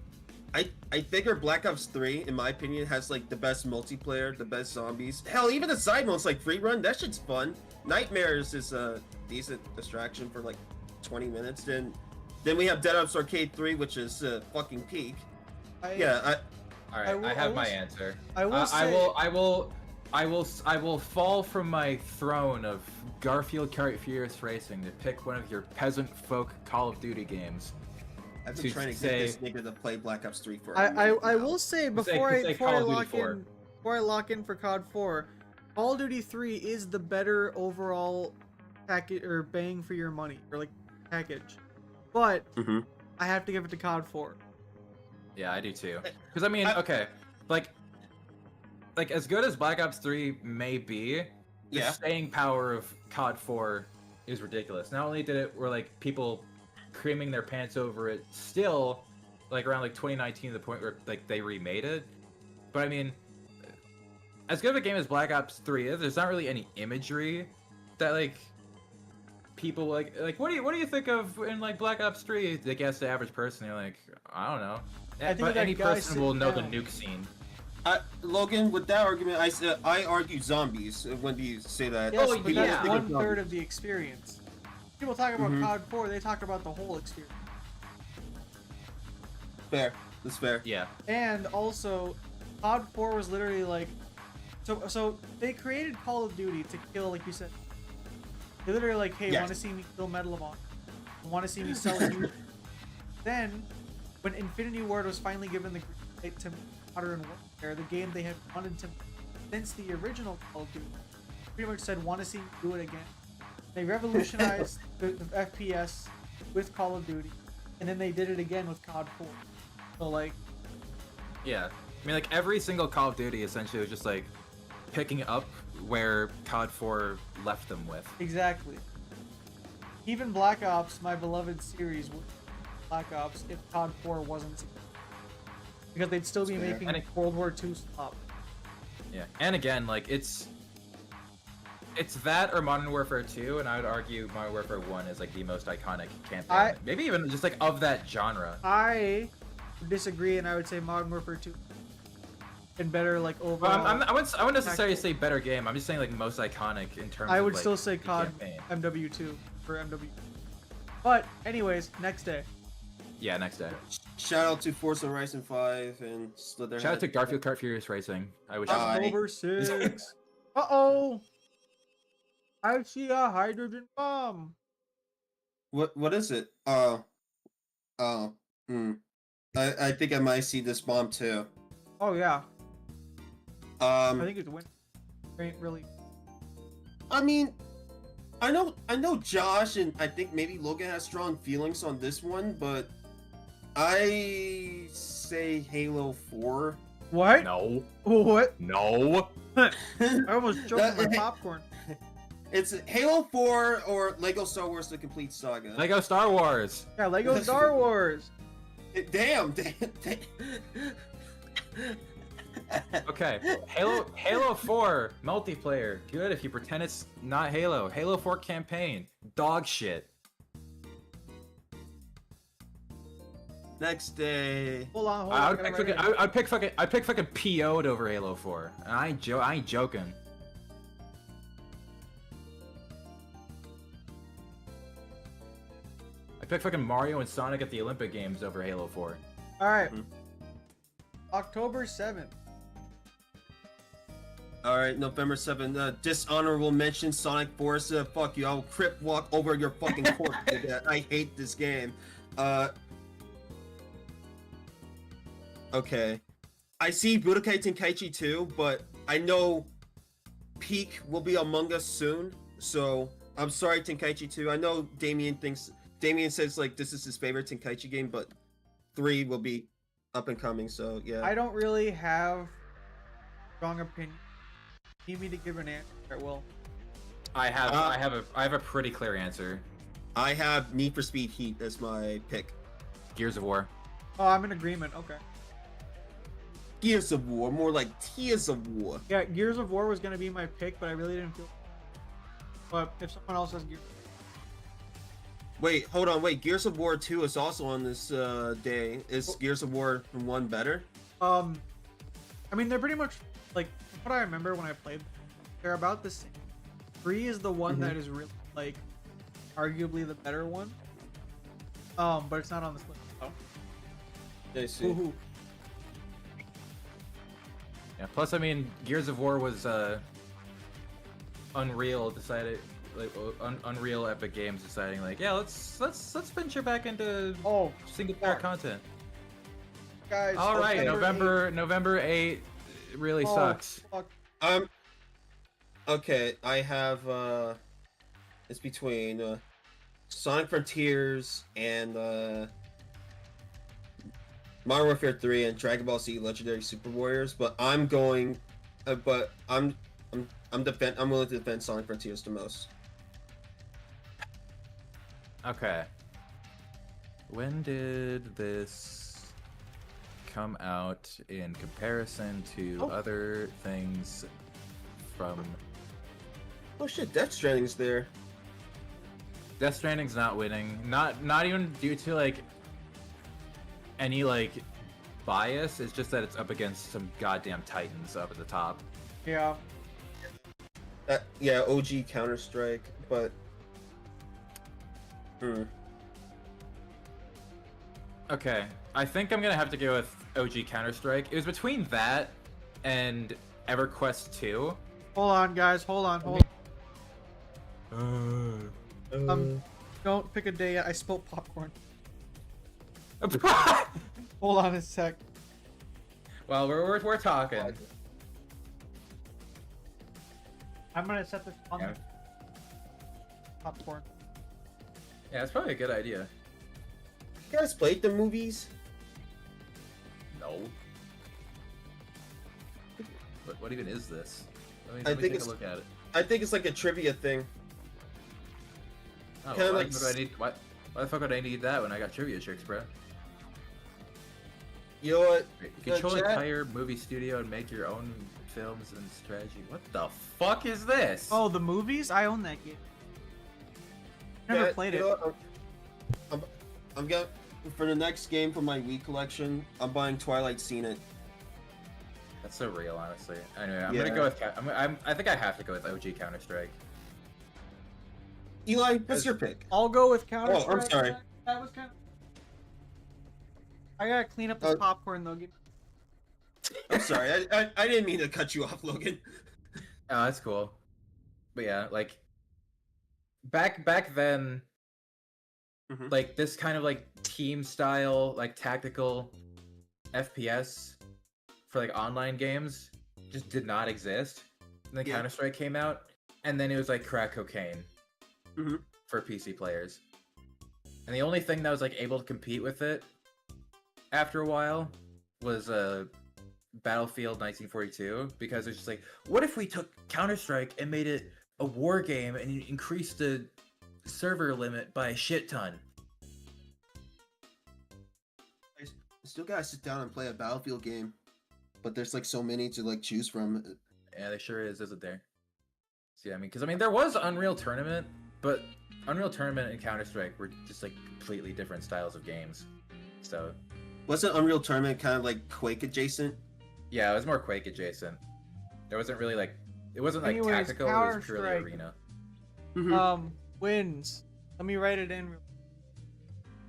I figure Black Ops 3, in my opinion, has like the best multiplayer, the best zombies. Hell, even the side modes like free run, that shit's fun. Nightmares is a decent distraction for like 20 minutes. Then we have Dead Ops Arcade 3, which is fucking peak. All right, I have my answer. I will I will fall from my throne of Garfield Kart Furious Racing to pick one of your peasant folk Call of Duty games. I've been to trying to say- get this nigga to play Black Ops 3 for. I will say before say Call of Duty lock 4. in before I lock in for COD 4, Call of Duty 3 is the better overall package or bang for your money or like package, but Mm-hmm. I have to give it to COD 4. Yeah, I do too. Because I mean, okay, like as good as Black Ops 3 may be, the Yeah. staying power of COD 4 is ridiculous. Not only did it were like people creaming their pants over it, still like around like 2019, to the point where like they remade it. But I mean, as good of a game as Black Ops 3 is, there's not really any imagery that like people like what do you think of in like Black Ops 3? They guess the average person, you're like, I don't know. I think But that any guy person will sitting know the down- nuke scene. Logan, with that argument, I argue zombies. When do you say that? Yes, Oh, but yeah. that's 1/3 of the experience. People talk about Mhm. COD 4, they talk about the whole experience. Fair. That's fair. Yeah. And also, COD 4 was literally like, so they created Call of Duty to kill, like you said. They literally like, hey, Yes. want to see me kill Medal of Honor? Want to see me sell you? Then, when Infinity Ward was finally given the green light to Modern Warfare, the game they had wanted to since the original Call of Duty, pretty much said, want to see me do it again. They revolutionized the FPS with Call of Duty, and then they did it again with COD 4. So like, Yeah. I mean, like every single Call of Duty essentially was just like picking up where COD 4 left them with. exactly. Even Black Ops, my beloved series, would be Black Ops if COD 4 wasn't, because they'd still be That's fair. making And it- World War II stop. Yeah. And again, like it's that or Modern Warfare 2, and I would argue Modern Warfare 1 is like the most iconic campaign. Maybe even just like of that genre. I would disagree, and I would say Modern Warfare 2 and better like overall. Well, I wouldn't necessarily say better game. I'm just saying like most iconic in terms I of would like, still say the COD campaign. MW2 for MW. But anyways, next day. Yeah, next day. Shout out to Forza Horizon 5 and Slitherhead. Shout out to Garfield Kart Furious Racing. I wish. Aye. October 6th. Uh-oh. I see a hydrogen bomb. What is it? Oh, I think I might see this bomb too. Oh yeah, I Um, think it's win. Ain't really. I mean, I know Josh and I think maybe Logan has strong feelings on this one, but I say Halo 4. What? No, What? no. I almost choked on my That- popcorn. It's Halo 4 or Lego Star Wars: The Complete Saga. Lego Star Wars. Yeah, Lego Star Wars. Damn. Okay, Halo 4 multiplayer. Good if you pretend it's not Halo. Halo 4 campaign. Dog shit. Next day. Hold on, hold on. I I would got it pick right fucking, here. I'd pick fucking PO'd over Halo 4. And I ain't joking. I pick fucking Mario and Sonic at the Olympic Games over Halo 4. All right. Mhm. October 7th. All right, November 7th. Dishonorable mention: Sonic Forza. Fuck you! I'll crip walk over your fucking corpse with that. I hate this game. Okay. I see Budokai Tenkaichi 2, but I know Peak will be Among Us soon. So I'm sorry, Tenkaichi 2. I know Damien says like this is his favorite Tenkaichi game, but 3 will be up and coming. So yeah. I don't really have strong opinion. Need me to give an answer? I will. I have a pretty clear answer. I have Need for Speed Heat as my pick. Gears of War. Oh, I'm in agreement. Okay. Gears of War, more like Tears of War. Yeah, Gears of War was gonna be my pick, but I really didn't feel. But if someone else has Gears, Wait, hold on, wait. Gears of War 2 is also on this day. Is Gears of War 1 better? I mean they're pretty much like from what I remember when I played. They're about the same. 3 is the one Mhm. that is really like arguably the better one. But it's not on this list. Oh. I see. Woohoo. Yeah. Plus, I mean, Gears of War was Unreal decided like Unreal Epic Games deciding like, yeah, let's venture back into Oh, single player fuck. content. guys. All right, November November 8 really 8th. Oh, sucks. fuck. Okay, I have it's between Sonic Frontiers and Modern Warfare 3 and Dragon Ball Z Legendary Super Warriors, but I'm going I'm willing to defend Sonic Frontiers the most. Okay. When did this come out in comparison to Oh. other things from Oh shit, Death Stranding's there. Death Stranding's not winning. Not even due to like any like bias. It's just that it's up against some goddamn titans up at the top. Yeah. Yeah, OG Counter-Strike, but Okay, I think I'm gonna have to go with OG Counter-Strike. It was between that and EverQuest 2. Hold on, guys. Hold on. Hold. Don't pick a day yet. I spilled popcorn. Hold on a sec. Well, we're talking. I'm gonna set this on Yeah. the popcorn. Yeah, it's probably a good idea. you guys played the movies? No. What even is this? Let me, I let me think take a it's- look at it. I think it's like a trivia thing. Oh, kinda why, like would I need, why the fuck would I need that when I got trivia tricks, bro? You know what? You control an chat- entire movie studio and make your own films and strategy. What the fuck is this? Oh, the movies? I own that game. Never Chat, played you it. know what? I'm going for the next game for my Wii collection. I'm buying Twilight Scene. That's so real, honestly. Anyway, I'm Yeah. gonna go with. I think I have to go with OG Counter Strike. Eli, what's your pick? I'll go with Counter Strike. Oh, I'm sorry. That was kind of. I gotta clean up this popcorn though. I'm sorry. I didn't mean to cut you off, Logan. Oh, that's cool. But yeah, like back then, Mhm. like this kind of like team style, like tactical FPS for like online games just did not exist. And then Yeah. Counter-Strike came out, and then it was like crack cocaine Mhm. for PC players. And the only thing that was like able to compete with it after a while was Battlefield 1942, because it's just like, what if we took Counter-Strike and made it a war game and increased the server limit by a shit ton? I still gotta sit down and play a Battlefield game, but there's like so many to like choose from. Yeah, there sure is, isn't there? See, I mean, because I mean, there was Unreal Tournament, but Unreal Tournament and Counter-Strike were just like completely different styles of games. So Wasn't Unreal Tournament kind of like Quake adjacent? yeah, it was more Quake adjacent. There wasn't really like, it wasn't like Anyways, tactical, it was purely Counter-Strike. arena. Mhm. Wins. Let me write it in.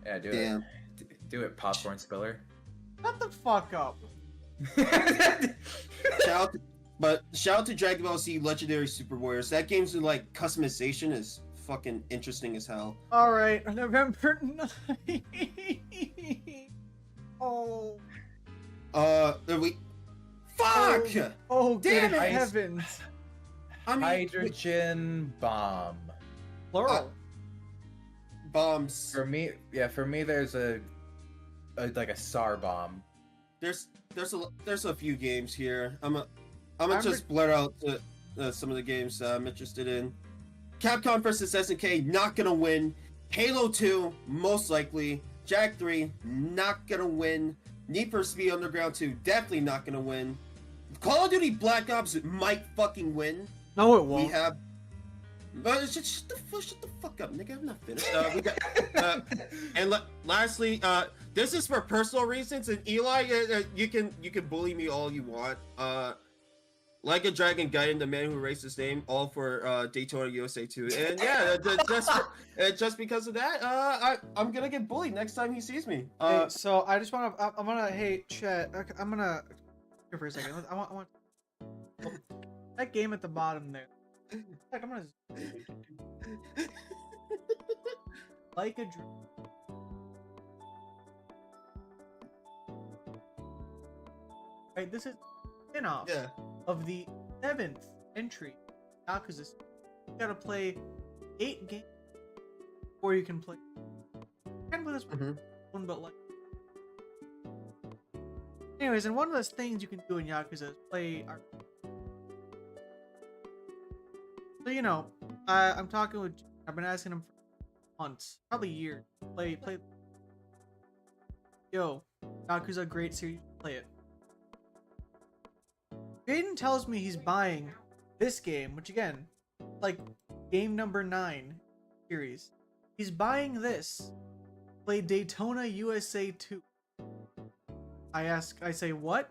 Yeah, do Damn. it. Do it, popcorn spiller. Shut the fuck up. Shout out to Dragon Ball Z Legendary Super Warriors. That game's like customization is fucking interesting as hell. All right, November 9th. Oh. We. Fuck! Oh, Damn good it. heavens. I mean, Hydrogen bomb. Plural. bombs. For me, there's a like a SAR bomb. There's a few games here. I'm gonna I'm just blur out some of the games I'm interested in. Capcom vs SNK, not gonna win. Halo 2, most likely. Jak 3, not gonna win. Need for Speed Underground 2, definitely not gonna win. Call of Duty Black Ops might fucking win. No, it We won't. have. Shut the fuck up, nigga. I'm not finished. We got, lastly, this is for personal reasons. And Eli, you can bully me all you want. Like a Dragon Gaiden, the man who erased his name, all for Daytona USA 2. And yeah, just because of that, I'm gonna get bullied next time he sees me. Hey, so I just want to. I'm gonna. Hey, chat. I'm gonna. Here for a second. I want. That game at the bottom there. Like, I'm gonna. Like a dream. Right, this is spin-off Yeah. of the 7th entry. Yakuza. You gotta play 8 games before you can play. Kind of with this Mhm. one, but like. Anyways, and one of those things you can do in Yakuza is play. So you know, I'm talking with. I've been asking him for months, probably years. Play. Yo, Yakuza, great series. Play it. Jaden tells me he's buying this game, which again, like game number 9 series. He's buying this. Play Daytona USA 2. I say, what?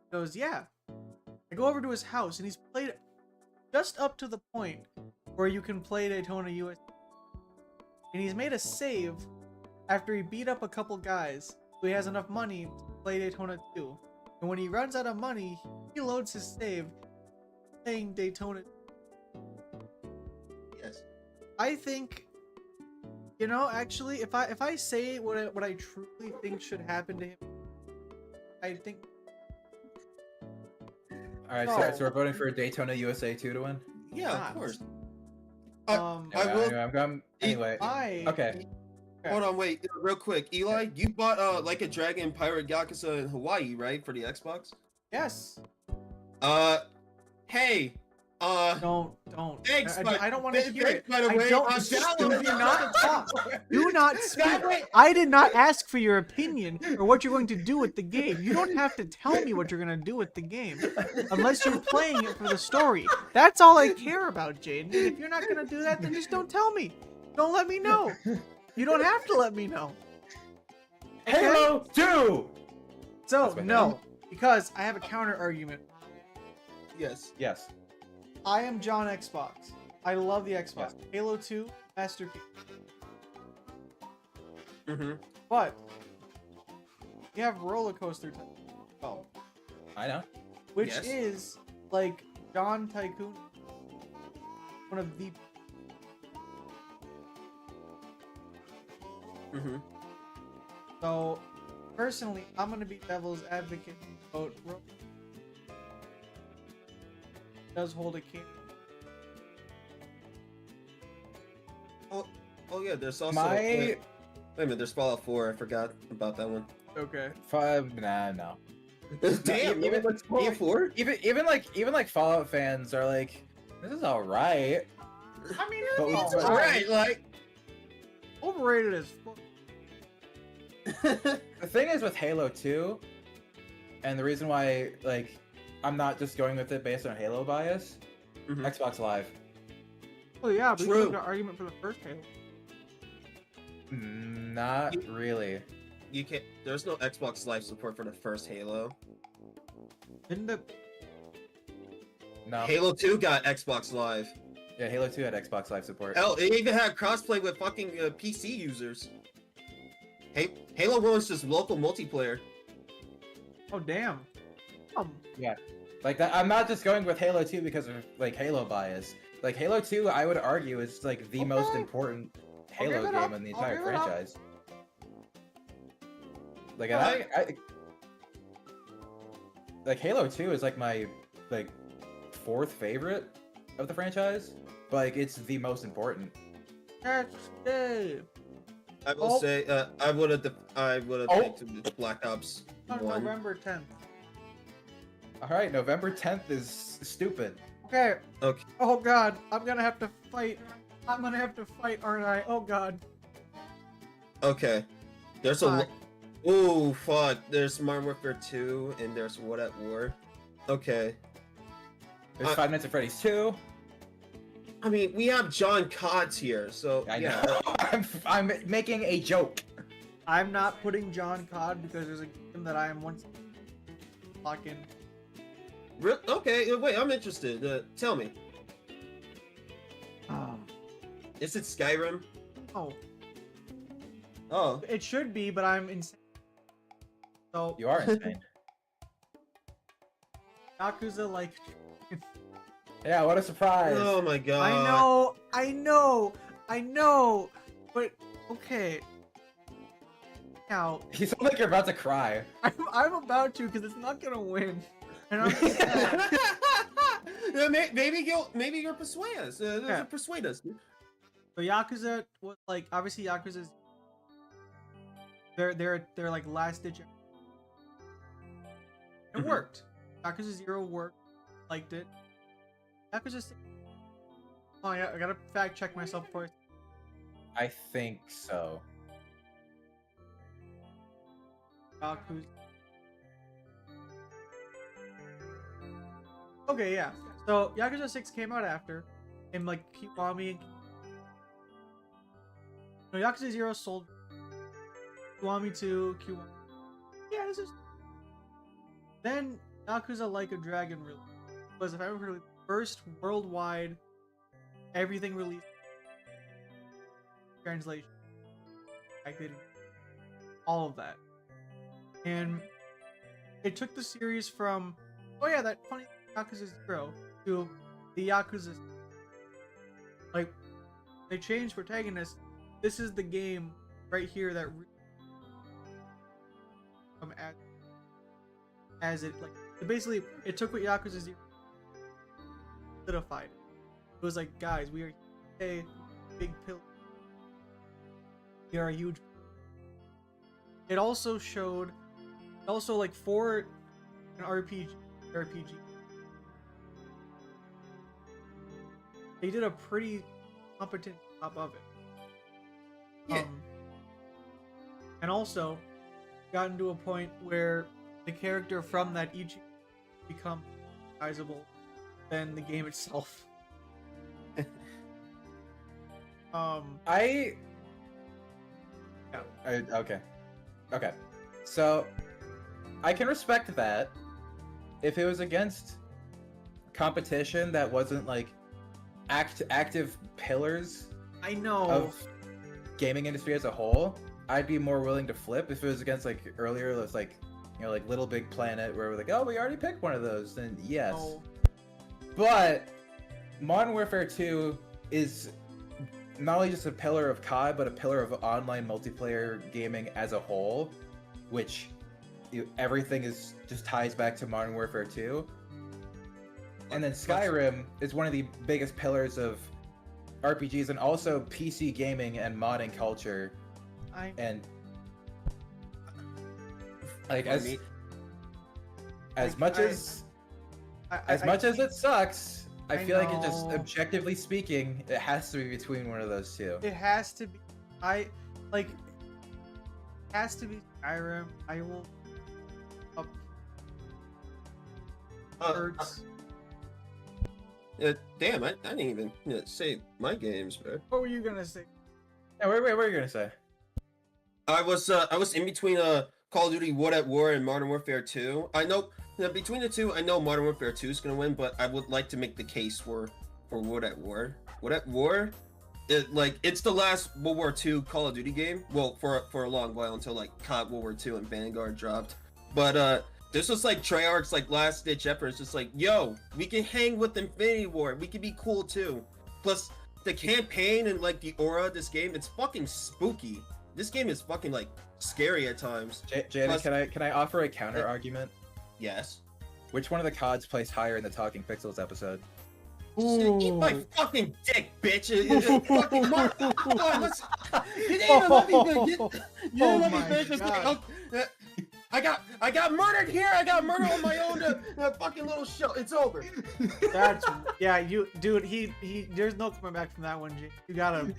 He goes, yeah. I go over to his house and he's played just up to the point where you can play Daytona USA. And he's made a save after he beat up a couple guys, so he has enough money to play Daytona 2. And when he runs out of money, he loads his save playing Daytona. Yes. I think, you know, actually, if I say what I truly think should happen to him, I think. All right, No. so we're voting for Daytona USA 2 to win. Yeah, Not. of course. Um, I will- Anyway, I okay. Hold on, wait, real quick. Eli, you bought Like a Dragon Pirate Yakuza in Hawaii, right, for the Xbox? Yes. Hey, Don't. Thanks, I don't want to hear it. by the I way, don't. download Do not talk. Do not speak. Exactly. I did not ask for your opinion or what you're going to do with the game. You don't have to tell me what you're going to do with the game unless you're playing it for the story. That's all I care about, Jaden. And if you're not going to do that, then just don't tell me. Don't let me know. You don't have to let me know. Okay? Halo 2. So, That's my no. Because I have a counter argument. Yes. Yes. I am John Xbox. I love the Xbox. Halo 2, masterpiece. Mm-hmm. But you have Roller Coaster Tycoon, well, I know. which Yes. is like John Tycoon, one of the. Mm-hmm. So, personally, I'm gonna be devil's advocate. Vote does hold a key. Oh yeah, there's also My wait a minute, there's Fallout 4. I forgot about that one. Okay. no. Damn, even- what's Fallout 4? Even like Fallout fans are like, this is all right. I mean, But we- it's but- Alright, like overrated as fuck. The thing is with Halo 2, and the reason why like I'm not just going with it based on Halo bias, Mhm. Xbox Live. Oh yeah, but you True. can make an argument for the first Halo. Not really. you can't. There's no Xbox Live support for the first Halo. Didn't the No. Halo 2 got Xbox Live. Yeah, Halo 2 had Xbox Live support. Hell, it even had crossplay with fucking PC users. Halo 1 was just local multiplayer. oh damn. Like that, I'm not just going with Halo 2 because of like Halo bias. Like Halo 2, I would argue is like the most Okay. important I'll Halo give it game up. in the I'll entire give it up. franchise. Like Alright. like Halo 2 is like my like fourth favorite of the franchise, but like it's the most important. That's day. I will Oh. say, I would have Oh. picked Black Ops On 1. November 10th. All right, November 10th is stupid. Okay. Okay. Oh god, I'm gonna have to fight. I'm gonna have to fight, aren't I? Oh god. Okay. There's a. Fuck. Ooh, fuck. There's Modern Warfare 2 and there's What at War. Okay. There's Uh, Five Nights at Freddy's 2. I mean, we have John Cotts here, so I yeah. know. I'm making a joke. I'm not putting John Cod because there's a game that I am once fucking. Okay, wait, I'm interested. Tell me. Is it Skyrim? Oh, Oh. it should be, but I'm insane. So You are insane. Yakuza like. Yeah, what a surprise. Oh my god. I know, but okay. Now You sound like you're about to cry. I'm about to because it's not gonna win, and I'm. Yeah, maybe you'll persuade us. Yeah. Persuade us. So Yakuza was like obviously Yakuza's they're like last ditch. It Mhm. worked. Yakuza 0 worked. Liked it. Yakuza 6. Oh, I gotta fact check myself before. I think so. Yakuza. Okay, yeah. So Yakuza 6 came out after, and like Kiwami and no, Yakuza 0 sold Kiwami 2, Kiwami. Yeah, this is. Then Yakuza Like a Dragon released was, if I remember correctly, the first worldwide everything released translation. I did all of that, and it took the series from that funny Yakuza 0 to the Yakuza. Like they changed protagonists. This is the game right here that as it like basically it took what Yakuza 0 solidified. It was like, guys, we are a big pill. We are a huge. It also showed, like for an RPG, they did a pretty competent job of it. Yeah. And also gotten to a point where the character from that Ichi become recognizable than the game itself. Okay. Okay. So I can respect that if it was against competition that wasn't like active pillars I know. of gaming industry as a whole. I'd be more willing to flip if it was against like earlier, it's like, you know, like Little Big Planet, where we're like, oh, we already picked one of those. Then yes. No. But Modern Warfare 2 is not only just a pillar of COD, but a pillar of online multiplayer gaming as a whole, which everything is just ties back to Modern Warfare 2. And then Skyrim is one of the biggest pillars of RPGs and also PC gaming and modding culture. And like as much as it sucks, I feel like it just objectively speaking, it has to be between one of those two. It has to be. Has to be Skyrim. I will. Hurts. Damn, I didn't even say my games, bro. What were you gonna say? Yeah, what are you gonna say? I was in between Call of Duty World at War and Modern Warfare 2. I know between the two, I know Modern Warfare 2 is gonna win, but I would like to make the case for World at War. World at War, it's the last World War II Call of Duty game. Well, for a long while until like COD World War II and Vanguard dropped. But this was like Treyarch's like last ditch effort. It's just like, yo, we can hang with Infinity War. We can be cool too. Plus, the campaign and like the aura of this game, it's fucking spooky. This game is fucking like scary at times. Jada, can I offer a counter argument? Yes. Which one of the CODs placed higher in the Talking Pixels episode? Eat my fucking dick, bitch! Fucking come on, let's. You didn't even let me. You didn't let me finish this. I got murdered here. I got murdered on my own fucking little show. It's over. That's you, dude. He. There's no coming back from that one, G. You gotta.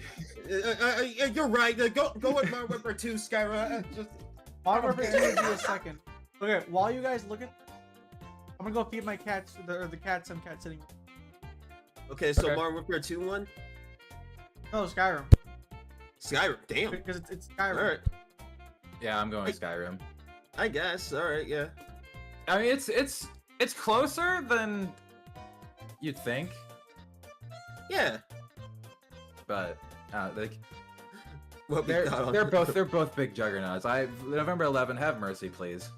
You're right. Go with Modern Warfare 2, Skyra. Modern Warfare 2 will be a second. Okay, while you guys look at, I'm gonna go feed my cats. The cats. Some cat sitting. Okay, so Okay. Modern Warfare 2 won. No, Skyrim. Skyrim. Damn. Because it's Skyrim. All right. Yeah, I'm going Skyrim. I guess. All right. Yeah. I mean, it's closer than you'd think, Yeah. but like What we got on they're both big juggernauts. November 11, have mercy, please.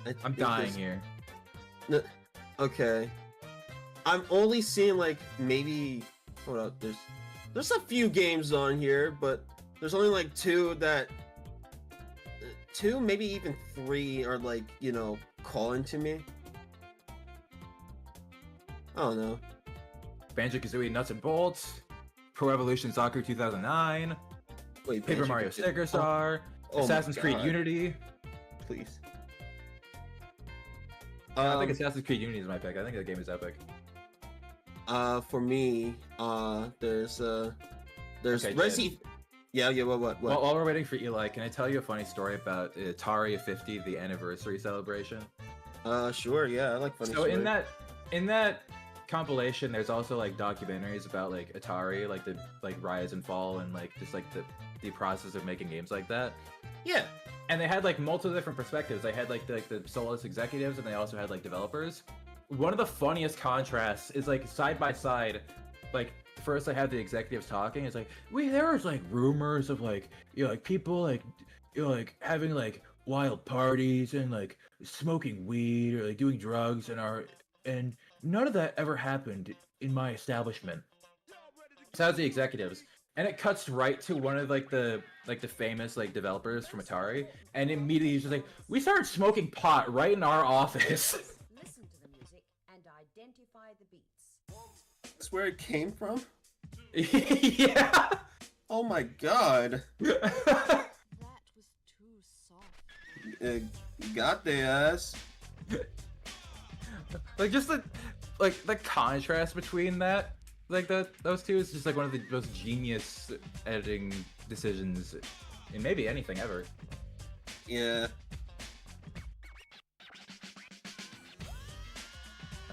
I I'm think dying there's- here. Okay. I'm only seeing like maybe hold up, there's a few games on here, but there's only like two, maybe even three are like, calling to me. I don't know. Banjo-Kazooie Nuts and Bolts, Pro Evolution Soccer 2009, Wait, Paper Mario Banjo-Kazooie- Sticker Star, Oh my Assassin's Creed God. Unity. Please. I think Assassin's Creed Unity is my pick. I think the game is epic. For me, there's Okay, Resi. Yeah, what? While we're waiting for Eli, can I tell you a funny story about Atari 50, the anniversary celebration? Sure, yeah, I like funny So stories. in that compilation, there's also like documentaries about like Atari, like the rise and fall, and like just like the process of making games like that. Yeah. And they had like multiple different perspectives. They had like the Solus executives, and they also had like developers. One of the funniest contrasts is like side by side, like first I have the executives talking. It's like there was like rumors of like like people like having like wild parties and like smoking weed or like doing drugs and none of that ever happened in my establishment. So that's the executives. And it cuts right to one of like the famous like developers from Atari, and immediately he's just like, we started smoking pot right in our office. Listen to the music and identify the beats. That's where it came from? Yeah. Oh my god. That was too soft. Got the ass. Like just the contrast between that, like those two is just like one of the most genius editing decisions in maybe anything ever. Yeah.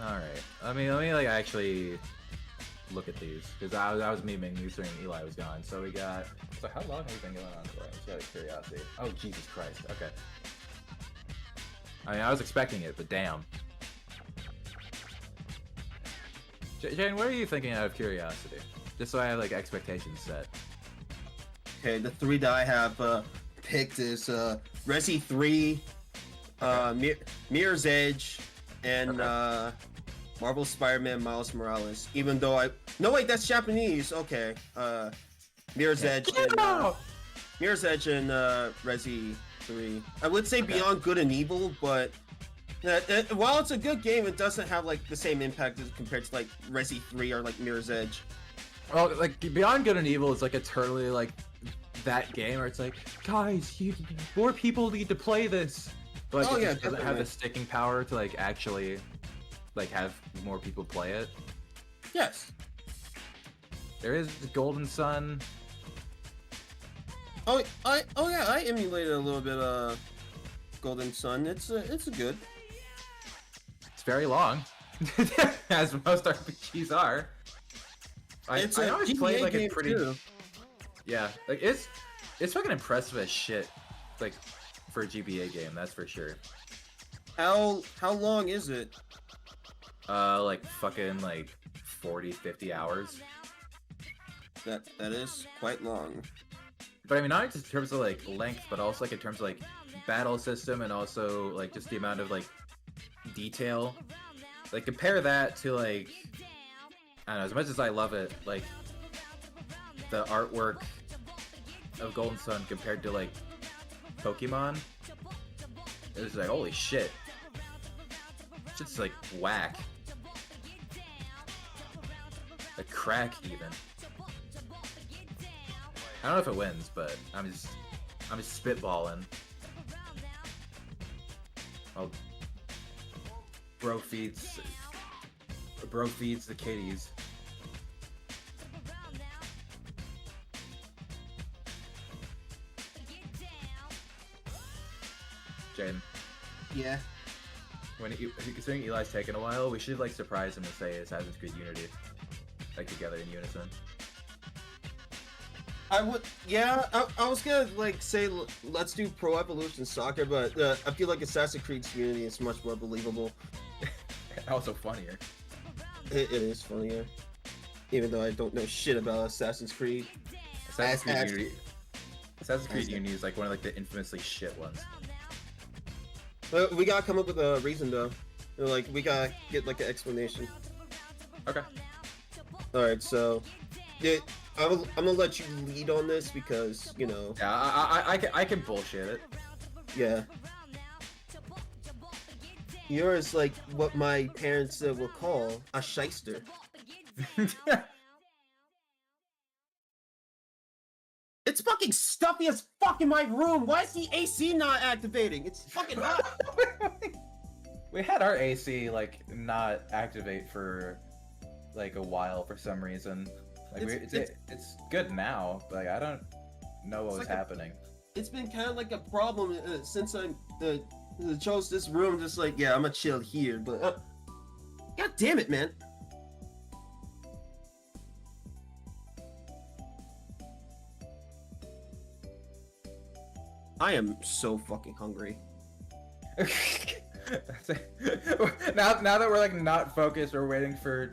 All right. Let me like actually look at these because I was memeing these during Eli was gone. So we got. So how long have we been going on for? Just out of curiosity. Oh Jesus Christ. Okay. I mean, I was expecting it, but damn. Jane, what are you thinking out of curiosity? Just so I have like expectations set. Okay, the three that I have picked is Resi 3, Mirror's Edge, and Okay. Marvel Spider-Man Miles Morales. Even though No, wait, that's Japanese. Okay. Mirror's Edge. And, Mirror's Edge and Resi 3. I would say Beyond Good and Evil, but while it's a good game, it doesn't have like the same impact as compared to like Resi 3 or like Mirror's Edge. Well, like Beyond Good and Evil is like eternally like that game where it's like, guys, more people need to play this. But like, Oh, it yeah, just doesn't have definitely. the sticking power to like actually like have more people play it. Yes. There is Golden Sun. Oh, yeah, I emulated a little bit Golden Sun. It's a good. It's very long, as most RPGs are. I It's always GTA played like a game, pretty too. yeah, like it's fucking impressive as shit, like for a GBA game, that's for sure. How long is it? Like fucking like 40-50 hours. That is quite long. But I mean, not just in terms of like length, but also like in terms of like battle system and also like just the amount of like detail. Like compare that to like, I don't know, as much as I love it, like the artwork of Golden Sun compared to like Pokemon, it was like, holy shit. Shit's like whack. Like crack even. I don't know if it wins, but I'm just spitballing. Oh, bro feeds the kitties. Jaden, Yeah. considering Eli's taken a while, we should like surprise him and say Assassin's Creed Unity, like together in unison. I would, yeah. I was gonna like say let's do Pro Evolution Soccer, but I feel like Assassin's Creed Unity is much more believable. Also funnier. It is funnier, even though I don't know shit about Assassin's Creed. Assassin's Creed As- Unity. Assassin's Creed Unity is like one of like the infamously shit ones. But we gotta come up with a reason though. Like we gotta get like an explanation. Okay. All right, so I'm gonna let you lead on this because you know. Yeah, I can bullshit it. Yeah. You're is like what my parents will call a shyster. It's fucking stuffy as fuck in my room. Why is the AC not activating? It's fucking hot. We had our AC like not activate for like a while for some reason. Like it's good now, but like, I don't know what was like a- happening. It's been kind of like a problem since I chose this room. Just like, yeah, I'm gonna chill here, but god damn it, man. I am so fucking hungry. now that we're like not focused, we're waiting for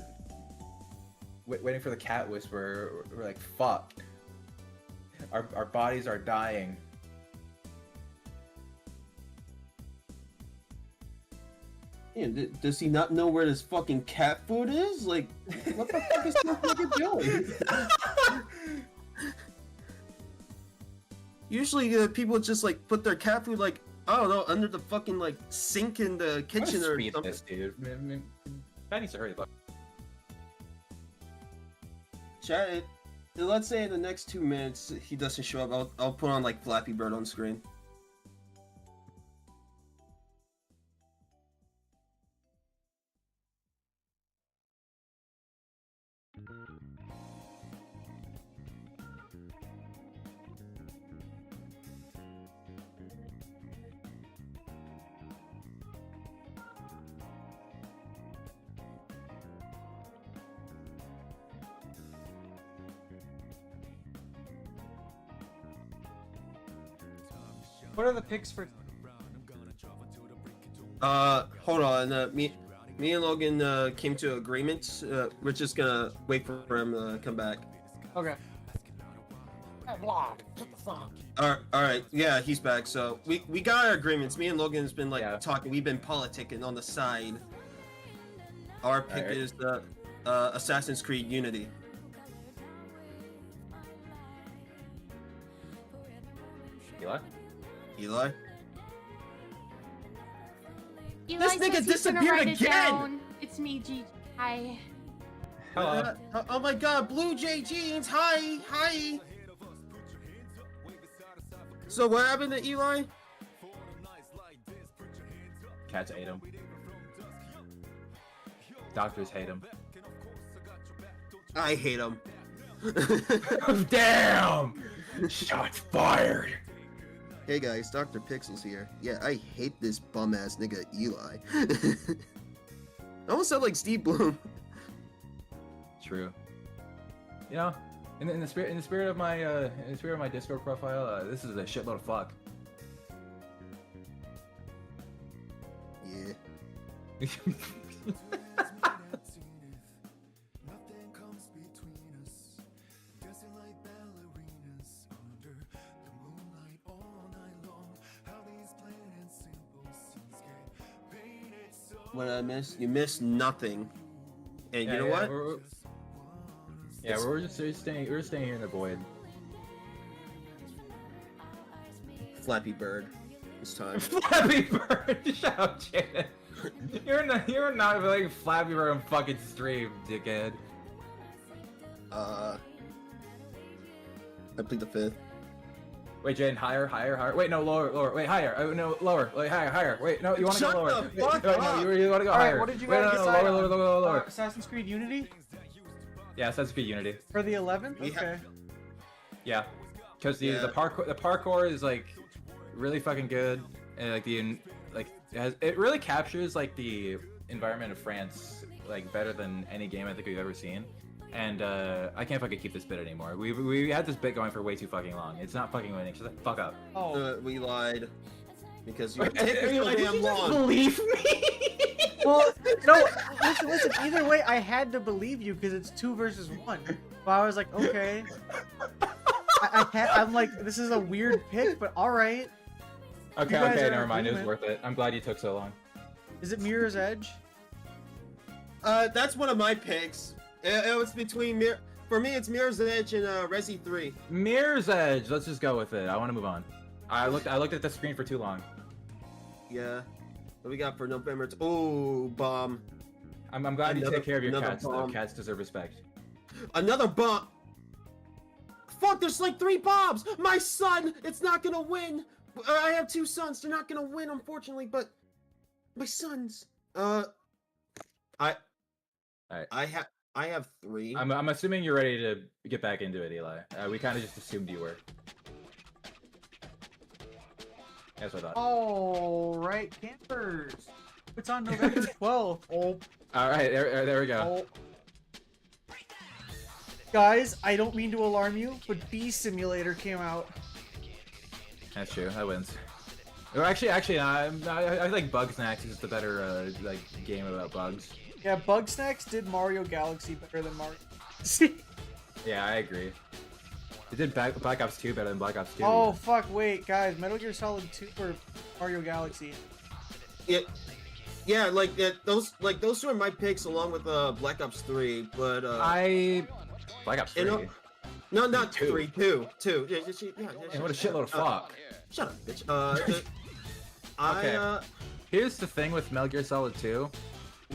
the cat whisperer. We're like, fuck. Our bodies are dying. Yeah, does he not know where this fucking cat food is? Like, what the fuck is this fucking doing? Usually, people just like put their cat food like, I don't know, under the fucking like sink in the kitchen or Speed something. this, dude. That needs to hurry. Look. Chat, let's say in the next 2 minutes he doesn't show up. I'll put on like Flappy Bird on screen. What are the picks for? Hold on. Me and Logan came to agreement. We're just gonna wait for him to come back. Okay. All right. Yeah, he's back. So we got our agreements. Me and Logan's been like Yeah. talking. We've been politicking on the side. Our pick Alright. is Assassin's Creed Unity. Eli? Eli? Eli This nigga says he's gonna disappeared write it again! down. It's me, G. Hi. Hello. Oh my god, Blue Jay Jeans, hi, hi. So what happened to Eli? Cats hate him. Doctors hate him. I hate him. Damn! Shots fired! Hey guys, Dr. Pixels here. Yeah, I hate this bum-ass nigga Eli. I almost sound like Steve Bloom. True. You know, in the spirit of my Discord profile, this is a shitload of fuck. Yeah. What did I miss? You missed nothing. And you know what? We're just staying here in the void. Flappy Bird. This time. Flappy Bird! Shut up, Jaden. You're not like Flappy Bird on fucking stream, dickhead. I plead the fifth. Wait, Jaden, higher. Wait, no, lower. Wait, higher. No, lower. Wait, higher. Wait, no, you want to go Shut lower. the fuck Wait, up! no, you want to go All right, higher. what did you Wait, guys no, decide on? lower. Assassin's Creed Unity Yeah, Assassin's Creed Unity. for the 11th. We ha- Okay. Yeah, because the Yeah. parkour is like really fucking good, and like it really captures like the environment of France like better than any game I think we've ever seen. And I can't fucking keep this bit anymore. We had this bit going for way too fucking long. It's not fucking winning. Shut the fuck up. Oh. We lied. Because you were Wait, taking so did you damn just long. believe me? Well, no. Listen. Either way, I had to believe you because it's 2 versus 1. But I was like, okay. I'm like, this is a weird pick, but all right. Okay, You guys are in never mind. It was agreement. worth it. I'm glad you took so long. Is it Mirror's Edge? That's one of my picks. It was between for me, it's Mirror's Edge and Resi 3. Mirror's Edge. Let's just go with it. I want to move on. I looked at the screen for too long. Yeah. What we got for November? Oh, bomb. I'm glad you Another- take care of your another cats. Though. bomb. Cats deserve respect. Another bomb. Fuck, there's like 3 bombs. My son, it's not gonna win. I have 2 sons. They're not gonna win, unfortunately. But my sons. I have 3. I'm assuming you're ready to get back into it, Eli. We kind of just assumed you were. That's what I thought. All right, campers. It's on November 12th. Oh. All right, there we go. Oh. Guys, I don't mean to alarm you, but Bee Simulator came out. That's true. That wins. Or actually, I think Bugsnax is the better like game about bugs. Yeah, Bugsnax did Mario Galaxy better than Mario Galaxy. Yeah, I agree. It did Black Ops 2 better than Black Ops 2. Oh, fuck, wait, guys. Metal Gear Solid 2 or Mario Galaxy? Yeah, like those 2 are my picks along with Black Ops 3. But Black Ops 3. you know, no, not 2. 3, 2. Yeah, Man, what a shitload of fuck. Shut up, bitch. Okay. Here's the thing with Metal Gear Solid 2.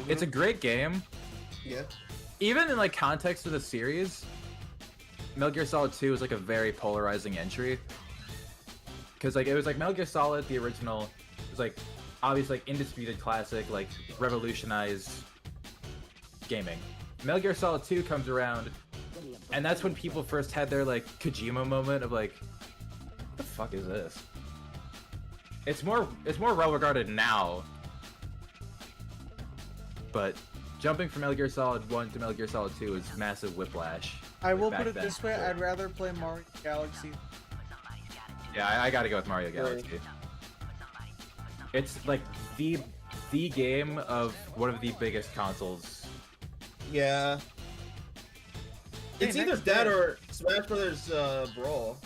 It's a great game. Yeah. Even in like context of the series, Metal Gear Solid 2 is like a very polarizing entry. Cause like it was like Metal Gear Solid, the original, was like obviously like indisputed classic, like revolutionized gaming. Metal Gear Solid 2 comes around, and that's when people first had their like Kojima moment of like, what the fuck is this? It's more well regarded now. But jumping from Metal Gear Solid 1 to Metal Gear Solid 2 is massive whiplash. I will back put it then. this way, I'd rather play Mario Galaxy. Yeah, I gotta go with Mario Galaxy. It's like the game of one of the biggest consoles. Yeah. It's Hey, either next that day. or Smash Brothers Brawl.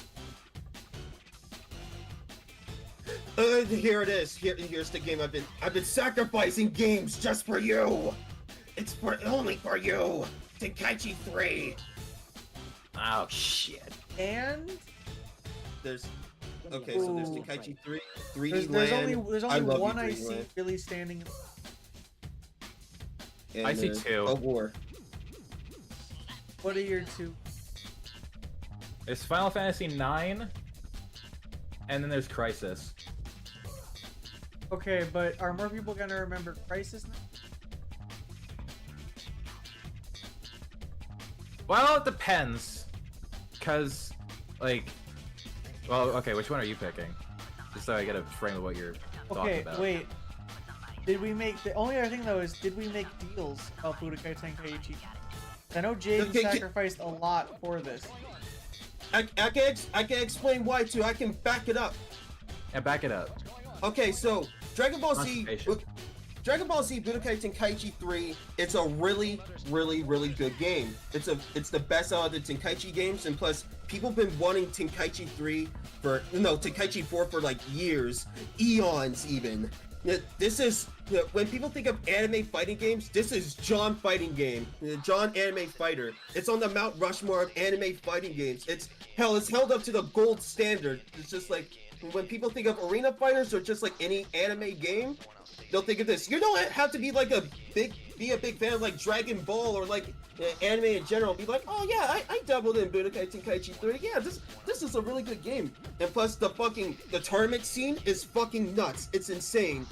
Here it is. Here's the game I've been sacrificing games just for you. It's for only for you. Tenkaichi 3. Oh shit. And There's okay, so there's Tenkaichi 3, 3D there's Land. only I love one you, I 3D see Land. really standing. And, I see two. A War. What are your two? There's Final Fantasy 9, and then there's Crisis. Okay, but are more people gonna remember Crisis now? Well, it depends, cause like, well, okay, which one are you picking? Just so I get a frame of what you're talking Okay, about. wait. Did we make the only other thing though is did we make deals about Budokai Tenkaichi? I know Jaden Okay, sacrificed a lot for this. I can explain why too. I can back it up. Yeah, back it up. Okay, so Dragon Ball Z, Constipation. Dragon Ball Z Budokai Tenkaichi 3. It's a really good game. It's the best out of the Tenkaichi games, and plus people have been wanting Tenkaichi 3 for Tenkaichi 4 for like years, eons even. This is when people think of anime fighting games. This is John fighting game, John anime fighter. It's on the Mount Rushmore of anime fighting games. It's held up to the gold standard. It's just like when people think of arena fighters or just like any anime game, they'll think of this. You don't have to be like be a big fan of like Dragon Ball or like anime in general. Be like, oh yeah, I dabbled in Budokai Tenkaichi 3. Yeah, this is a really good game. And plus the tournament scene is fucking nuts. It's insane.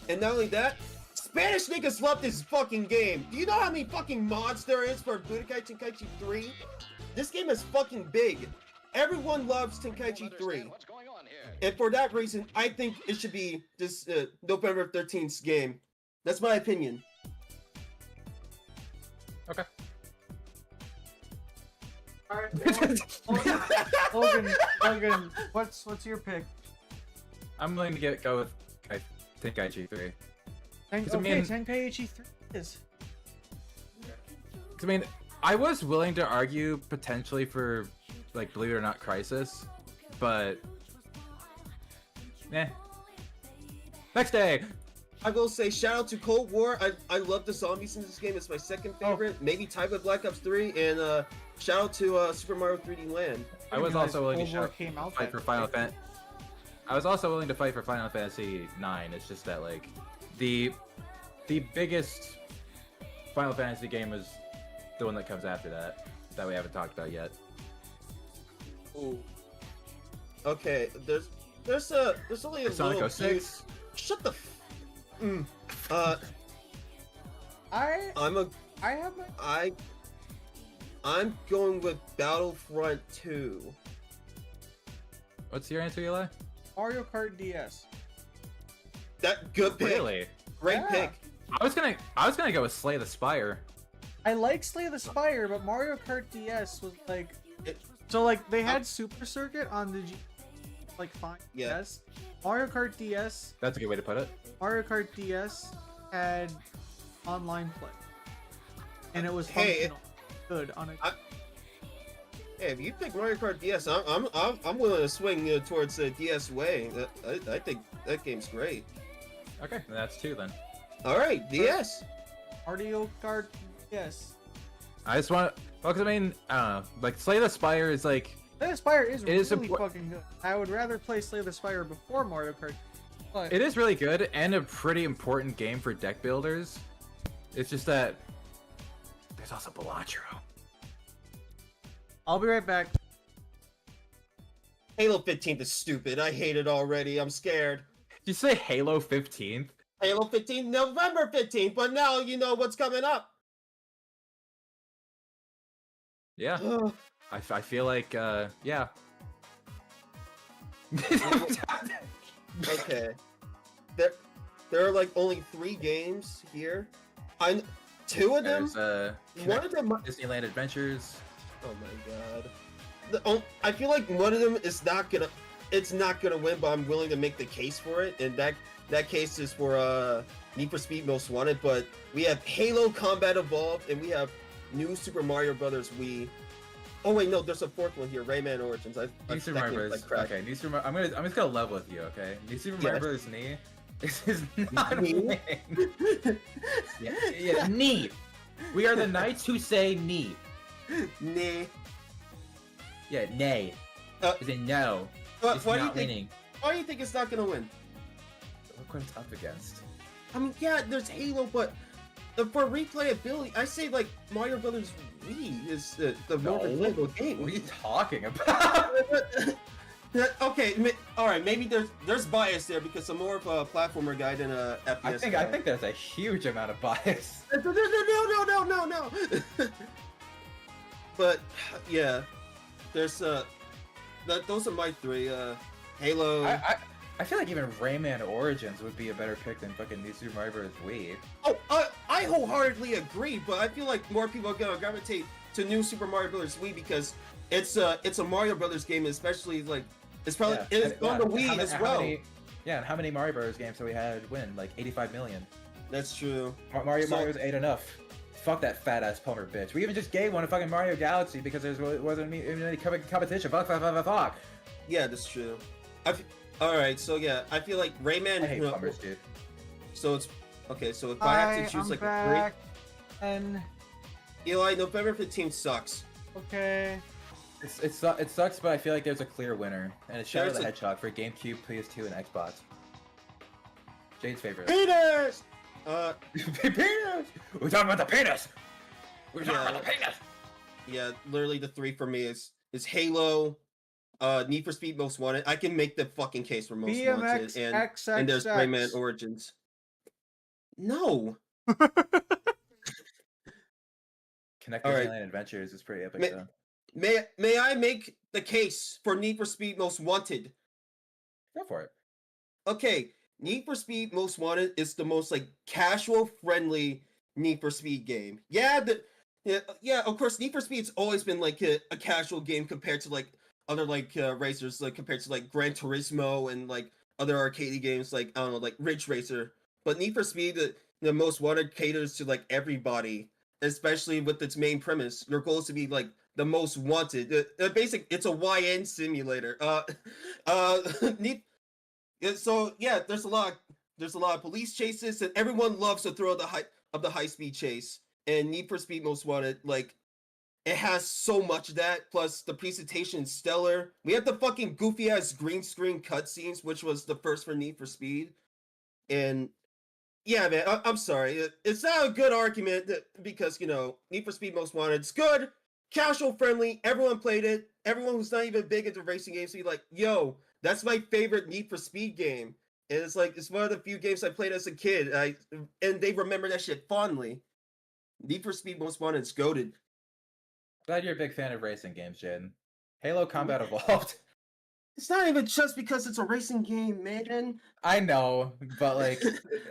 And not only that, Spanish niggas love this fucking game. Do you know how many fucking mods there is for Budokai Tenkaichi 3? This game is fucking big. Everyone loves Tenkaichi 3. And for that reason, I think it should be this November 13th game. That's my opinion. Okay. Alright, Logan, what's your pick? I'm willing to go with Tenkaichi 3. Okay, I mean- Tenkaichi 3 is. 'Cause, I mean, I was willing to argue potentially for, like, believe it or not, Crisis, but next day. I will say shout out to Cold War. I love the zombies in this game. It's my second favorite. Maybe tied with Black Ops 3. And shout out to Super Mario 3D Land. I was also willing to Cold War came out fight that for Final day. Fantasy. I was also willing to fight for Final Fantasy 9. It's just that like the biggest Final Fantasy game is the one that comes after that we haven't talked about yet. Ooh. Okay, there's only a Sonic little 06. Shut the. I have my I'm going with Battlefront 2. What's your answer, Eli? Mario Kart DS. That good pick. Really? Great Yeah. pick. I was gonna go with Slay the Spire. I like Slay the Spire, but Mario Kart DS was like, It- so like they had Super Circuit on the like fine. Yeah. Yes. Mario Kart DS. That's a good way to put it. Mario Kart DS had online play, and it was Hey, functional, good on a. Hey, if you pick Mario Kart DS, I'm willing to swing towards the DS way. I think that game's great. Okay, then that's 2 then. All right, DS. Mario Kart DS. I just want, well, 'cause I mean, like Slay the Spire is like, Slay the Spire is It is really impor- fucking good. I would rather play Slay the Spire before Mario Kart, but it is really good and a pretty important game for deck builders. It's just that there's also Balatro. I'll be right back. Halo 15 is stupid. I hate it already. I'm scared. Did you say Halo 15th? Halo 15, November 15th, but now you know what's coming up. Yeah, I feel like, yeah. Okay. There are like only 3 games here. Two of them. There's One of them. Disneyland Adventures. Oh my god. I feel like one of them is not gonna. It's not gonna win, but I'm willing to make the case for it, and that case is for Need for Speed Most Wanted. But we have Halo Combat Evolved, and we have New Super Mario Brothers Wii. Oh wait, no, there's a 4th one here, Rayman Origins. New Super Mario Bros. Okay, New Super Mario. I'm just gonna level with you. Okay, New Super Mario Yes. Bros. Knee is not Knee? winning. yeah, neat. We are the knights who say knee. Nay. Yeah, nay. As in no. It's Why do you not think? winning. Why do you think it's not gonna win? Look what it's up against. I mean, yeah, there's Halo, but for replayability, I say like Mario Brothers Wii is the more No. replayable game. What are you talking about? Okay, all right, maybe there's bias there because I'm more of a platformer guy than a FPS I guy. think there's a huge amount of bias. No. But yeah, there's those are my three. Halo. I feel like even Rayman Origins would be a better pick than fucking New Super Mario Bros. Wii. Oh, I wholeheartedly agree, but I feel like more people are gonna gravitate to New Super Mario Bros. Wii because it's a Mario Brothers game, especially like it's probably it's on the Wii as well. And how many Mario Bros. Games have we had win? Like 85 million. That's true. Mario's ate enough. Fuck that fat ass Palmer bitch. We even just gave one to fucking Mario Galaxy because there wasn't even any competition. Fuck. Yeah, that's true. All right, so yeah, I feel like Rayman. I hate Palmers, dude. So it's okay. So if I have to choose I'm like back. And Eli, November 15th sucks. okay. It sucks, but I feel like there's a clear winner, and it's Shadow There's the a- Hedgehog for GameCube, PS2, and Xbox. Jade's favorite. Penis. Penis! We're talking about the penis. We're talking Yeah. about the penis. Yeah, literally the three for me is Halo, Need for Speed Most Wanted. I can make the fucking case for Most BMX Wanted, and there's Rayman Origins. No. Connectors All right. Alien Adventures is pretty epic, Ma- though. May I make the case for Need for Speed Most Wanted? Go for it. Okay, Need for Speed Most Wanted is the most like casual friendly Need for Speed game. Yeah, of course Need for Speed's always been like a casual game compared to like other like racers, like compared to like Gran Turismo and like other arcade games like I don't know, like Ridge Racer. But Need for Speed, the Most Wanted caters to like everybody, especially with its main premise. Your goal is to be like the most wanted. It's a YN simulator. So yeah, there's a lot of police chases, and everyone loves the thrill of the high speed chase. And Need for Speed Most Wanted, like, it has so much of that. Plus the presentation is stellar. We have the fucking goofy ass green screen cutscenes, which was the first for Need for Speed. And yeah, man, I'm sorry, it's not a good argument because Need for Speed Most Wanted, it's good, casual friendly. Everyone played it. Everyone who's not even big into racing games be like, yo. That's my favorite Need for Speed game. And it's like, it's one of the few games I played as a kid. And they remember that shit fondly. Need for Speed Most Wanted is goated. Glad you're a big fan of racing games, Jaden. Halo Combat Evolved. It's not even just because it's a racing game, man. I know, but like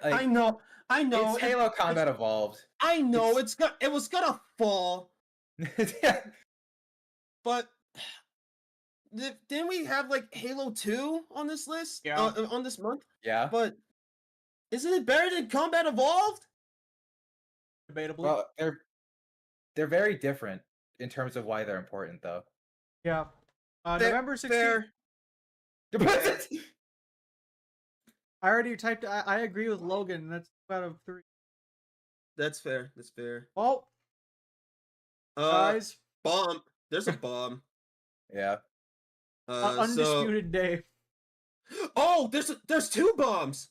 I know. it's Halo Combat Evolved. I know it was gonna fall, Yeah. but didn't we have like Halo 2 on this list? Yeah. On this month? Yeah. But isn't it better than Combat Evolved? Debatably. Well, they're very different in terms of why they're important, though. Yeah. Fair- November 16th. fair. I already typed. I agree with Logan. That's 2 out of 3. That's fair. That's fair. Well, guys, Bomb. There's a bomb. Yeah. So- undisputed day. Oh, there's 2 bombs.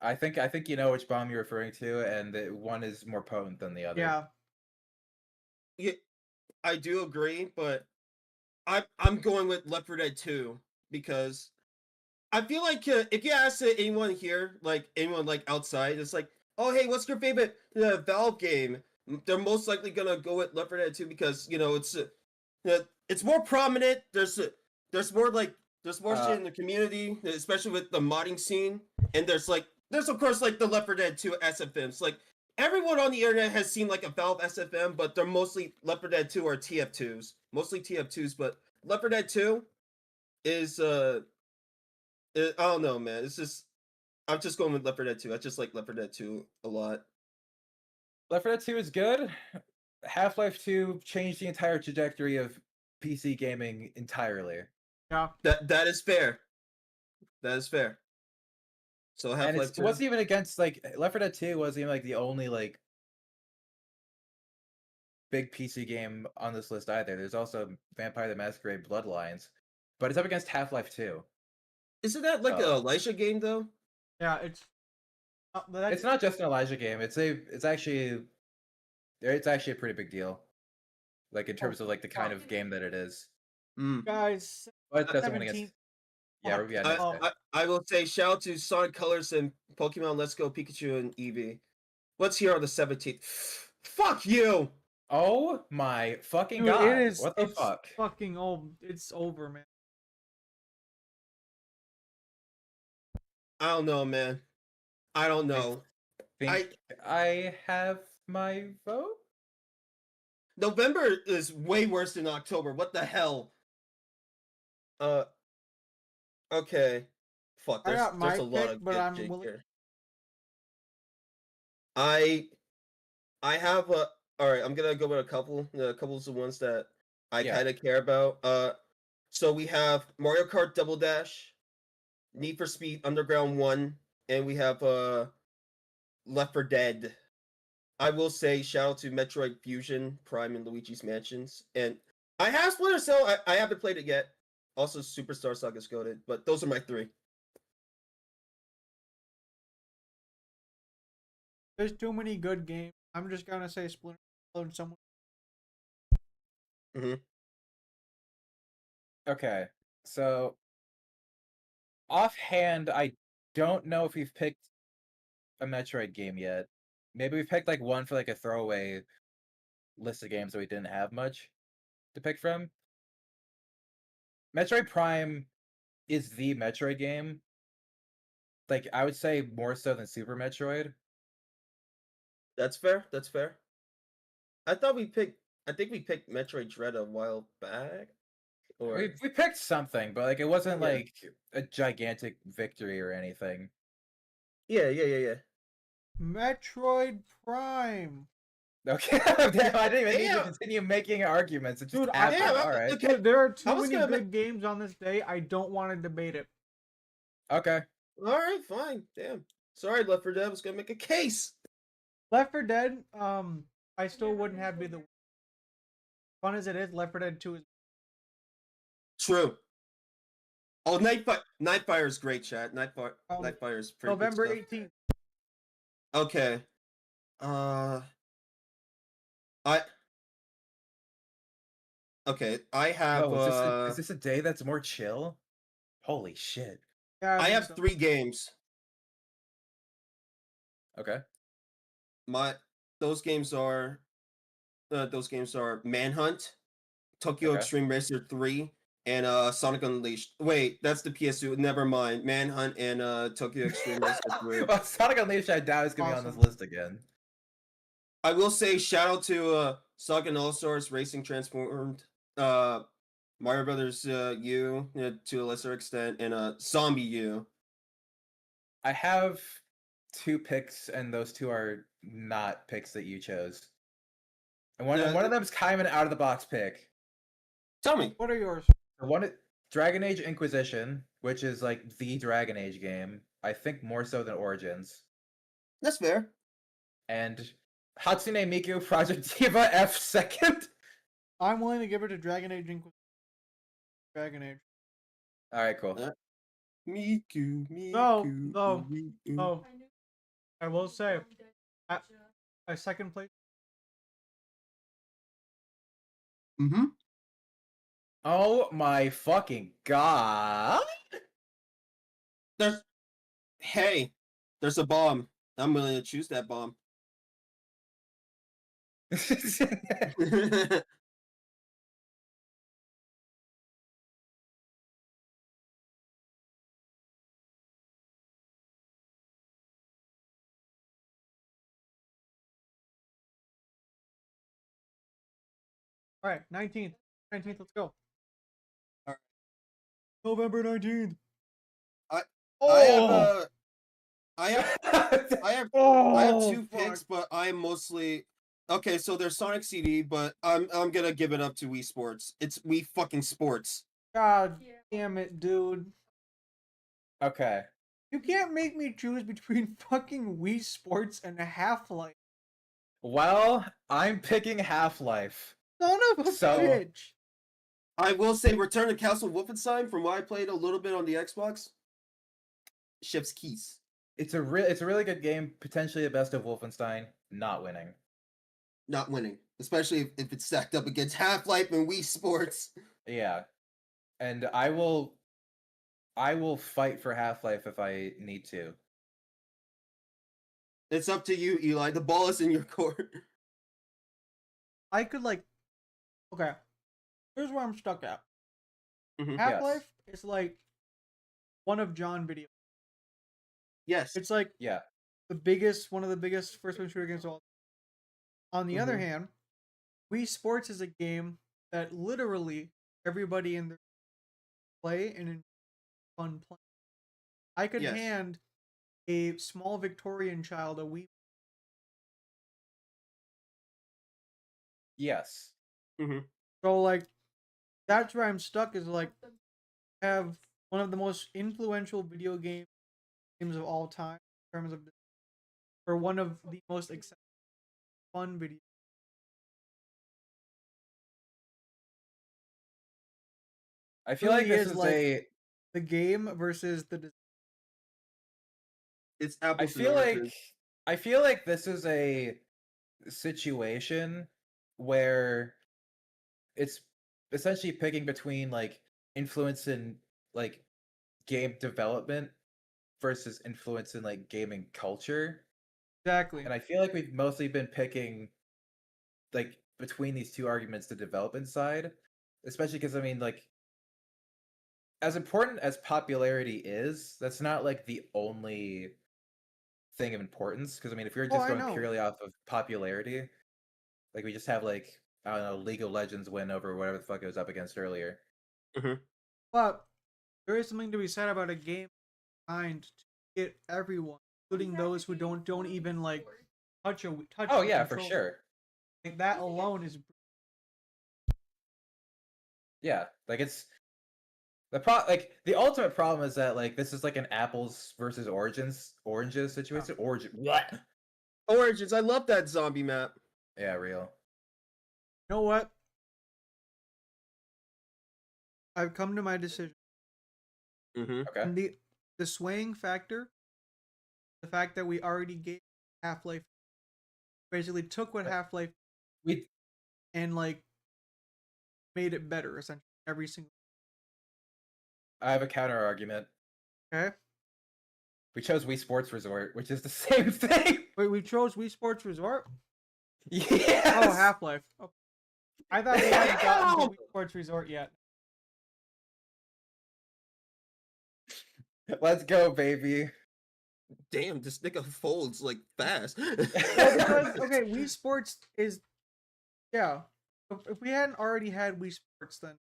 I think you know which bomb you're referring to, and one is more potent than the other. Yeah. Yeah, I do agree, but I'm going with Left 4 Dead 2 because I feel like if you ask anyone here, like anyone like outside, it's like, oh hey, what's your favorite Valve game? They're most likely gonna go with Left 4 Dead 2 because it's more prominent. There's more shit in the community, especially with the modding scene, and there's of course like the Left 4 Dead 2 SFMs. Like everyone on the internet has seen like a Valve SFM, but they're mostly Left 4 Dead 2 or TF2s, mostly TF2s. But Left 4 Dead 2 is I don't know, man. It's just I'm just going with Left 4 Dead 2. I just like Left 4 Dead 2 a lot. Left 4 Dead 2 is good. Half-Life 2 changed the entire trajectory of PC gaming entirely. Yeah. That is fair. That is fair. So And Half-Life it 2. wasn't even against like Left 4 Dead 2 wasn't even like the only like big PC game on this list either. There's also Vampire the Masquerade Bloodlines, but it's up against Half-Life 2. Isn't that like Oh. a Elisha game though? Yeah, it's. But that's, It's not just an Elijah game. It's actually a pretty big deal. Like in terms of like the kind of game that it is. Mm. guys. But that's one 17th. against. Yeah, Oh, yeah. I, Oh. I will say shout out to Sonic Colors and Pokemon Let's Go Pikachu and Eevee. What's here on the 17th? Fuck you! Oh my fucking Dude, god! it is. What the It's fuck? fucking old. It's over, man. I don't know, man. I don't know. Think I have my vote. November is way worse than October. What the hell? Okay. Fuck, I got my there's a lot pick, of but good I'm shit willing- here. I have a alright, I'm gonna go with a couple. A couple of the ones that I Yeah. kinda care about. So we have Mario Kart Double Dash, Need for Speed Underground 1, and we have Left 4 Dead. I will say shout out to Metroid Fusion, Prime, and Luigi's Mansions. And I have Splinter Cell, I haven't played it yet. Also Superstar Saga Scoded, but those are my three. There's too many good games. I'm just gonna say Splinter Cell and someone. Okay, so offhand, I don't know if we've picked a Metroid game yet. Maybe we've picked like one for like a throwaway list of games that we didn't have much to pick from. Metroid Prime is the Metroid game. Like I would say more so than Super Metroid. That's fair. That's fair. I think we picked Metroid Dread a while back. Or We picked something, but like it wasn't Yeah. like a gigantic victory or anything. yeah. Metroid Prime. Okay, damn, I didn't even need to Damn. continue making arguments. It just Dude, happened. Yeah, All right. okay. Dude, there are too I was many gonna good games on this day. I don't want to debate it. Okay. All right, fine. Damn. Sorry, Left 4 Dead was gonna make a case. Left 4 Dead, I still wouldn't have be the fun as it is. Left 4 Dead 2 is. True. Oh, Nightfire is great, chat. Nightfire is pretty November good stuff. 18th. Okay. I have Oh, is this a day that's more chill? Holy shit. Yeah, I think have so. 3 games. Okay. Those games are Manhunt, Tokyo Okay. Extreme Racer 3, and Sonic Unleashed. Wait, that's the PS2. Never mind. Manhunt and Tokyo Extreme Racer 3. Well, Sonic Unleashed, I doubt is gonna be on this Awesome. list again. I will say shout out to Sonic and All Stars Racing Transformed, Mario Brothers U to a lesser extent, and Zombie U. I have 2 picks, and those 2 are not picks that you chose. And one of them is kind of an out of the box pick. Tell me. What are yours? Dragon Age Inquisition, which is like the Dragon Age game. I think more so than Origins. That's fair. And Hatsune Miku Project Diva F second. I'm willing to give it to Dragon Age Inquisition. Dragon Age. All right, cool. Miku. No. Miku. Oh, I will say, my second place. Mm-hmm. Oh my fucking god! There's a bomb. I'm willing to choose that bomb. All right, 19th. 19th, let's go. Alright. November 19th. I have Oh, 2 picks, but I'm mostly okay. So there's Sonic CD, but I'm gonna give it up to Wii Sports. It's Wii fucking Sports. God damn it, dude. Okay. You can't make me choose between fucking Wii Sports and Half-Life. Well, I'm picking Half-Life. Son of a So- bitch. I will say Return to Castle Wolfenstein, from what I played a little bit on the Xbox, chef's keys. It's a really good game, potentially the best of Wolfenstein, not winning. Not winning. Especially if it's stacked up against Half-Life and Wii Sports. Yeah. And I will fight for Half-Life if I need to. It's up to you, Eli. The ball is in your court. I could like, okay. Here's where I'm stuck at. Mhm. Half-Life is like one of John video. Yes. It's like Yeah. one of the biggest first-person shooter games of all. On the other Mhm. hand, Wii Sports is a game that literally everybody in the play and in fun play. I could Yes. hand a small Victorian child a Wii. Yes. So like, that's where I'm stuck. Is like, have one of the most influential video games of all time in terms of, or one of the most fun video. I feel like Really this is is like- The game versus the It's I apples feel and like oranges. I feel like this is a situation where it's essentially picking between like influence in like game development versus influence in like gaming culture. exactly. And I feel like we've mostly been picking like between these two arguments, the development side, especially because I mean like as important as popularity is, that's not like the only thing of importance. Because I mean, if you're Oh, just I going know. purely off of popularity, like we just have like I don't know, League of Legends win over whatever the fuck it was up against earlier. But there is something to be said about a game designed to get everyone, including those who don't even like touch Oh the yeah, for controller. sure. Like, that alone is Yeah, like it's the ultimate problem is that like this is like an apples versus oranges situation. Origin what? Origins. I love that zombie map. Yeah, real. You know what? I've come to my decision. Okay. And the swaying factor, the fact that we already gave Half-Life, basically took what Half-Life We and like made it better essentially every single. I have a counter argument. Okay. We chose Wii Sports Resort, which is the same thing. Wait, we chose Wii Sports Resort. Yes. Oh, Half-Life. Okay. I thought we hadn't gotten to Wii Sports Resort yet. Let's go, baby. Damn, this nigga folds like fast. Well, because okay, Wii Sports is, yeah. If we hadn't already had Wii Sports, then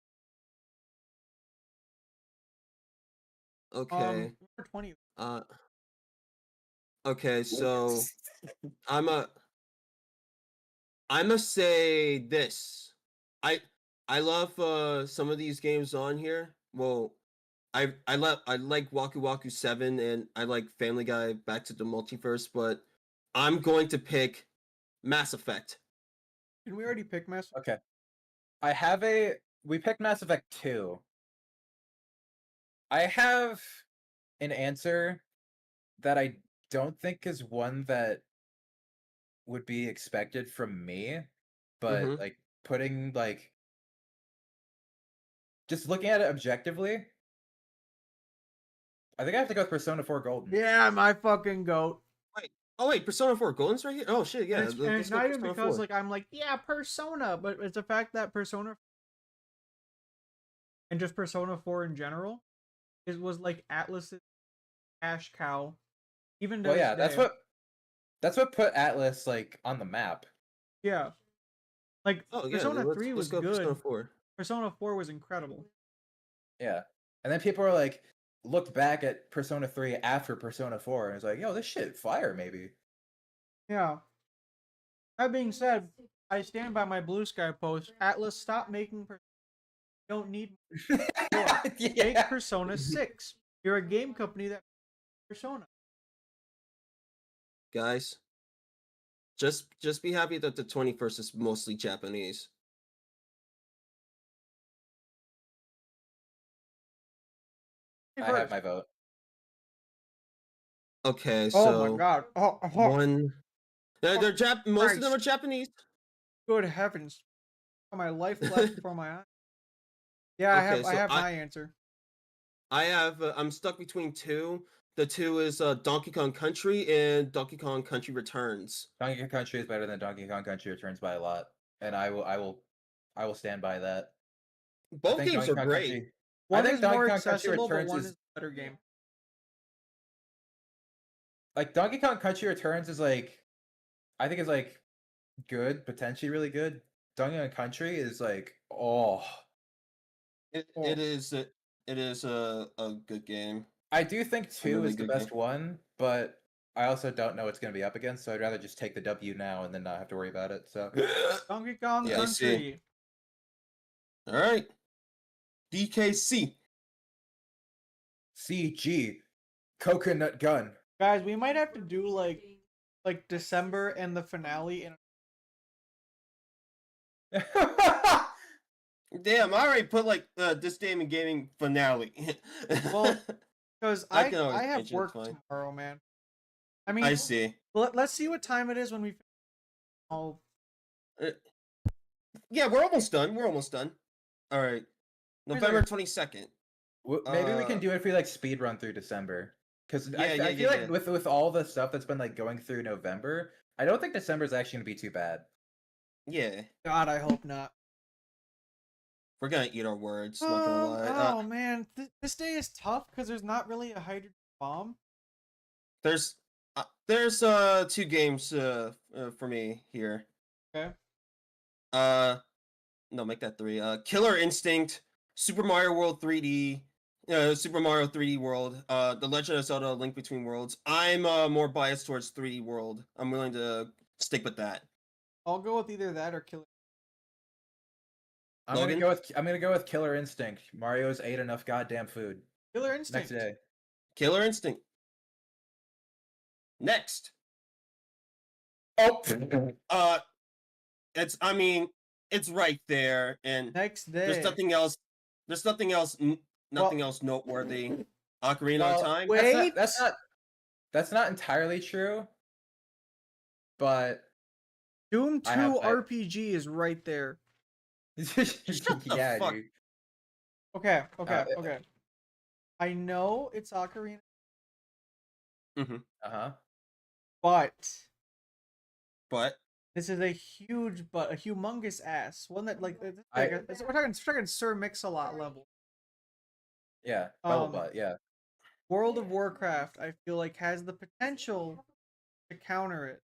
Okay. number 20. Okay, so I'm a say this. I love some of these games on here. Well, I like Waku Waku 7 and I like Family Guy Back to the Multiverse, but I'm going to pick Mass Effect. Did we already pick Mass? Okay. We picked Mass Effect 2. I have an answer that I don't think is one that would be expected from me, but Mhm. like putting like just looking at it objectively, I think I have to go with Persona 4 Golden. Yeah, my fucking goat. Oh wait, Persona 4 Golden's right here? Oh shit, yeah. And it's, let's go not even Persona because 4. like I'm like, yeah, Persona, but it's the fact that Persona and just Persona 4 in general, it was like Atlas's cash cow. Even to Well, this yeah, day. that's what put Atlas like on the map. Yeah. Like Oh yeah, Persona let's, 3 was let's go good. Persona 4. Persona 4 was incredible. Yeah. And then people were like looked back at Persona 3 after Persona 4 and was like, yo, this shit fire maybe. Yeah. That being said, I stand by my Blue Sky post. Atlas, stop making you don't need make Yeah. Persona 6. You're a game company that Persona. Guys, Just be happy that the 21st is mostly Japanese. I have my vote. Okay, Oh so my god. one. They're most of them are Christ. Japanese. Good heavens. My life flashed before my eyes. Yeah, I Okay, have so my answer. I have. I'm stuck between two. The two is Donkey Kong Country and Donkey Kong Country Returns. Donkey Kong Country is better than Donkey Kong Country Returns by a lot, and I will stand by that. I Both think games Donkey are Kong great. Country- One think is Donkey more Kong Country accessible, but Returns one is- is a better game. Like Donkey Kong Country Returns is like, I think it's like good, potentially really good. Donkey Kong Country is like, oh, It is a good game. I do think a two really is the good best game. one, but I also don't know what's going to be up against, so I'd rather just take the W now and then not have to worry about it. So Donkey Kong Yeah, I see. Country. All right. DKC. CG, Coconut Gun. Guys, we might have to do like December and the finale in Damn, I already put like this Damon Gaming finale. Well, because I I can always have change it, work it's fine. tomorrow, man. I mean, I see. let's see what time it is when we. Oh, Yeah, we're almost done. We're almost done. All right. November 22nd. Maybe we can do it if we like speed run through December, because I Yeah, feel like yeah. with all the stuff that's been like going through November, I don't think December is actually going to be too bad. Yeah, God, I hope not. we're gonna eat our words. Not gonna lie. Oh man, this day is tough because there's not really a hydrogen bomb. There's two games for me here. Okay. No, make that three. Killer Instinct, Super Mario World 3D, Super Mario 3D World, The Legend of Zelda: Link Between Worlds. I'm more biased towards 3D World. I'm willing to stick with that. I'll go with either that or Killer. I'm gonna Logan? go with Killer Instinct. Mario's ate enough goddamn food. Killer Instinct. Next day. Killer Instinct. Next. Oh, It's right there, and Next day. there's nothing else. There's nothing else. Nothing else noteworthy. Ocarina Well, of Time. wait. That's not entirely true. But Doom 2 I have- RPG is right there. the yeah, fuck. dude. Okay. Uh, Okay. I know it's Ocarina, Uh-huh. but But this is a humongous ass one that like I- we're talking Sir Mix-a-Lot level. Yeah. Bubble Um, butt, yeah. World of Warcraft, I feel like has the potential to counter it.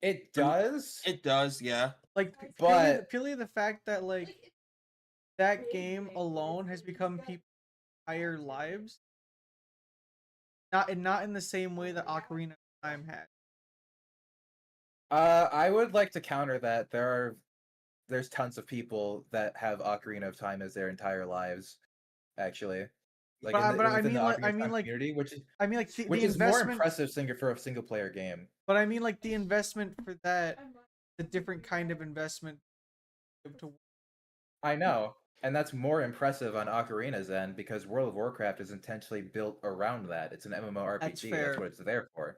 It does. it does, yeah. Like But- purely the fact that like that game alone has become people's entire lives. Not in the same way that Ocarina of Time had. I would like to counter that there's tons of people that have Ocarina of Time as their entire lives, actually. Like But I within mean, the like- Ocarina I of mean, Time like, community, which is I mean, like the more investment. impressive for a single player game. But I mean, like the investment for that, a different kind of investment. To I know, and that's more impressive on Ocarina's end because World of Warcraft is intentionally built around that. It's an MMORPG. That's That's fair. what it's there for.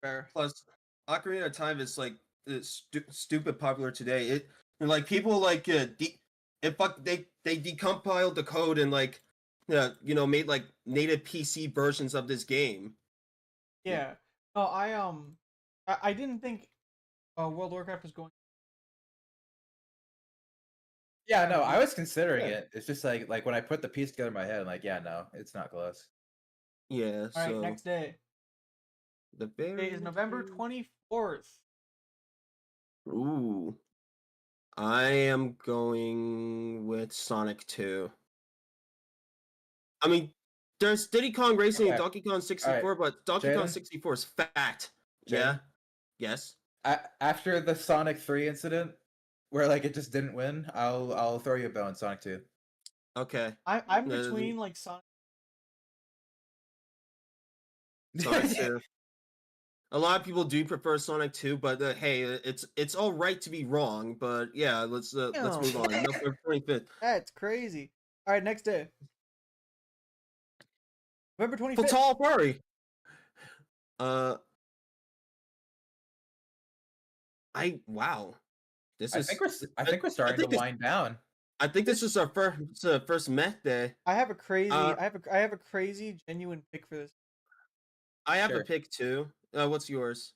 fair. Plus, Ocarina of Time is like stupid popular today. It like people like they decompiled the code and like made like native PC versions of this game. Yeah. No, I didn't think World of Warcraft was going. Yeah, no, I was considering Yeah. it. It's just like when I put the piece together in my head, I'm like, yeah, no, it's not close. Yeah. All right, So next day. the very Day is November 24th. Ooh. I am going with Sonic 2. I mean, there's Diddy Kong Racing and Okay. Donkey Kong 64, but Donkey Kong Jaden? 64 is fat. Jaden? Yeah. Yes. After the Sonic 3 incident, where like it just didn't win, I'll throw you a bone, Sonic 2. Okay. I'm No, between like Sonic. Sonic 2. A lot of people do prefer Sonic 2, but hey, it's all right to be wrong. But yeah, let's move on. November 25th. That's crazy. All right, next day. November 25th. Fatal Fury. Wow. This I is. think we're starting think to this- wind down. I think this is our first meth day. I have a crazy. Uh, I have a crazy genuine pick for this. I have Sure. a pick too. What's yours?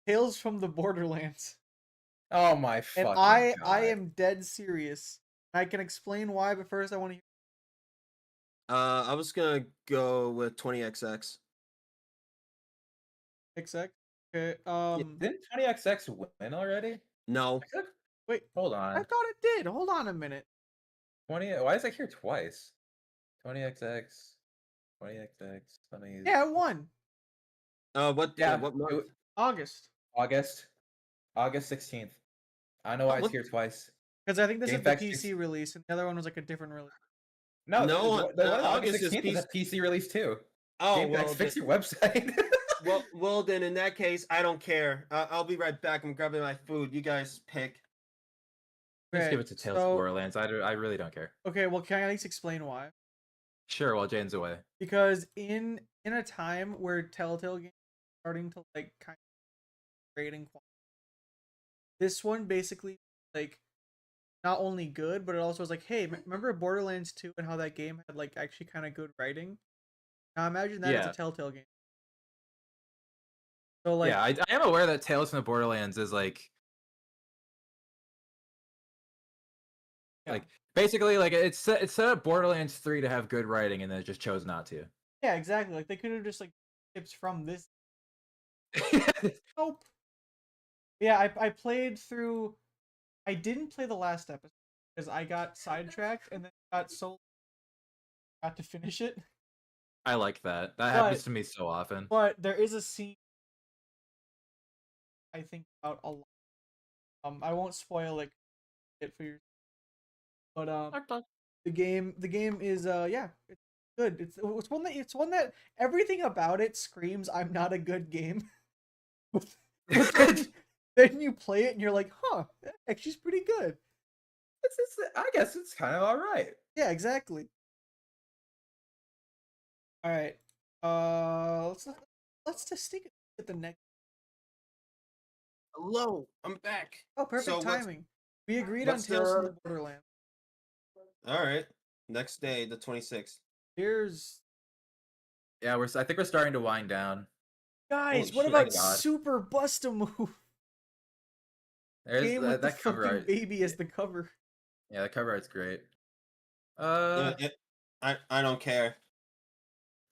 Tales from the Borderlands. Oh my And fucking I God. am dead serious. I can explain why, but first I want to hear. I was gonna go with 20XX. XX. Okay. Didn't 20XX win already? No. I could- Wait. Hold I on. thought it did. Hold on a minute. 20. Why is it here twice? 20XX. 20XX. Let me. Yeah, it won. What? Yeah. What month? it- August. August 16th. I know why it's What? here twice. Because I think this is the GameFAQs PC release, and the other one was like a different release. No, No, the one August August is 16th is a PC release too. Oh, GameFAQs, well, fix then, your website. well, then in that case, I don't care. I'll be right back. I'm grabbing my food. You guys pick. Just Okay, give it to Tales so- of Borderlands. I really don't care. Okay, well, can I at least explain why? Sure, while Jane's away. Because in a time where Telltale games are starting to like kind of grading quality, this one basically like not only good, but it also was like, hey, remember Borderlands 2 and how that game had like actually kind of good writing? Now imagine that as Yeah. a Telltale game. So like, Yeah, I am aware that Tales from the Borderlands is like Yeah. like basically like it's set up Borderlands 3 to have good writing and then it just chose not to. yeah, exactly. Like they could have just like tips from this. Nope. Yeah, I played through. I didn't play the last episode because I got sidetracked and then got to finish it. I like that. That happens to me so often. But there is a scene I think about a lot. I won't spoil it for you. But the game is yeah, it's good. It's one that everything about it screams I'm not a good game. But then you play it and you're like, huh, that actually is pretty good. I guess it's kind of all right. Yeah, exactly. All right. Let's just take at the next. Hello, I'm back. Oh, perfect So what's- timing. We agreed on what's Tales from the- the Borderlands. All right. Next day, the 26th. Here's Yeah, I think we're starting to wind down. guys. Holy What shit, about God. Super Bust-A-Move? There's Game with the that cover fucking art. baby as the cover. Yeah, the cover art's great. I don't care.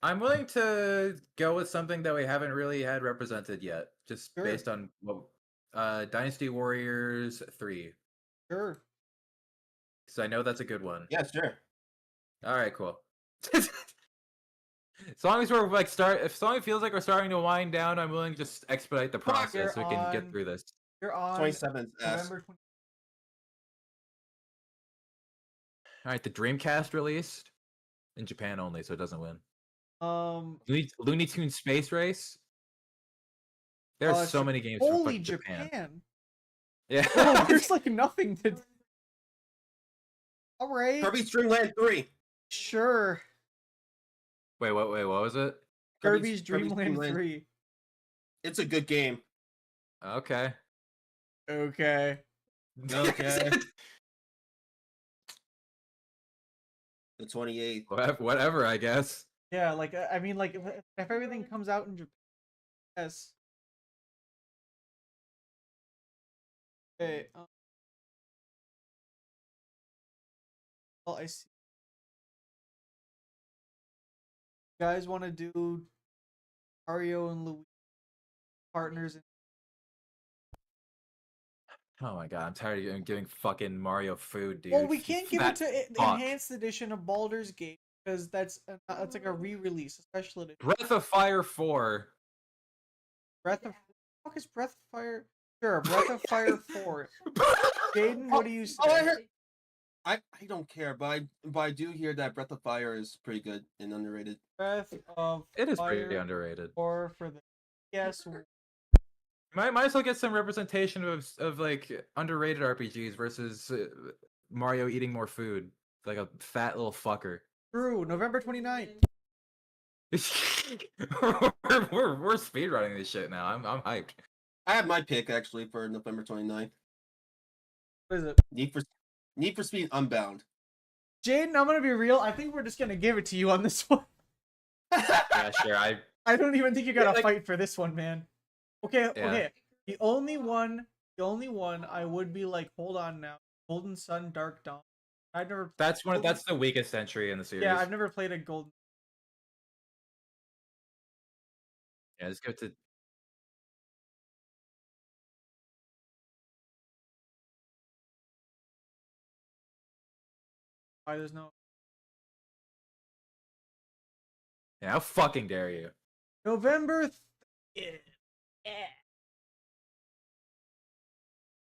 I'm willing to go with something that we haven't really had represented yet, just Sure. based on what Dynasty Warriors 3. Sure. So I know that's a good one. Yeah, sure. All right, cool. As long as we're like if long as it feels like we're starting to wind down, I'm willing to just expedite the process so we can get on- through this. You're on 27th S. November 20. All right, the Dreamcast released in Japan only, so it doesn't win. Looney Tunes Space Race. There's so many games from Holy fucking Japan. Japan. Yeah. Oh, there's like nothing to. All right. Kirby's Dream Land 3. Sure. Wait, what was it? Kirby's Dream Land 3. It's a good game. Okay. Okay. Okay. The 28th. Whatever, I guess. Yeah, like I mean, like if everything comes out in Japan, yes. Okay. Well, I see. You guys want to do Mario and Luigi partners? Oh my god, I'm tired of giving fucking Mario food, dude. Well, we You can't give fat it to fuck. enhanced edition of Baldur's Gate because that's like a re-release, a special edition. Breath of Fire 4. Breath of fuck is Breath of Fire? Sure, Breath of Fire 4. Jaden, what do you say? Oh, I don't care, but I do hear that Breath of Fire is pretty good and underrated. Breath of It is Fire pretty underrated. or for the yes. Might as well get some representation of like underrated RPGs versus Mario eating more food like a fat little fucker. True. November 29th. we're speedrunning this shit now. I'm hyped. I have my pick actually for November 29th. What is it? Need for Speed Unbound. Jaden, I'm gonna be real. I think we're just gonna give it to you on this one. Yeah, sure. I don't even think you gotta like- fight for this one, man. Okay, Yeah. okay. The only one I would be like, hold on now. Golden Sun, Dark Dawn. I've never. That's the weakest entry in the series. Yeah, I've never played a Golden. Yeah, let's go to. Why there's no Yeah, how fucking dare you? November.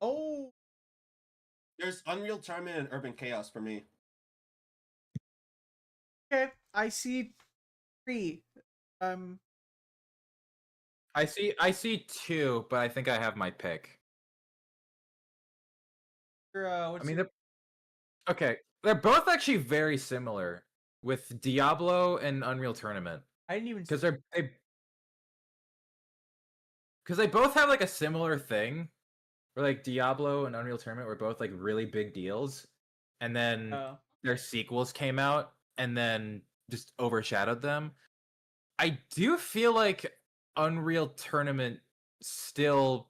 Oh, There's Unreal Tournament and Urban Chaos for me. okay. I see 3. I see 2, but I think I have my pick. What's I mean, they're both actually very similar with Diablo and Unreal Tournament I didn't even. because they both have like a similar thing, where like Diablo and Unreal Tournament were both like really big deals, and then their sequels came out and then just overshadowed them. I do feel like Unreal Tournament still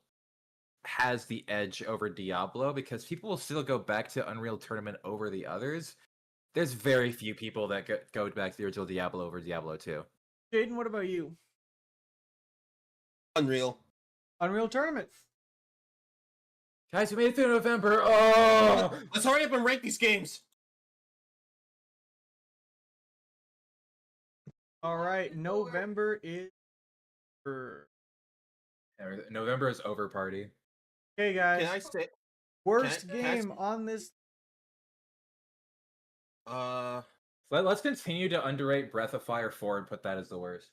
has the edge over Diablo because people will still go back to Unreal Tournament over the others. There's very few people that go back to the original Diablo over Diablo 2. Jaden, what about you? Unreal. Unreal Tournament. Guys, we made it through November. Oh, Let's hurry up and rank these games. All right, November is. November is over party. Okay, guys. Can I say? Worst can I game on this. Let's continue to underrate Breath of Fire 4 and put that as the worst.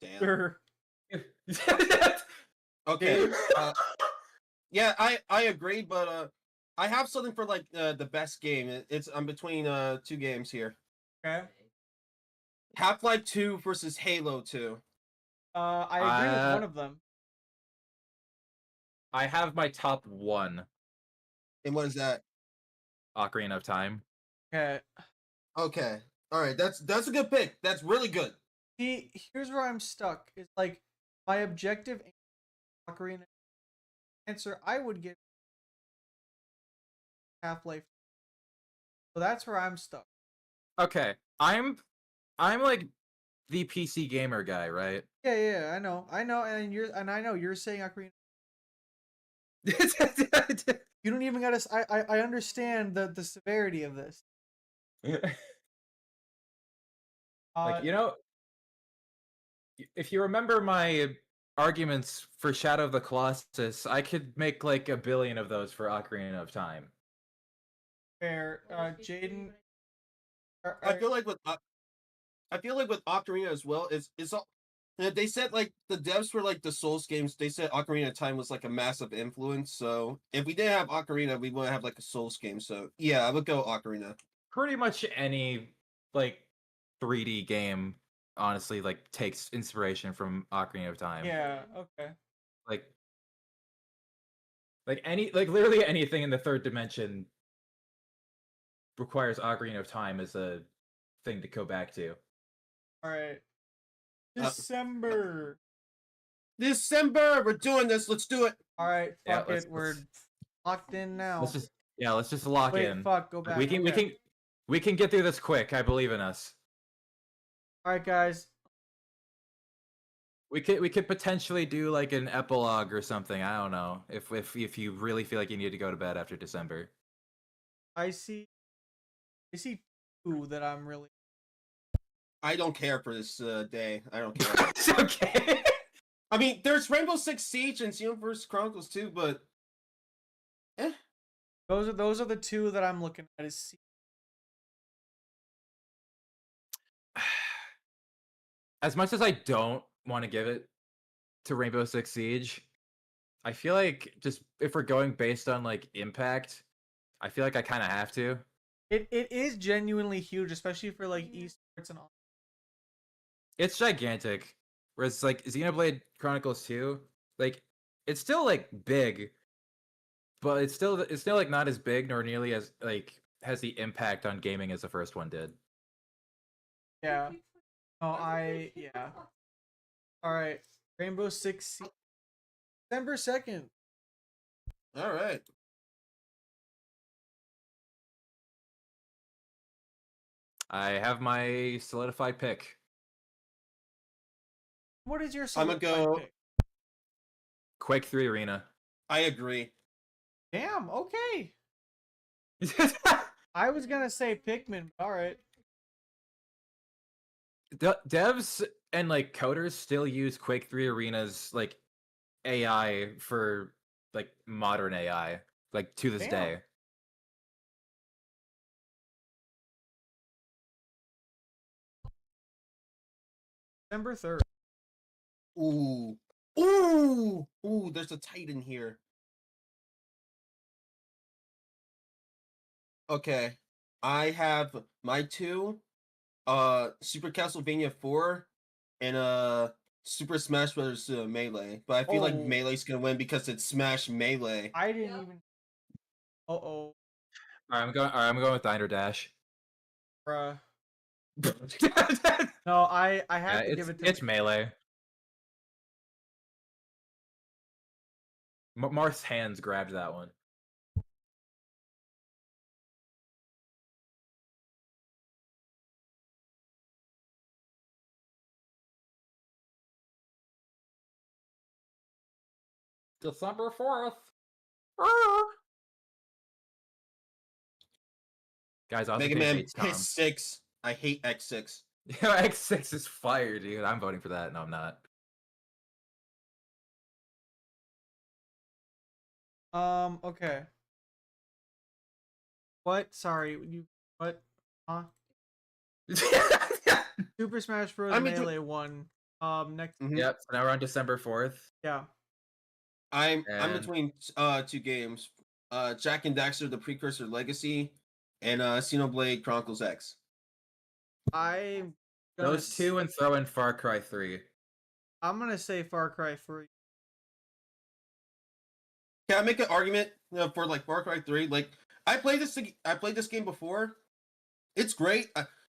Damn. Okay. Yeah, I agree, but I have something for like the best game. I'm between 2 games here. Okay. Half-Life 2 versus Halo 2. I agree with one of them. I have my top 1, And what is that? Ocarina of Time. Okay. Okay. All right. That's a good pick. That's really good. See, here's where I'm stuck. It's like my objective Ocarina answer I would give Half-Life. So that's where I'm stuck. Okay, I'm like the PC gamer guy, right? Yeah, I know, and I know you're saying Ocarina. You don't even gotta. I understand the severity of this. Like, you know, if you remember my arguments for Shadow of the Colossus, I could make like 1 billion of those for Ocarina of Time. Fair, Jaden. I feel like with Ocarina as well, it's all. They said like the devs for like the Souls games. They said Ocarina of Time was like a massive influence. So if we didn't have Ocarina, we wouldn't have like a Souls game. So yeah, I would go Ocarina. Pretty much any like 3D game, honestly, like takes inspiration from Ocarina of Time. Yeah. Okay. Like literally anything in the third dimension requires Ocarina of Time as a thing to go back to. All right. December. We're doing this. Let's do it. All right. Yeah, Fuck it. We're locked in now. Let's just lock Wait, in. fuck. Go back. We can get through this quick. I believe in us. All right, guys. We could potentially do like an epilogue or something. I don't know if you really feel like you need to go to bed after December. I see 2 that I'm really. I don't care for this day. I don't care. It's okay. I mean, there's Rainbow Six Siege and Xenoverse Chronicles too, but Those are the 2 that I'm looking at. Is as much as I don't want to give it to Rainbow Six Siege, I feel like just if we're going based on like impact, I feel like I kind of have to. It is genuinely huge, especially for like esports and all. It's gigantic. Whereas like Xenoblade Chronicles 2, like it's still like big, but it's still like not as big nor nearly as like has the impact on gaming as the first one did. Yeah. Oh, yeah. All right. Rainbow Six Siege, December 2nd. All right. I have my solidified pick. What is your I'ma solidified go- pick? Quake 3 Arena. I agree. Damn, okay. I was gonna say Pikmin, but all right. Devs and like coders still use Quake 3 Arena's like AI for like modern AI, like to this Damn. day. December 3rd. Ooh. Ooh. Ooh, there's a Titan here. Okay. I have my two, Super Castlevania 4 and Super Smash Bros. Melee. But I feel like Oh. Melee's gonna win because it's Smash Melee. I didn't even. Uh-oh. All right, I'm going with Diner Dash. Bruh. Yeah, No, I have to give it to it's Melee. Marth's hands grabbed that one. December 4th. Guys, also Mega Dave Man hates Tom. X6. I hate X6. Yeah, X6 is fire, dude. I'm voting for that. No, I'm not. Okay. What? Sorry, you what? Huh? Super Smash Bros. I mean, Melee 1. Next. Mhm. Yep. So now we're on December 4th. Yeah. I'm And- between two games. Jack and Daxter: The Precursor Legacy and Xenoblade Chronicles X. I'm Those two and throw in Far Cry 3. I'm gonna say Far Cry 3. Can I make an argument for like Far Cry 3? Like I played this game before. It's great.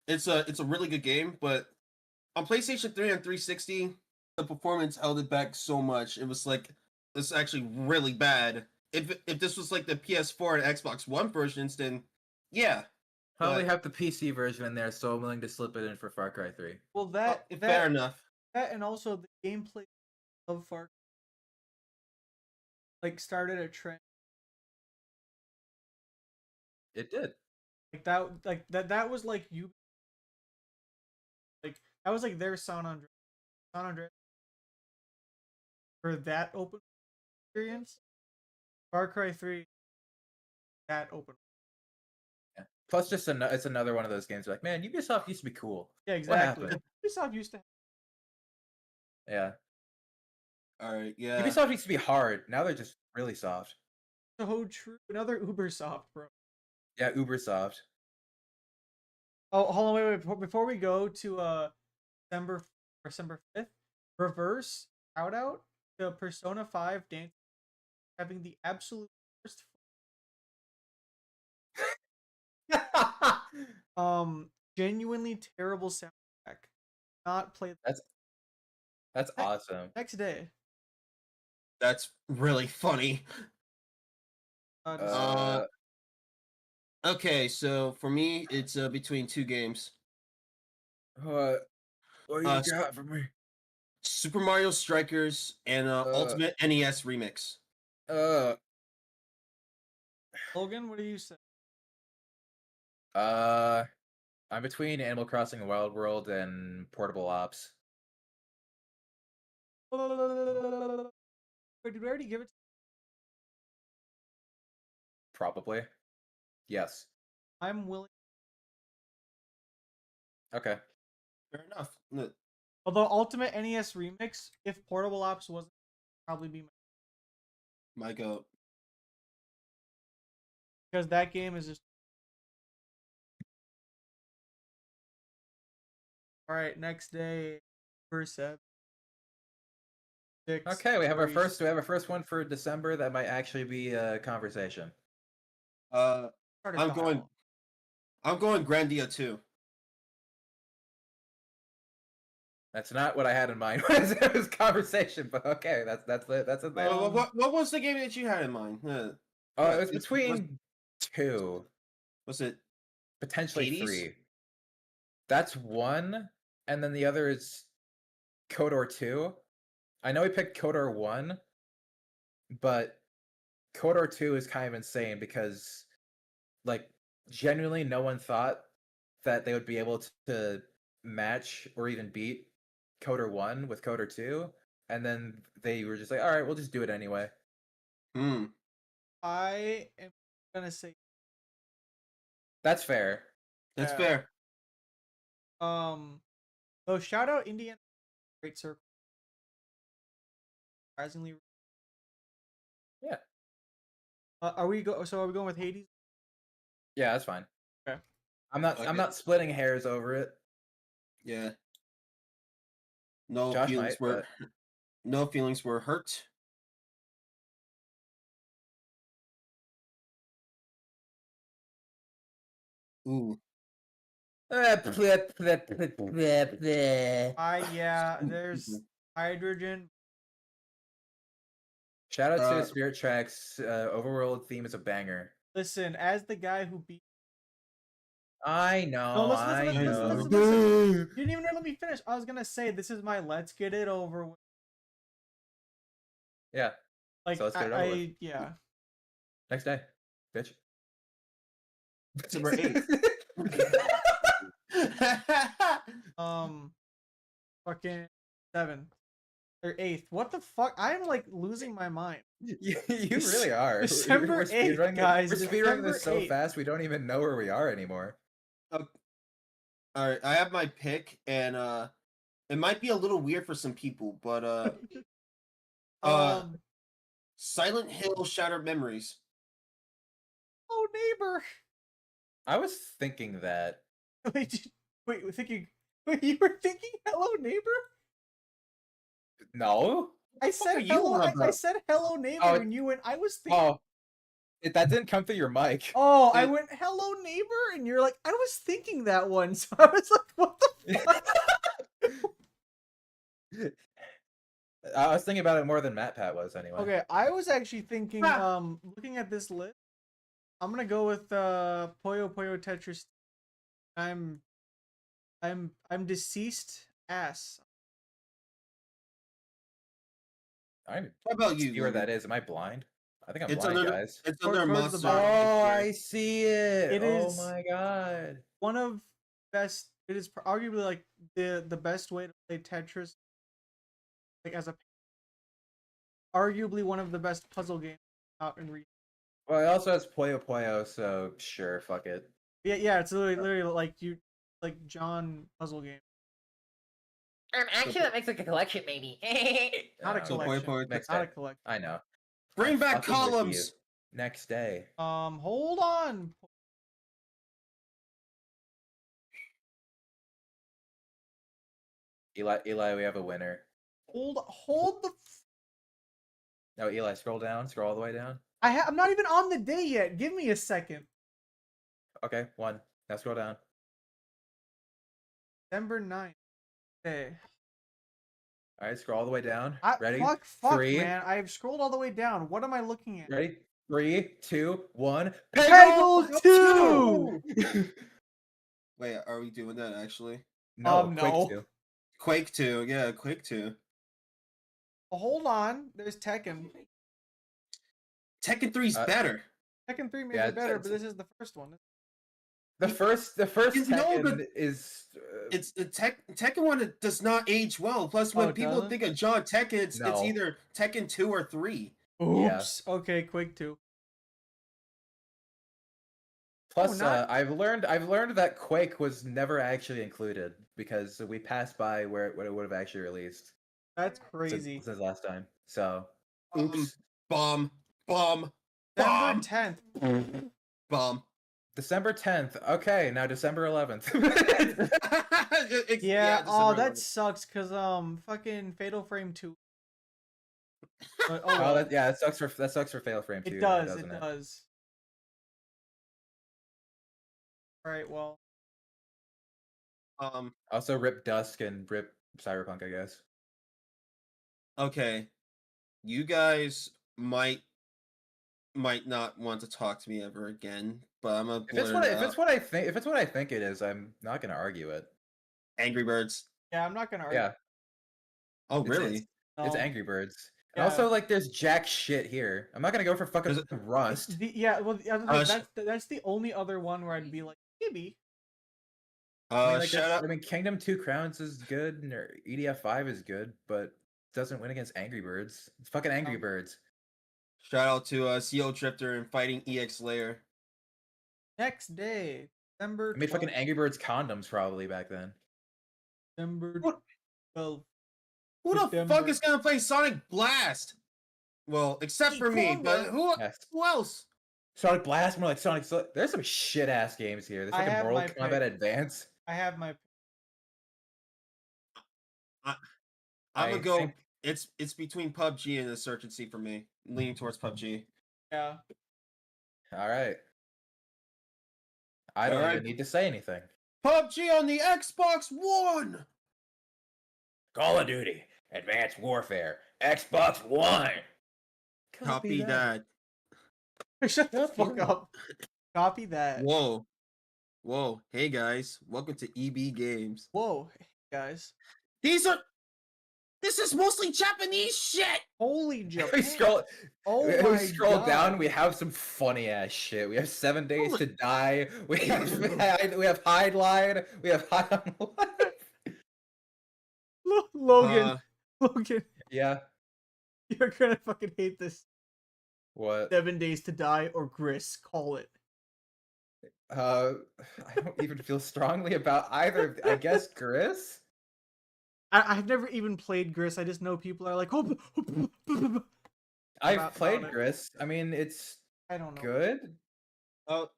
It's a really good game, but on PlayStation 3 and 360, the performance held it back so much. It was like it's actually really bad. If this was like the PS4 and Xbox One versions, then yeah. Probably But- have the PC version in there, so I'm willing to slip it in for Far Cry 3. Well, that Fair enough. that and also the gameplay of Far like started a trend It did. that was like you like that was like their San Andreas for that open experience. Far Cry 3 that open. Yeah. Plus, just it's another one of those games. Like, man, Ubisoft used to be cool. Yeah, exactly. happened? Ubisoft used to Yeah. All right, yeah. Ubisoft used to be hard. Now they're just really soft. so true. Another Ubersoft, bro. Yeah, Ubersoft. Oh, hold on, wait. Before we go to December 5th, reverse shout out to Persona 5 Dance having the absolute worst genuinely terrible soundtrack. Not play That's awesome. next day. That's really funny. Uh, Okay, so for me, it's between two games. what do Uh, you got for me? Super Mario Strikers and Ultimate NES Remix. Logan, what do you say? I'm between Animal Crossing Wild World and Portable Ops. Wait, did we already give it? Probably. Yes. I'm willing. Okay. Fair enough. No, Although Ultimate NES Remix, if Portable Ops wasn't, probably be My goat. because that game is just. All right, next day, first set. Okay, we have our first. We have our first one for December. That might actually be a conversation. I'm going Grandia 2. That's not what I had in mind when it was conversation, but okay, that's a thing. What was the game that you had in mind? Oh, it was between two, Was it potentially Hades? 3. That's one, and then the other is KOTOR 2. I know we picked KOTOR 1, but KOTOR 2 is kind of insane because, like, genuinely no one thought that they would be able to match or even beat KOTOR 1 with KOTOR 2, and then they were just like, all right, we'll just do it anyway. Hmm. I am gonna say That's fair. That's Yeah. fair. So shout out Indiana Great Circle. Surprisingly. Yeah. Are we going with Hades? Yeah, that's fine. Okay. I'm not splitting hairs over it. Yeah. No Josh feelings might, were no feelings were hurt. Ooh. Yeah, there's hydrogen. Shout out Uh, to Spirit Tracks. Overworld theme is a banger. Listen, as the guy who beat. I know. No, listen, I listen, know. listen, listen. You didn't even let me finish. I was gonna say this is my let's get it over with. Yeah. Like So let's get it over with. yeah. Next day, bitch. December 8th. Fucking 7th or 8th. What the fuck? I'm like losing my mind. you really are. December We're 8th, speedrunning guys, We're speedrunning this so December 8th. fast we don't even know where we are anymore. All right, I have my pick, and it might be a little weird for some people, but Silent Hill: Shattered Memories. Oh, neighbor. I was thinking that. Wait, you were thinking hello, neighbor? No. I said are you hello. on I about? said hello, neighbor, Oh, and you went. I was thinking. Oh, that didn't come through your mic. Oh, I It- went hello, neighbor, and you're like, I was thinking that one. So I was like, what the fuck? I was thinking about it more than Matt Pat was anyway. Okay, I was actually thinking. Looking at this list, I'm gonna go with Puyo Puyo Tetris. I'm deceased ass. I How about you? see where Logan? that is. Am I blind? I think I'm It's blind, under guys. it's Towards under the monster. bottom. Oh, right I see it. It Oh is- my god. One of best. It is arguably like the best way to play Tetris. Like as a. Arguably one of the best puzzle games out in recent. Well, it also has Puyo Puyo, so sure, fuck it. Yeah, it's literally like John puzzle game. Actually, that makes like a collection, maybe. Not a Um, So collection. Puyo Puyo Next Not a day. collection. I know. Bring I'm back fucking with you. columns. Next day. Hold on. Eli, we have a winner. Hold the. No, Eli, scroll down. Scroll all the way down. I'm not even on the day yet. Give me a second. Okay, 1. Now scroll down. December 9th. Okay. All right, scroll all the way down. Ready? Fuck, 3. man. I've scrolled all the way down. What am I looking at? Ready? 3, 2, 1. Peggle 2! Wait, are we doing that actually? No, no. Quake 2. Quake 2, yeah, Quake 2. Hold on. There's Tekken. Tekken 3's Uh, better. Tekken 3 may Yeah, be better, it's- but this is the first one. The first No, Tekken but is It's the Tekken 1 does not age well. Plus, when it people doesn't? think of John Tekken, it's No. either Tekken 2 or 3. Oops. Okay, Quake 2. Plus, not- I've learned that Quake was never actually included because we passed by where it would have actually released That's crazy. since last time. So, Um, oops. bomb, bomb, December bomb, 10th. bomb. December 10th. Okay, now December 11th. Yeah, oh, December that 11th. sucks because fucking Fatal Frame 2. But, Oh, well, that sucks for Fatal Frame 2. it now, does, doesn't it does. All right, well, Also, rip Dusk and rip Cyberpunk, I guess. Okay, you guys might not want to talk to me ever again, but I'm gonna If it's blurt it if it's out. what I think, if it's what I think it is, I'm not gonna argue it. Angry Birds. yeah, I'm not gonna argue. Yeah, Oh, it's really? it's No. Angry Birds. And Yeah. also, like, there's jack shit here. I'm not gonna go for fucking Is it- Rust. Yeah, well, the other Uh, thing, that's the only other one where I'd be like, maybe. I mean, like, Shut up. I mean, Kingdom 2 Crowns is good, and EDF 5 is good, but doesn't win against Angry Birds. It's fucking Angry Birds. Shout out to CO Drifter and Fighting EX Layer. Next day, December I made fucking 12th. Angry Birds condoms probably back then. December What? 12th. Who the December. fuck is gonna play Sonic Blast? Well, except for me, but Yes. who else? Sonic Blast, more like Sonic. There's some shit ass games here. There's I fucking have Mortal my Kombat pick. Advance. I have my. I'm I gonna go. think- It's between PUBG and Insurgency for me. I'm leaning towards PUBG. Yeah. All right. I don't Alright. even need to say anything. PUBG on the Xbox One. Call of Duty, Advanced Warfare, Xbox One. Copy that. Shut the Copy fuck that. up. Copy that. Whoa, whoa! Hey guys, welcome to EB Games. Whoa, guys. This is mostly Japanese shit. Holy We Japan. scroll. Oh we my scroll God. down. We have some funny ass shit. We have 7 Days Holy- to Die. We have Hide Line. We have Hide on Life. Logan. Logan, Yeah. you're gonna fucking hate this. What? 7 Days to Die or Gris. Call it. I don't even feel strongly about either. I guess Gris. I've never even played Gris. I just know people are like, oh, I've about played it. Gris. I mean, it's I don't know. good. Oh,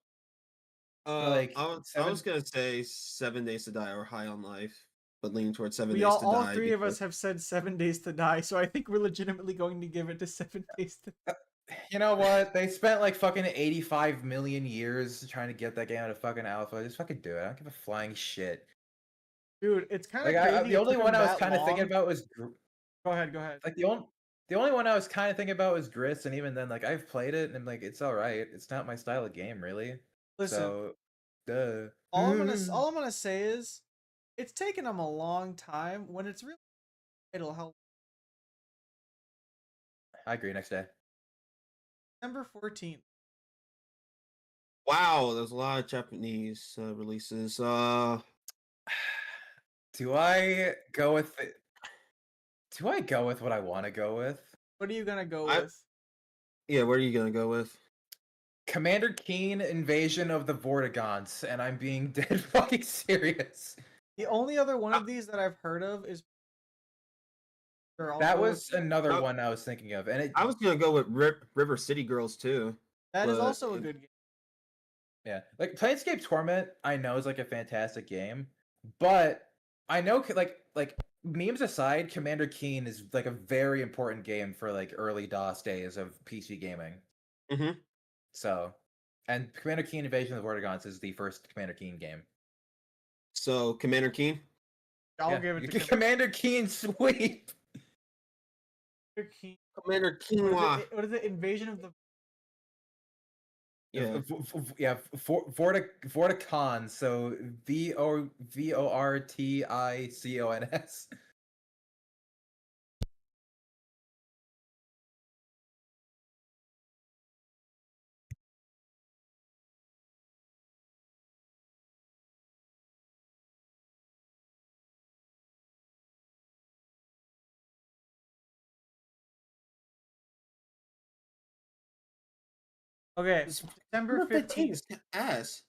Like, I was gonna say 7 Days to Die or High on Life, but leaning towards 7 We Days to all Die. three of us because- have said 7 Days to Die, so I think we're legitimately going to give it to 7 Days to Die. You know what? They spent like fucking 85 million years trying to get that game out of fucking alpha. Just fucking do it. I don't give a flying shit. Dude, it's kind of Like, crazy. the it only took one them I was that kind of thinking long. about was Go ahead, go ahead. like the only one I was kind of thinking about was Gris, and even then, like, I've played it and like it's all right. It's not my style of game, really. Listen, So, duh. all I'm gonna say is, it's taken them a long time. When it's really, it'll help. I agree. Next day. December 14th. Wow, there's a lot of Japanese releases. Do I go with it? Do I go with what I want to go with? What are you gonna go I- with? Yeah, what are you gonna go with? Commander Keen Invasion of the Vortigons, and I'm being dead fucking serious. The only other one of these that I've heard of is. They're That also- was another Oh. one I was thinking of, and it I was gonna go with River City Girls too. that is but also a it- good game. yeah, like Planescape Torment, I know is like a fantastic game, but I know like memes aside, Commander Keen is like a very important game for like early DOS days of PC gaming. Mhm. So, and Commander Keen Invasion of the Vortigons is the first Commander Keen game. So Commander Keen. I'll Yeah, give it you to get Commander Keen sweep. Commander Keen. Commander What Quinoa. is it? What is it? Invasion of the. Yeah. Vorticon. So VORTICONS. Okay, It's- December 15th. is ass.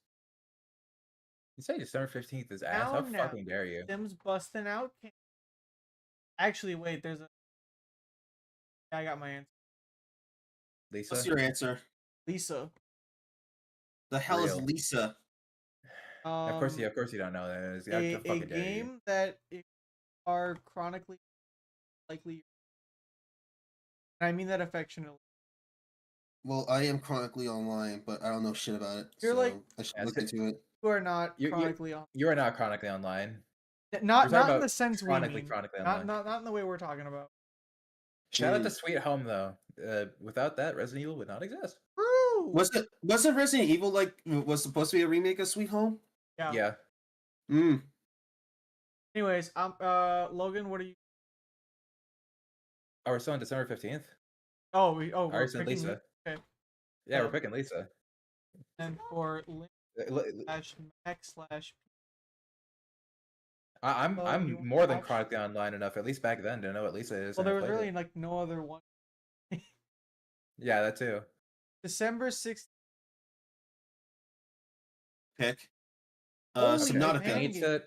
You say December 15th is ass? Now, How now. fucking dare you? Sims busting out. Actually, wait. There's a. Yeah, I got my answer. Lisa? What's your answer? Lisa. The hell is Real. Lisa? Of course you don't know that. How A fucking dare you? game that if you are chronically likely. And I mean that affectionately. Well, I am chronically online, but I don't know shit about it. You're so like- I should Yeah, look into it. You are not You- chronically on. You are not chronically online. Not talking not in about the sense we chronically mean. online. Not in the way we're talking about. Shout out Mm. to Sweet Home though. Without that, Resident Evil would not exist. Woo! Wasn't Resident Evil like was supposed to be a remake of Sweet Home? Yeah. Yeah. Mm. Anyways, Logan, what are you? Oh, we're still on December 15th? Oh, I we're already said picking Lisa. okay. Yeah, we're Um, picking Lisa. And for link slash max slash. I'm Oh, you I'm want more than watch? chronically online enough, at least back then, to know what Lisa is. Well, and I there was played really it. like no other one. Yeah, that too. December 6th. Pick. Holy Subnautica. man.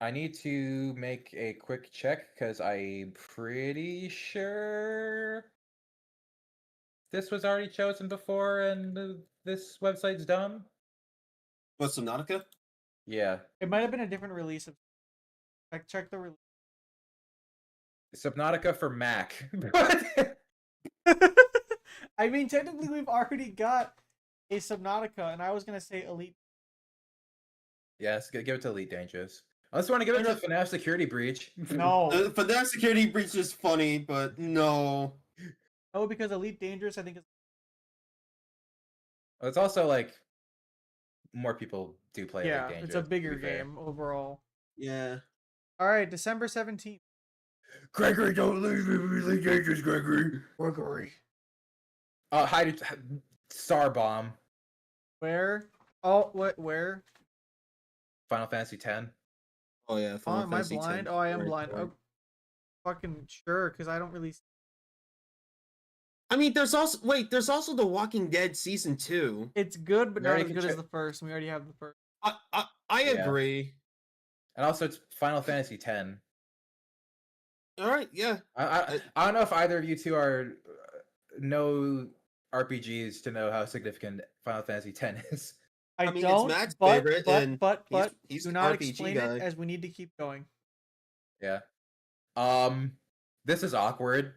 I need to make a quick check because I'm pretty sure this was already chosen before, and this website's dumb. What, Subnautica? Yeah, It might have been a different release of. Check the release. Subnautica for Mac. I mean, technically, we've already got a Subnautica, and I was gonna say Elite. Yes, give it to Elite Dangerous. Unless you want to give it to FNAF Security Breach. No, For that security breach is funny, but no. no, because Elite Dangerous, I think is. It's also like more people do play Yeah, Elite it's a Dangerous, to bigger be fair. game overall. Yeah. All right, December 17th. Gregory, don't leave me with Elite Dangerous, Gregory. Gregory. Hide Star Bomb. Where? Oh, what? Where? Final Fantasy X. Oh yeah. Oh, Final am I Fantasy X. blind? Oh, I am Very blind. boring. Oh, fucking sure, because I don't really. I mean, there's also The Walking Dead season 2. It's good, but We not already as can good as check- the first. We already have the first. I Yeah. agree. And also, it's Final Fantasy X. All right, yeah. I don't know if either of you two are know RPGs to know how significant Final Fantasy X is. I mean, it's don't. Matt's but favorite, and but he's do an not RPG explain guy. it as we need to keep going. Yeah. This is awkward.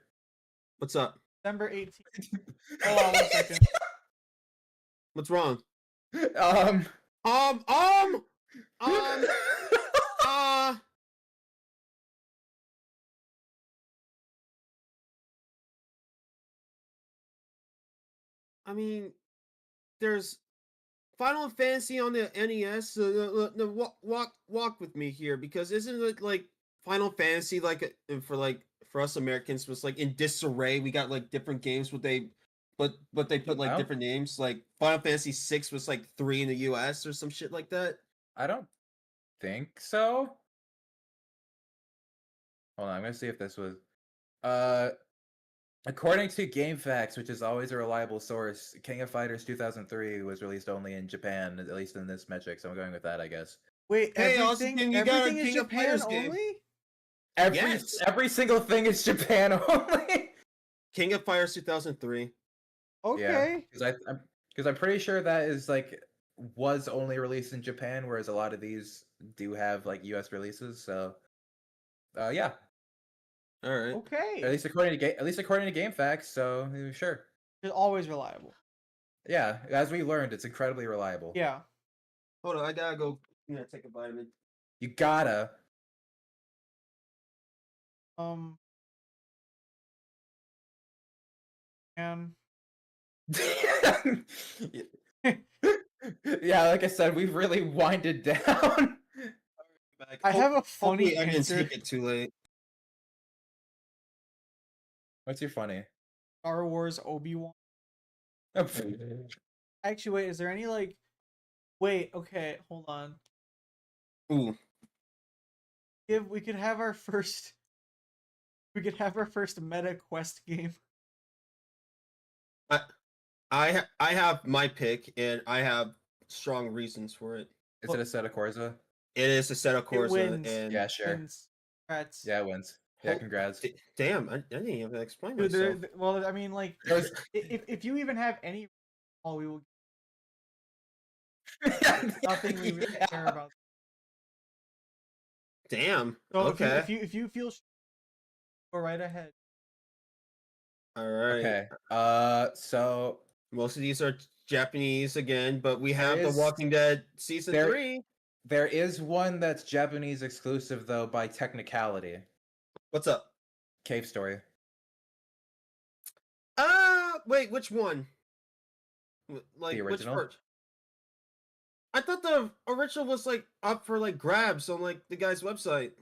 What's up? December 18th. Hold on 1 second. What's wrong? Um. Uh, I mean, there's Final Fantasy on the NES. Walk with me here, because isn't it like Final Fantasy for us Americans was like in disarray? We got like different games, but they put like Wow. different names. Like Final Fantasy 6 was like 3 in the US or some shit like that. I don't think so. Hold on, I'm gonna see if this was. According to GameFAQs, which is always a reliable source, King of Fighters 2003 was released only in Japan, at least in this metric. So I'm going with that, I guess. Wait, Hey, everything you got a everything is King of Japan Fighters game. only? Yes. Every single thing is Japan only. King of Fighters 2003. Okay. Because I'm pretty sure that is like was only released in Japan, whereas a lot of these do have like US releases. So, yeah, All right. Okay. at least according to GameFAQs. So sure, It's always reliable. yeah. As we learned, it's incredibly reliable. Yeah. Hold on, I gotta go. Take a vitamin. You gotta. And Yeah, like I said, we've really winded down. I have a funny Hopefully I didn't answer. take it too late. What's your funny? Star Wars Obi-Wan. Actually, wait, is there any like wait, okay, hold on. Ooh. We could have our first meta quest game. I have my pick, and I have strong reasons for it. Is it a set of Corza? It is a set of It Corsa, wins. and Yeah, sure. Wins. Congrats. Yeah, it wins. Yeah, Hol- congrats. Damn, I didn't even explain Dude, myself. well, I mean, like, There's- if you even have any, all we will nothing we would care about. Damn. So Okay. if you feel, go right ahead. All right. Okay. So Most of these are Japanese again, but we have is- The Walking Dead season there- 3. there is one that's Japanese exclusive though by technicality. What's up? Cave Story. Wait, which one? Like The which original? part? I thought the original was like up for like grabs on like the guy's website.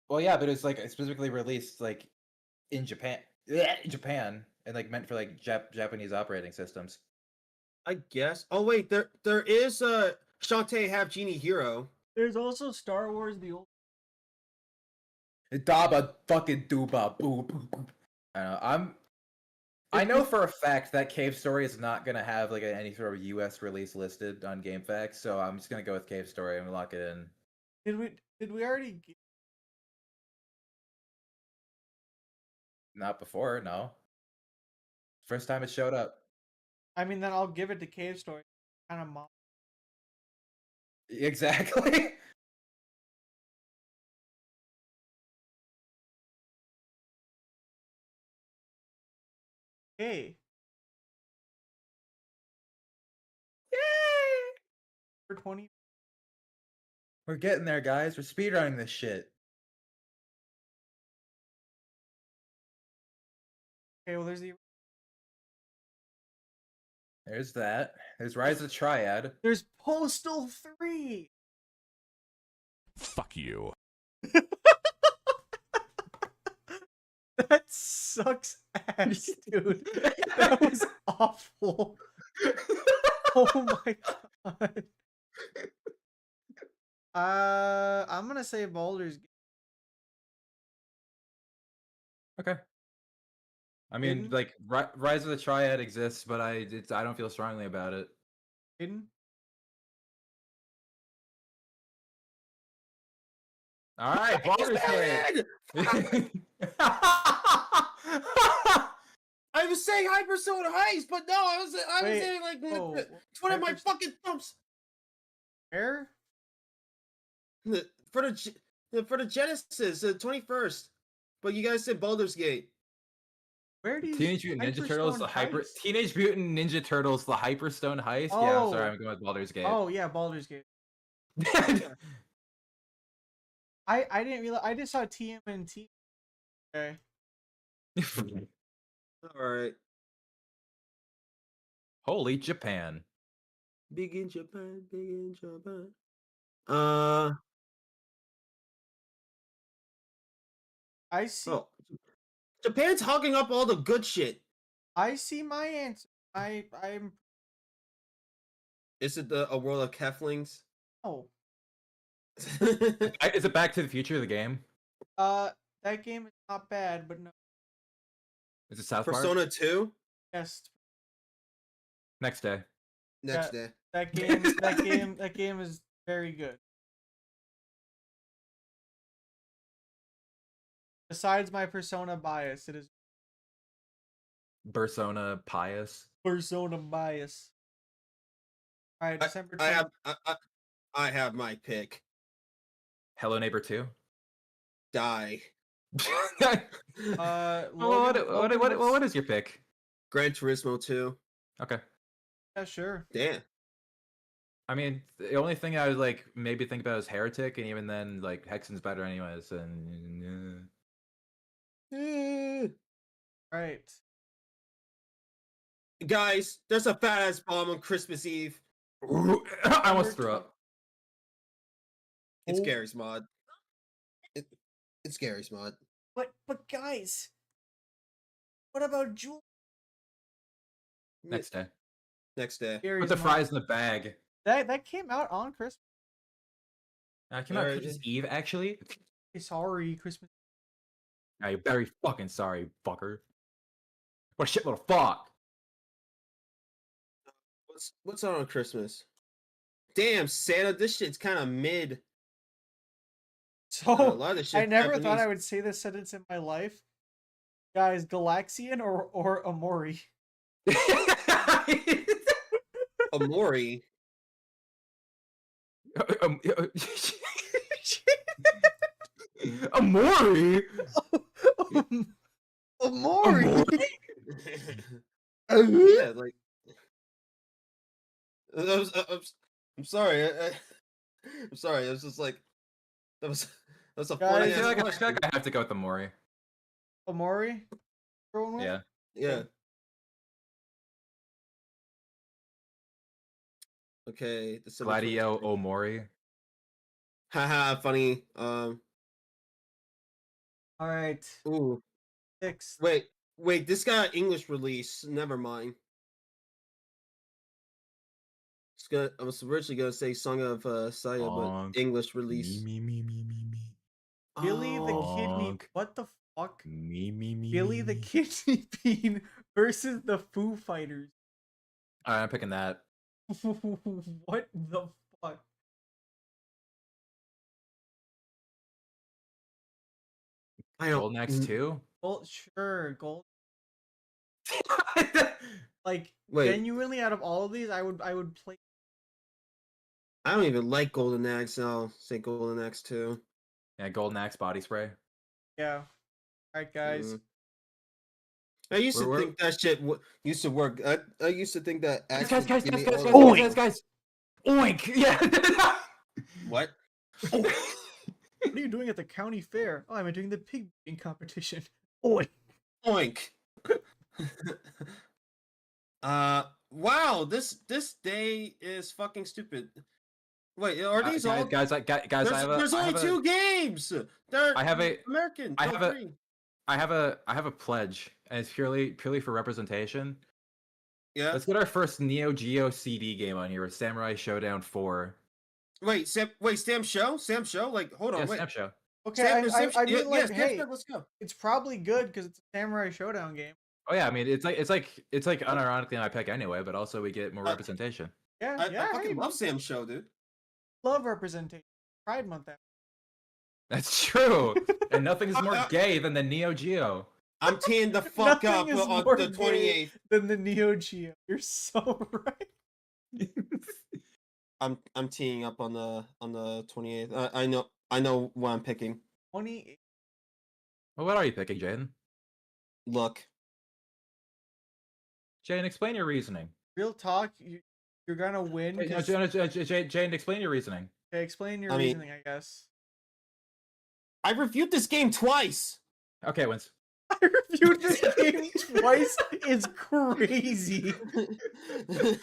Well, yeah, but it's like specifically released like in Japan, and like meant for like Japanese operating systems. I guess. Oh wait, there is Shantae Half Genie Hero. There's also Star Wars: The Old. Daba fucking dooba boo boo boo. I don't know. I know for a fact that Cave Story is not gonna have like any sort of US release listed on GameFAQs, so I'm just gonna go with Cave Story and lock it in. Did we already? Not before, no. First time it showed up. I mean, then I'll give it to Cave Story. Kind of mom. Exactly. Hey. Yay! For 20. We're getting there, guys. We're speedrunning this shit. Okay, well, there's the. There's that. There's Rise of the Triad. There's Postal 3. Fuck you. That sucks ass, dude. That was awful. Oh my god. I'm gonna say Baldur's Gate. Okay. I mean, Aiden? like Rise of the Triad exists, but I don't feel strongly about it. Aiden? All right, Baldur's Gate. I was saying Hypersonic Heist, but no, I was Wait, saying like whoa, it's one of my Hypers- fucking thumbs Where? for the Genesis, the 21st. But you guys said Baldur's Gate. Where do you? Teenage Mutant Ninja Turtles, Hyperstone the hyper. Heist? Teenage Mutant Ninja Turtles, the Hyperstone Heist. Yeah, I'm sorry, Oh. I'm going with Baldur's Gate. Oh yeah, Baldur's Gate. I didn't realize. I just saw TMNT. Okay. All right. Holy Japan. Big in Japan, big in Japan. I see. Oh, Japan's hogging up all the good shit. I see my answer. I'm. Is it a world of Keflings? Oh. Is it Back to the Future, the game? That game is not bad, but no. Is it South Park? Persona 2? Yes, Next day. Next day. that game is very good. Besides my Persona bias, it is Persona Pious. Persona bias. All right, December 20th. I have my pick. Hello Neighbor 2. Die. What is your pick? Gran Turismo 2. Okay. Yeah, sure. Damn. I mean, the only thing I would like maybe think about is Heretic, and even then, like Hexen's better anyways. And Right. Guys, there's a fat ass bomb on Christmas Eve. I almost threw up. It's Oh. Gary's mod. It's Gary's mod. But guys, what about Jewel? Next day. Next day. Gary's Put the Mod? fries in the bag. That came out on Christmas. Came out Alright. Christmas Eve, actually. Hey, sorry, Christmas. You're very fucking sorry, fucker. What a shitload of fuck. What's on Christmas? Damn, Santa, this shit's kind of mid. A So lot of this I shit's never thought Japanese. I would say this sentence in my life. Guys, Galaxian or Amori? Amori. Um, Amori. Amori. Yeah, like. I'm sorry. I'm sorry. It was just like that's a Guys, funny I ass feel like question. I have to go with Amori. Amori. Going with? Yeah. Yeah. Okay. December Gladio 23rd. Omori. Haha, funny. All right. Ooh. 6. Wait. This got English release. Never mind. I was originally gonna say Song of Saya, Honk. but English release. Me. Billy the Kidney. Honk. What the fuck? Me. Billy the Kidney Bean versus the Foo Fighters. Alright, I'm picking that. What the fuck? I don't. Golden Axe 2? Well, sure, gold. Like Wait. genuinely, out of all of these, I would play. I don't even like Golden Axe. I'll say Golden Axe 2. Yeah, Golden Axe body spray. Yeah. All right, guys. I used to We're- think that shit used to work. I used to think that. Guys, Axe guys, would guys, give guys, me guys, all guys, the- guys, Oink! Yeah! What? What are you doing at the county fair? Oh, I'm doing the pig eating competition. Oi. Oink. Wow. This day is fucking stupid. Wait, are these all? guys, There's only 2 games. They're I have a- American. I no, have a- 3. I have a pledge, and it's purely for representation. Yeah. Let's get our first Neo Geo CD game on here with Samurai Showdown 4. Wait, Sam Show? Sam Show? Like, hold on, Yeah, wait. Snap Show. Okay, Sam, I mean, yeah, like, yeah, Sam hey, Show, let's go. it's probably good because it's a Samurai Showdown game. Oh yeah, I mean it's like unironically my pick anyway, but also we get more representation. Yeah, I yeah. fucking hey, love Sam Show, dude. love representation. Pride Month. That's true, and nothing's more gay than the Neo Geo. I'm teeing the fuck up Nothing is on more the gay 28th. than the Neo Geo. You're so right. I'm teeing up on the 28th. I know what I'm picking. 28. Well, what are you picking, Jaden? Look. Jaden, explain your reasoning. Real talk, you're gonna win. 'cause- Jane, explain your reasoning. Okay, explain your I mean- reasoning, I guess. I reviewed this game twice. Okay, Wins. I reviewed this game twice. Is crazy. You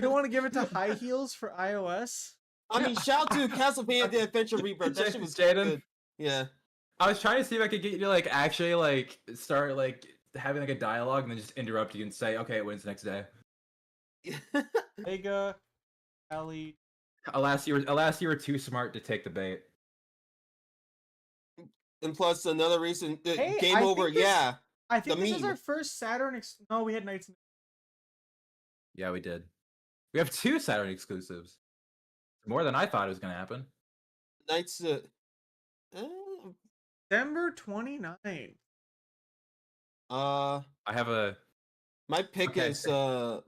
don't want to give it to High Heels for iOS? I mean, shout out to Castlevania The Adventure Rebirth. That shit was Jaden? good. Yeah. I was trying to see if I could get you to like actually like start like having like a dialogue and then just interrupt you and say, "Okay, it wins the next day." Sega, Ali. Alas, you were too smart to take the bait. And plus another reason, Hey, game I over. think this- Yeah. I think The this is meme. our first Saturn. No, we had Nights. Yeah, we did. We have 2 Saturn exclusives. More than I thought it was gonna happen. Nights. December 29th. I have a. My pick Okay. is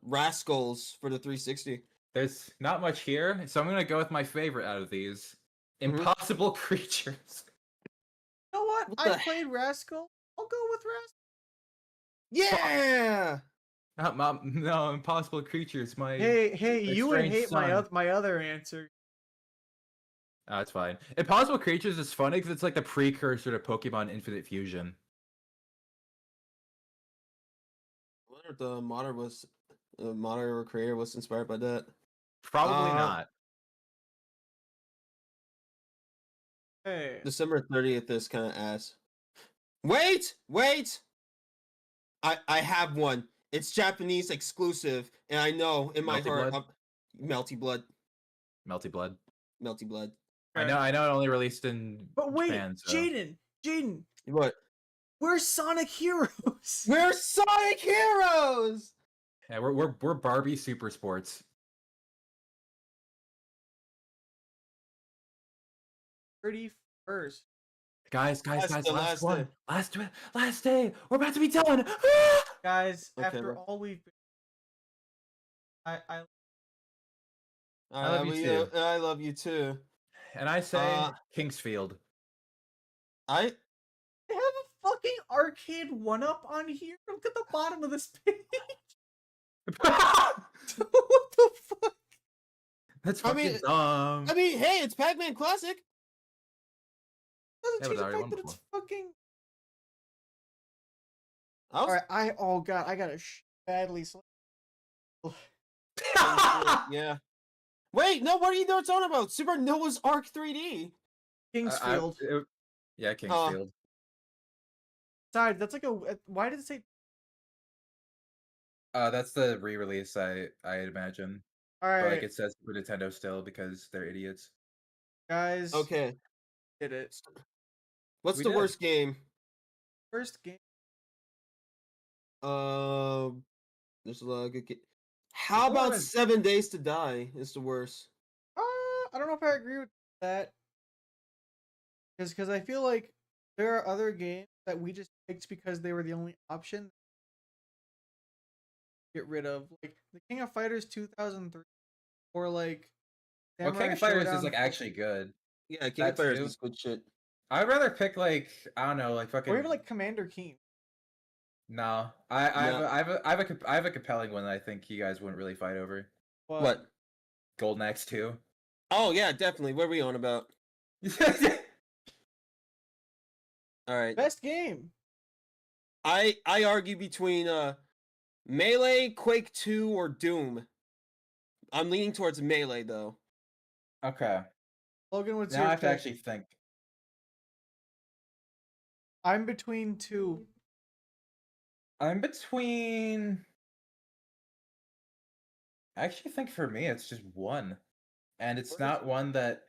Rascals for the 360. There's not much here, so I'm gonna go with my favorite out of these. Mhm. Impossible Creatures. You know what? What I the played Rascal. I'll go with Rascal. Yeah. No, Impossible Creatures. My Hey, my you would strange hate my son. my other answer. It's fine. Impossible Creatures is funny because it's like the precursor to Pokemon Infinite Fusion. I wonder if the modder creator was inspired by that. Probably Uh, not. Hey, December 30th is kind of ass. Wait. I have one. It's Japanese exclusive, and I know in my Melty heart, Blood? Melty Blood. Melty Blood. Melty Blood. I know it only released in but wait, Japan, so. Jaden, What? we're Sonic Heroes. We're Sonic Heroes. Yeah, we're Barbie Super Sports. 31st. Guys, That's the last last one. day. Last day. We're about to be done. Guys, Okay, after bro. all we've been, I I love you too. I love you too. And I say Uh, Kingsfield. I have a fucking arcade 1-up on here. Look at the bottom of this page. What the fuck? That's I fucking mean- dumb. I mean, hey, it's Pac-Man Classic. Doesn't Yeah, change but the I already fact won that it's before. fucking. I was, Alright, oh god, I got a badly. yeah. Wait, no, what are you talking about? Super Noah's Arc 3D. Kingsfield. Yeah, Kingsfield. Sorry, that's like a. Why did it say? That's the re-release, I imagine. All But right, like it says for Nintendo still because they're idiots. guys. Okay. Did it. What's We the did. worst game? First game. There's a lot of good game. How There's a lot about of- 7 Days to Die is the worst? I don't know if I agree with that. Because I feel like there are other games that we just picked because they were the only option. To get rid of, like the King of Fighters 2003, or like. Well, King Samurai of Fighters is Showdown like 4. actually good. Yeah, King That of Fighters too. is good shit. I'd rather pick like I don't know, like fucking. Or even like Commander Keen. No, I have a compelling one that I think you guys wouldn't really fight over. But What? Golden Axe 2. Oh yeah, definitely. What are we on about? All right. Best game. I argue between Melee, Quake 2, or Doom. I'm leaning towards Melee though. Okay. Logan, what's Now your I have to pick? actually think. I'm between two. I'm between. I actually think for me it's just one, and it's not one that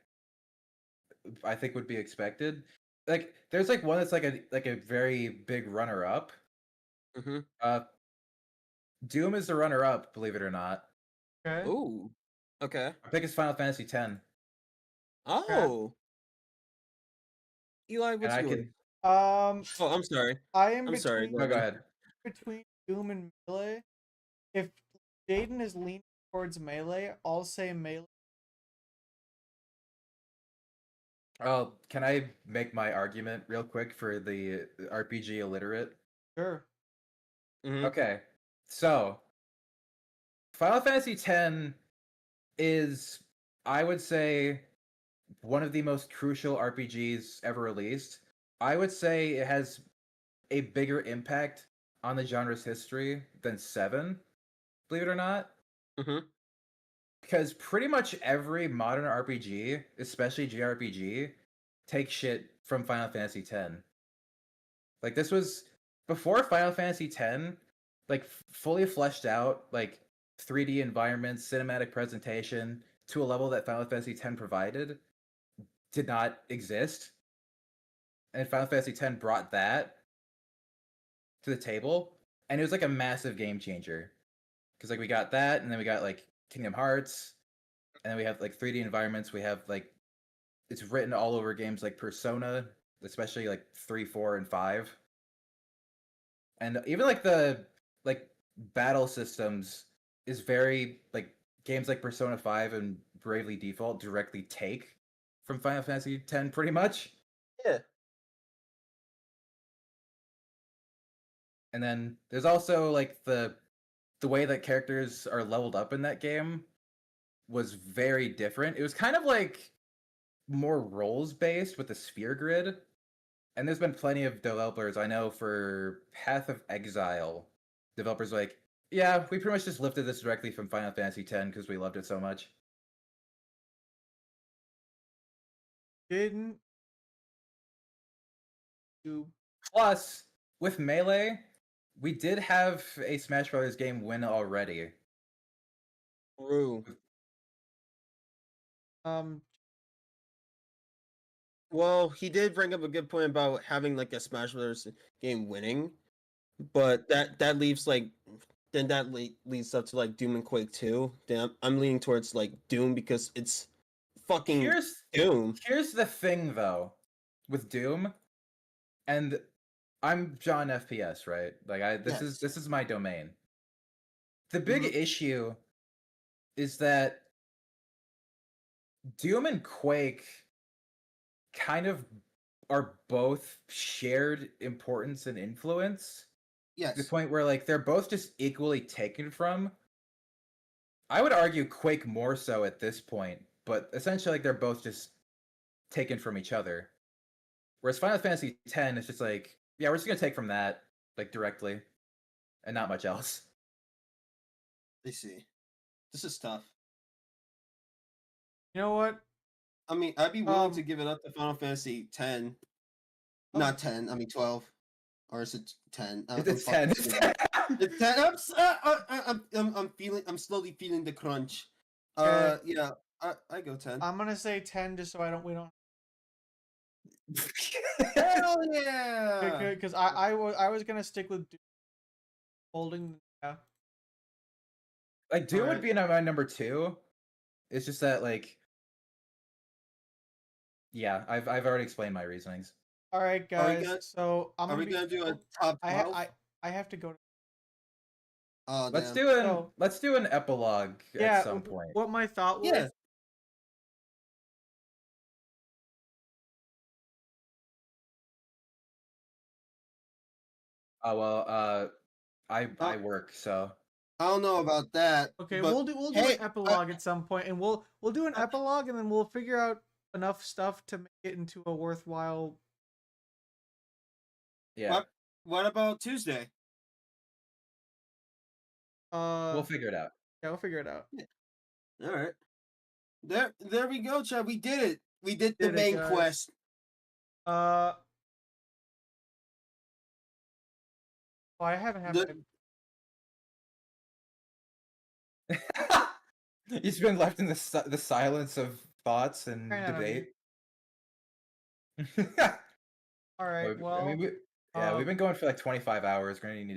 I think would be expected. Like, there's like one that's like a very big runner up. Mm-hmm. Doom is the runner up, believe it or not. Okay. Ooh. Okay. My pick is Final Fantasy X, Oh. Eli, and what's I yours? can. Oh, I'm sorry. I am I'm sorry, between, No, go Logan. ahead. between Doom and Melee. If Jaden is leaning towards Melee, I'll say Melee. Oh, can I make my argument real quick for the RPG illiterate? Sure. Mhm. Okay, so Final Fantasy X is, I would say, one of the most crucial RPGs ever released. I would say it has a bigger impact on the genre's history than 7, believe it or not. Mhm. Because pretty much every modern RPG, especially JRPG, takes shit from Final Fantasy X. Like, this was before Final Fantasy X, like fully fleshed out, like 3D environments, cinematic presentation to a level that Final Fantasy X provided did not exist. And Final Fantasy X brought that to the table, and it was like a massive game changer. Because like we got that, and then we got like Kingdom Hearts, and then we have like 3D environments. We have like it's written all over games like Persona, especially like 3, 4, and 5. And even like the like battle systems is very like games like Persona 5 and Bravely Default directly take from Final Fantasy X pretty much. Yeah. And then there's also like the way that characters are leveled up in that game was very different. It was kind of like more roles based with the sphere grid. And there's been plenty of developers I know for Path of Exile. Developers were like, yeah, we pretty much just lifted this directly from Final Fantasy X because we loved it so much. Didn't you? Plus, with Melee, we did have a Smash Brothers game win already. True. Well, he did bring up a good point about having like a Smash Brothers game winning, but that leaves like then leads up to like Doom and Quake 2. Then I'm leaning towards like Doom because it's fucking Here's Doom. here's the thing though, with Doom, and I'm John FPS, right? Like this is my domain. The big issue is that Doom and Quake kind of are both shared importance and influence. Yes. To the point where like they're both just equally taken from. I would argue Quake more so at this point, but essentially like they're both just taken from each other. Whereas Final Fantasy X is just like, yeah, we're just gonna take from that like directly, and not much else. I see. This is tough. You know what? I mean, I'd be willing Um, to give it up to Final Fantasy 10. Not 10. I mean 12. Or is it 10? It's 10. It's 10. I'm slowly feeling the crunch. Yeah. I go 10. I'm gonna say 10 just so we don't. Hell yeah! Because I was gonna stick with holding. Yeah. Like Doom Alright. would be my number 2. It's just that like, yeah, I've already explained my reasonings. All right, Are we guys. gonna- So I'm Are we be- gonna do a top 12? I have to go. Oh, Let's damn. let's do an epilogue Yeah. at some point. What my thought was. Yeah. Oh well, I work, so I don't know about that. Okay, but we'll do hey, an epilogue at some point, and we'll do an epilogue, and then we'll figure out enough stuff to make it into a worthwhile. yeah, What about Tuesday? we'll figure it out. Yeah, we'll figure it out. All right. There we go, Chad. We did it. We did the Did it, main guys. quest. Well, I haven't had. The- He's been left in the silence of thoughts and Right out of debate. All right. Well, we've been going for like 25 hours. We're gonna need to